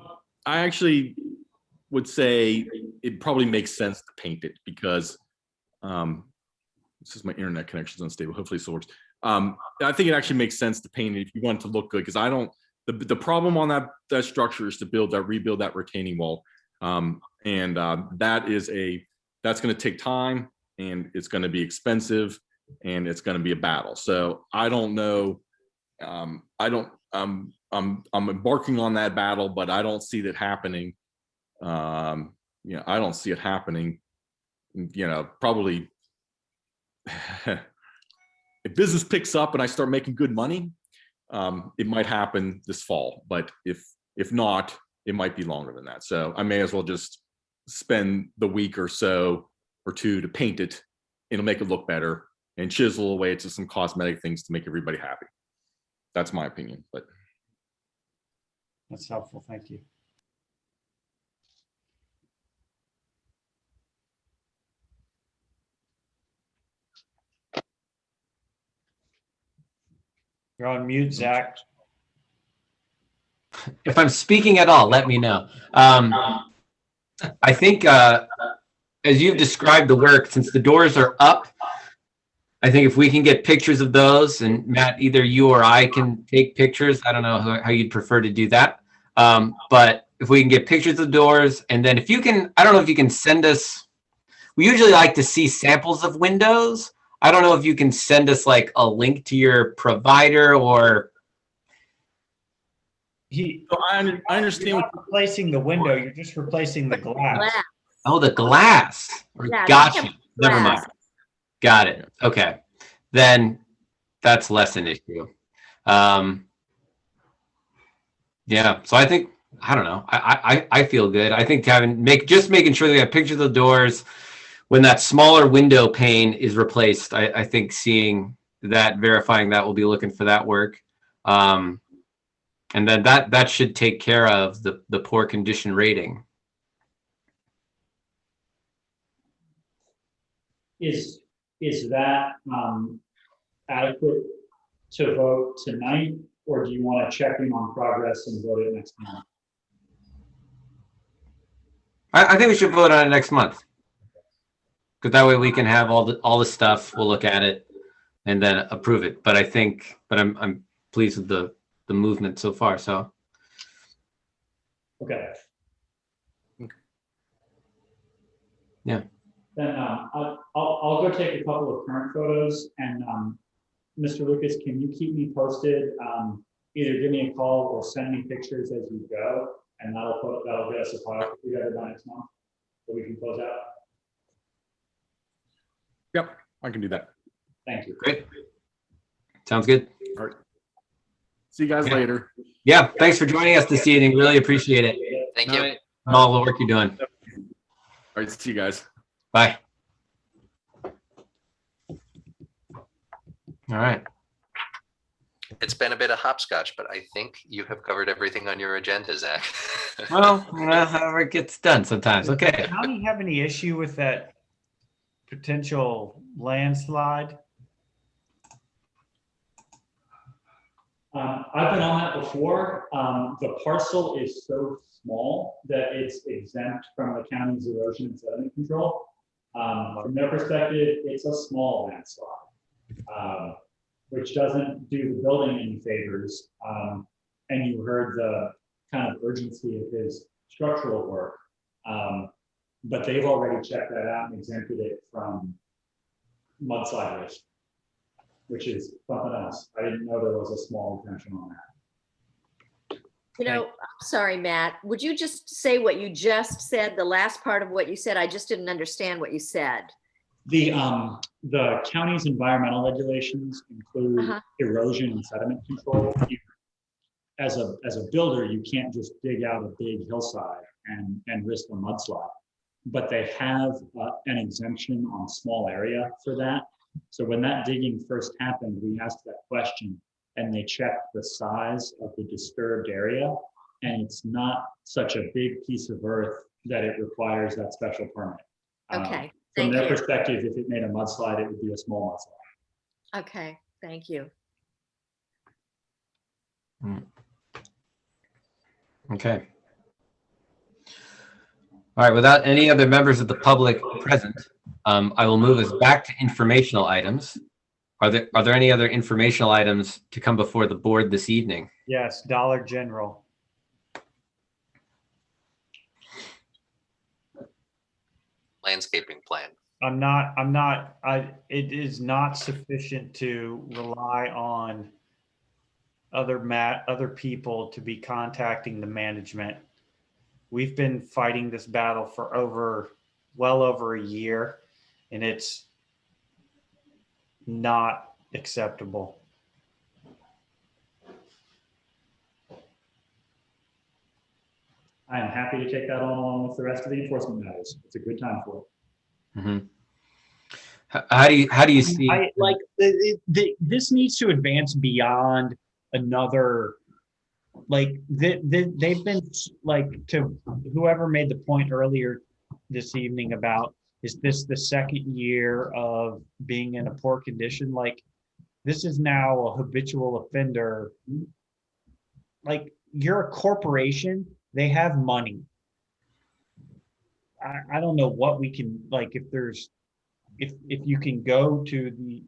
I actually would say it probably makes sense to paint it because this is my internet connection's unstable. Hopefully it still works. I think it actually makes sense to paint it if you want it to look good, because I don't. The problem on that structure is to rebuild that retaining wall, and that's going to take time. and it's going to be expensive, and it's going to be a battle. So I don't know. I'm embarking on that battle, but I don't see that happening. I don't see it happening. Probably if business picks up and I start making good money, it might happen this fall. But if not, it might be longer than that. So I may as well just spend the week or so or two to paint it. It'll make it look better and chisel away to some cosmetic things to make everybody happy. That's my opinion, but That's helpful. Thank you. You're on mute, Zach. If I'm speaking at all, let me know. I think as you've described the work, since the doors are up, I think if we can get pictures of those, and Matt, either you or I can take pictures. I don't know how you'd prefer to do that. But if we can get pictures of the doors, and then if you can, I don't know if you can send us, we usually like to see samples of windows. I don't know if you can send us like a link to your provider or. I understand. You're not replacing the window, you're just replacing the glass. Oh, the glass. Yeah, Gotcha. Never glass. mind. Got it. Okay. Then that's less an issue. Yeah. So I think, I don't know. I feel good. I think making sure they have pictures of the doors when that smaller window pane is replaced. I think seeing that, verifying that, we'll be looking for that work. And then that should take care of the poor condition rating. Is that adequate to vote tonight, or do you want to check in on progress and vote it next month? I think we should vote on it next month, because that way we can have all the stuff. We'll look at it and then approve it. But I'm pleased with the movement so far. So Okay. Yeah. Then I'll go take a couple of current photos, and Mr. Lucas, can you keep me posted? Either give me a call or send me pictures as you go, and that'll get us a file together by next month, so we can close out. Yep, I can do that. Thank you. Great. Sounds good. All right. See you guys later. Yeah. Thanks for joining us this evening. Really appreciate it. Thank you. And all the work you're doing. All right, see you guys. Bye. All right. It's been a bit of hopscotch, but I think you have covered everything on your agenda, Zach. Well, however it gets done sometimes. Okay. Does the county have any issue with that potential landslide? I've been on that before. The parcel is so small that it's exempt from the county's erosion and sediment control. From their perspective, it's a small landslide, which doesn't do the building any favors. And you heard the kind of urgency of his structural work. But they've already checked that out and exempted it from mudslide risk, which is something else. I didn't know there was a small exemption on that. You know, I'm sorry, Matt, would you just say what you just said, the last part of what you said? I just didn't understand what you said. The county's environmental regulations include erosion and sediment control. As a builder, you can't just dig out a big hillside and risk a mudslide. But they have an exemption on small area for that. So when that digging first happened, we asked that question, and they checked the size of the disturbed area, and it's not such a big piece of earth that it requires that special permit. Okay, From thank their you. perspective, if it made a mudslide, it would be a small mudslide. Okay, thank you. Okay. All right. Without any other members of the public present, I will move us back to informational items. Are there any other informational items to come before the board this evening? Yes, Dollar General. Landscaping plan. it is not sufficient to rely on other people to be contacting the management. We've been fighting this battle for well over a year, and it's not acceptable. I am happy to take that on along with the rest of the enforcement matters. It's a good time for it. Mm-hmm. How do you see? This needs to advance beyond another. Like they've been like, to whoever made the point earlier this evening about, is this the second year of being in a poor condition? Like, this is now a habitual offender. Like, you're a corporation, they have money. I don't know what we can, like, if you can go to the,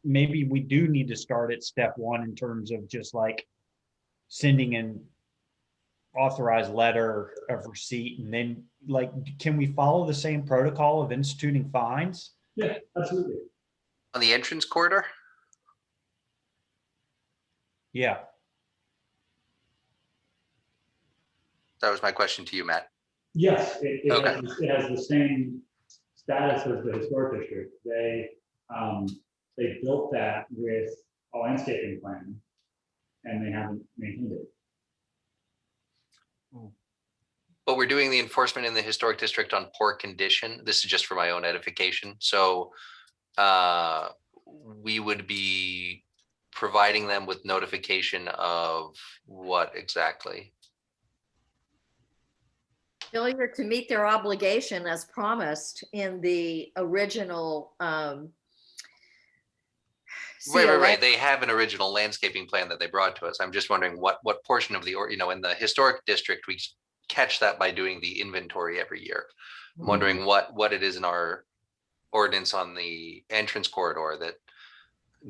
maybe we do need to start at step one in terms of just like sending an authorized letter of receipt, and then like, can we follow the same protocol of instituting fines? Yeah, absolutely. On the entrance corridor? Yeah. Uh, That was my question to you, Matt. Yes, it Okay. has the same status as the historic district. They built that with a landscaping plan, and they haven't maintained it. But we're doing the enforcement in the historic district on poor condition. This is just for my own edification. So we would be providing them with notification of what exactly? Failure to meet their obligation as promised in the original Right. They have an original landscaping plan that they brought to us. I'm just wondering what portion of the, or, in the historic district, we catch that by doing the inventory every year. I'm wondering what it is in our ordinance on the entrance corridor that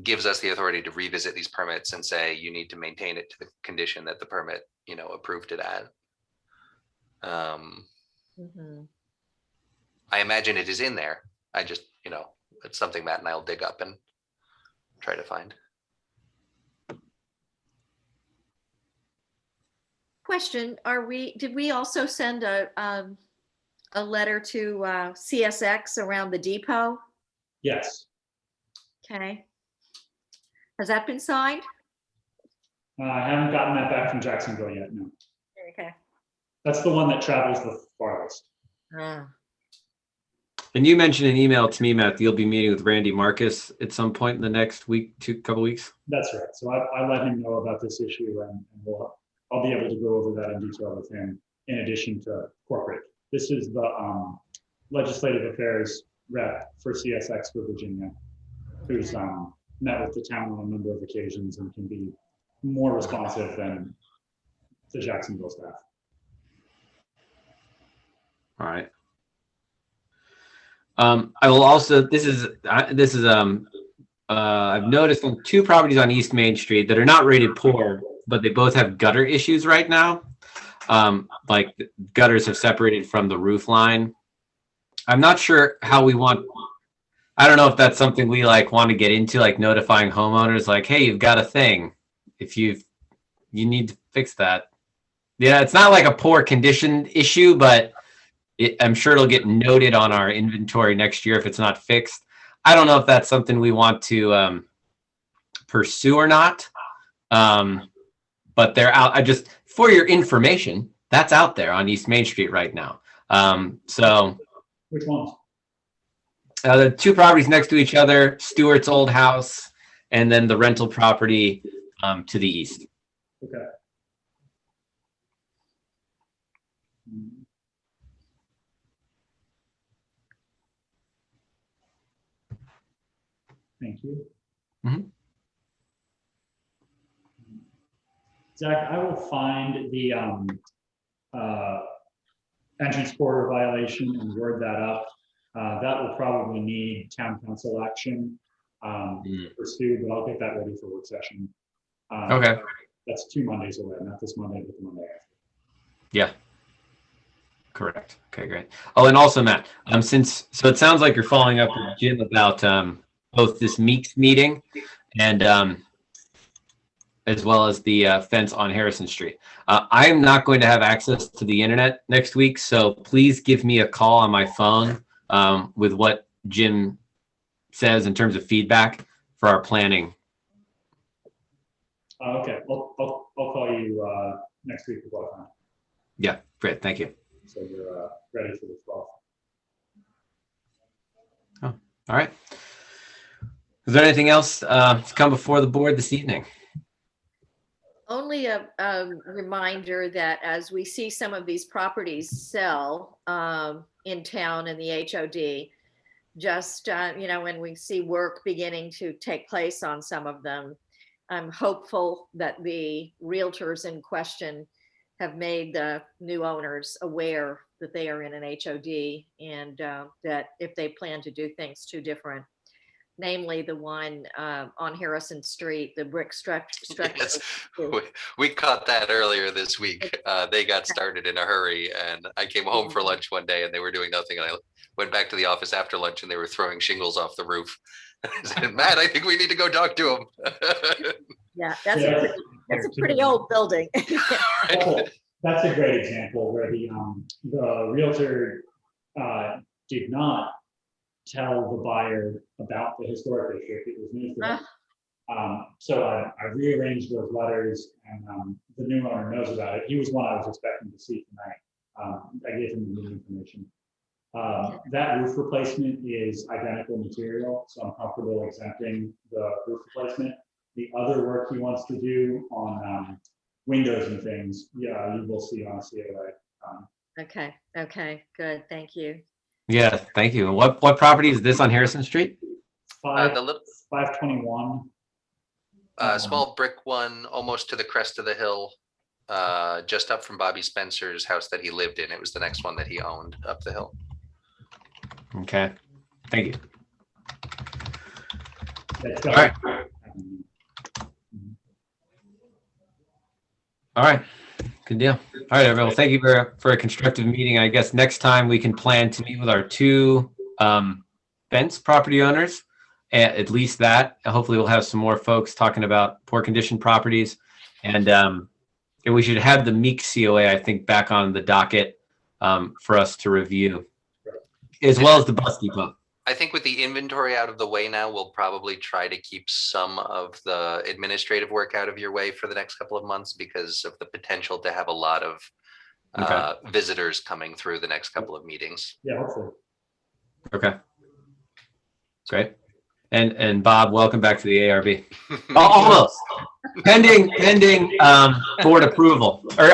gives us the authority to revisit these permits and say, you need to maintain it to the condition that the permit, approved it at. I imagine it is in there. I just, it's something Matt and I'll dig up and try to find. Question, did we also send a letter to CSX around the depot? Yes. Okay. Has that been signed? I haven't gotten that back from Jacksonville yet, no. Okay. That's the one that travels the farthest. And you mentioned an email to me, Matt, that you'll be meeting with Randy Marcus at some point in the next couple weeks. That's right. So I let him know about this issue, and I'll be able to go over that in detail with him in addition to corporate. This is the legislative affairs rep for CSX for Virginia, who's met with the town on a number of occasions and can be more responsive than the Jacksonville staff. All right. I will also, I've noticed on 2 properties on East Main Street that are not rated poor, but they both have gutter issues right now. Like the gutters have separated from the roof line. I'm not sure how we want, I don't know if that's something we want to get into, like notifying homeowners, like, hey, you've got a thing. If you need to fix that. Yeah, it's not like a poor condition issue, but I'm sure it'll get noted on our inventory next year if it's not fixed. I don't know if that's something we want to pursue or not. But they're out. For your information, that's out there on East Main Street right now. So which ones? The 2 properties next to each other, Stewart's old house, and then the rental property to the east. Okay. Thank you. Zach, I will find the entrance corridor violation and word that up. That will probably need town council action to pursue, but I'll get that ready for work session. Okay. That's 2 Mondays away, not this Monday, but the Monday after. Yeah. Correct. Okay, great. Oh, and also Matt, so it sounds like you're following up with Jim about both this Meeks meeting and as well as the fence on Harrison Street. I am not going to have access to the internet next week, so please give me a call on my phone with what Jim says in terms of feedback for our planning. Okay, I'll call you next week before time. Yeah, great. Thank you. So you're ready for the 12th. Oh, all right. Is there anything else to come before the board this evening? Only a reminder that as we see some of these properties sell in town in the HOD, just, when we see work beginning to take place on some of them, I'm hopeful that the realtors in question have made the new owners aware that they are in an HOD and that if they plan to do things too different, namely the one on Harrison Street, the brick structure. Yes, we caught that earlier this week. They got started in a hurry, and I came home for lunch one day and they were doing nothing. And I went back to the office after lunch and they were throwing shingles off the roof. I said, Matt, I think we need to go talk to him. Yeah, that's a pretty old building. That's a great example where the realtor did not tell the buyer about the historic district. It was news to them. So I rearranged those letters, and the new owner knows about it. He was one I was expecting to see tonight. I gave him the new information. That roof replacement is identical material, so I'm comfortable exempting the roof replacement. The other work he wants to do on windows and things, yeah, you will see on COA. Okay, good, thank you. Yeah, thank you. What property is this on Harrison Street? 521. Small brick one, almost to the crest of the hill, just up from Bobby Spencer's house that he lived in. It was the next one that he owned up the hill. Okay, thank you. That's All right. All right, good deal. All right, everyone. Well, thank you for a constructive meeting. I guess next time we can plan to meet with our two fence property owners, at least that. Hopefully we'll have some more folks talking about poor condition properties. And we should have the Meek COA, I think, back on the docket for us to review, as well as the bus depot. I think with the inventory out of the way now, we'll probably try to keep some of the administrative work out of your way for the next couple of months because of the potential to have a lot of visitors coming through the next couple of meetings. Yeah, hopefully. Okay. Great. And Bob, welcome back to the ARB. Almost. Pending board approval or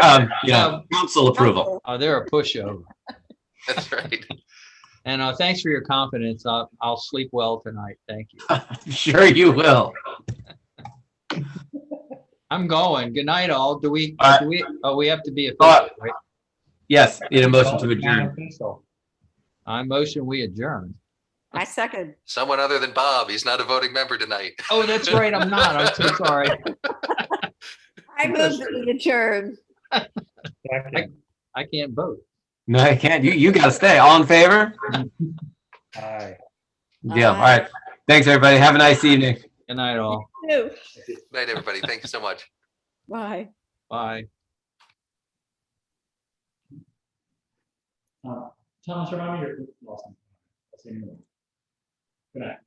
council approval. Oh, they're a pushover. That's right. And thanks for your confidence. I'll sleep well tonight. Thank you. I'm sure you will. I'm going. Good night, all. We have to be official, right? Yes, need a motion to adjourn. I motion we adjourn. I second. Someone other than Bob. He's not a voting member tonight. Oh, that's right. I'm not. I'm so sorry. I move that we adjourn. I can't vote. No, I can't. You got to stay. All in favor? Aye. Yeah. All right. Thanks, everybody. Have a nice evening. Good night, all. Good Night, everybody. Thank you so much. Bye. Bye. Thomas, remind me your last name. Good night.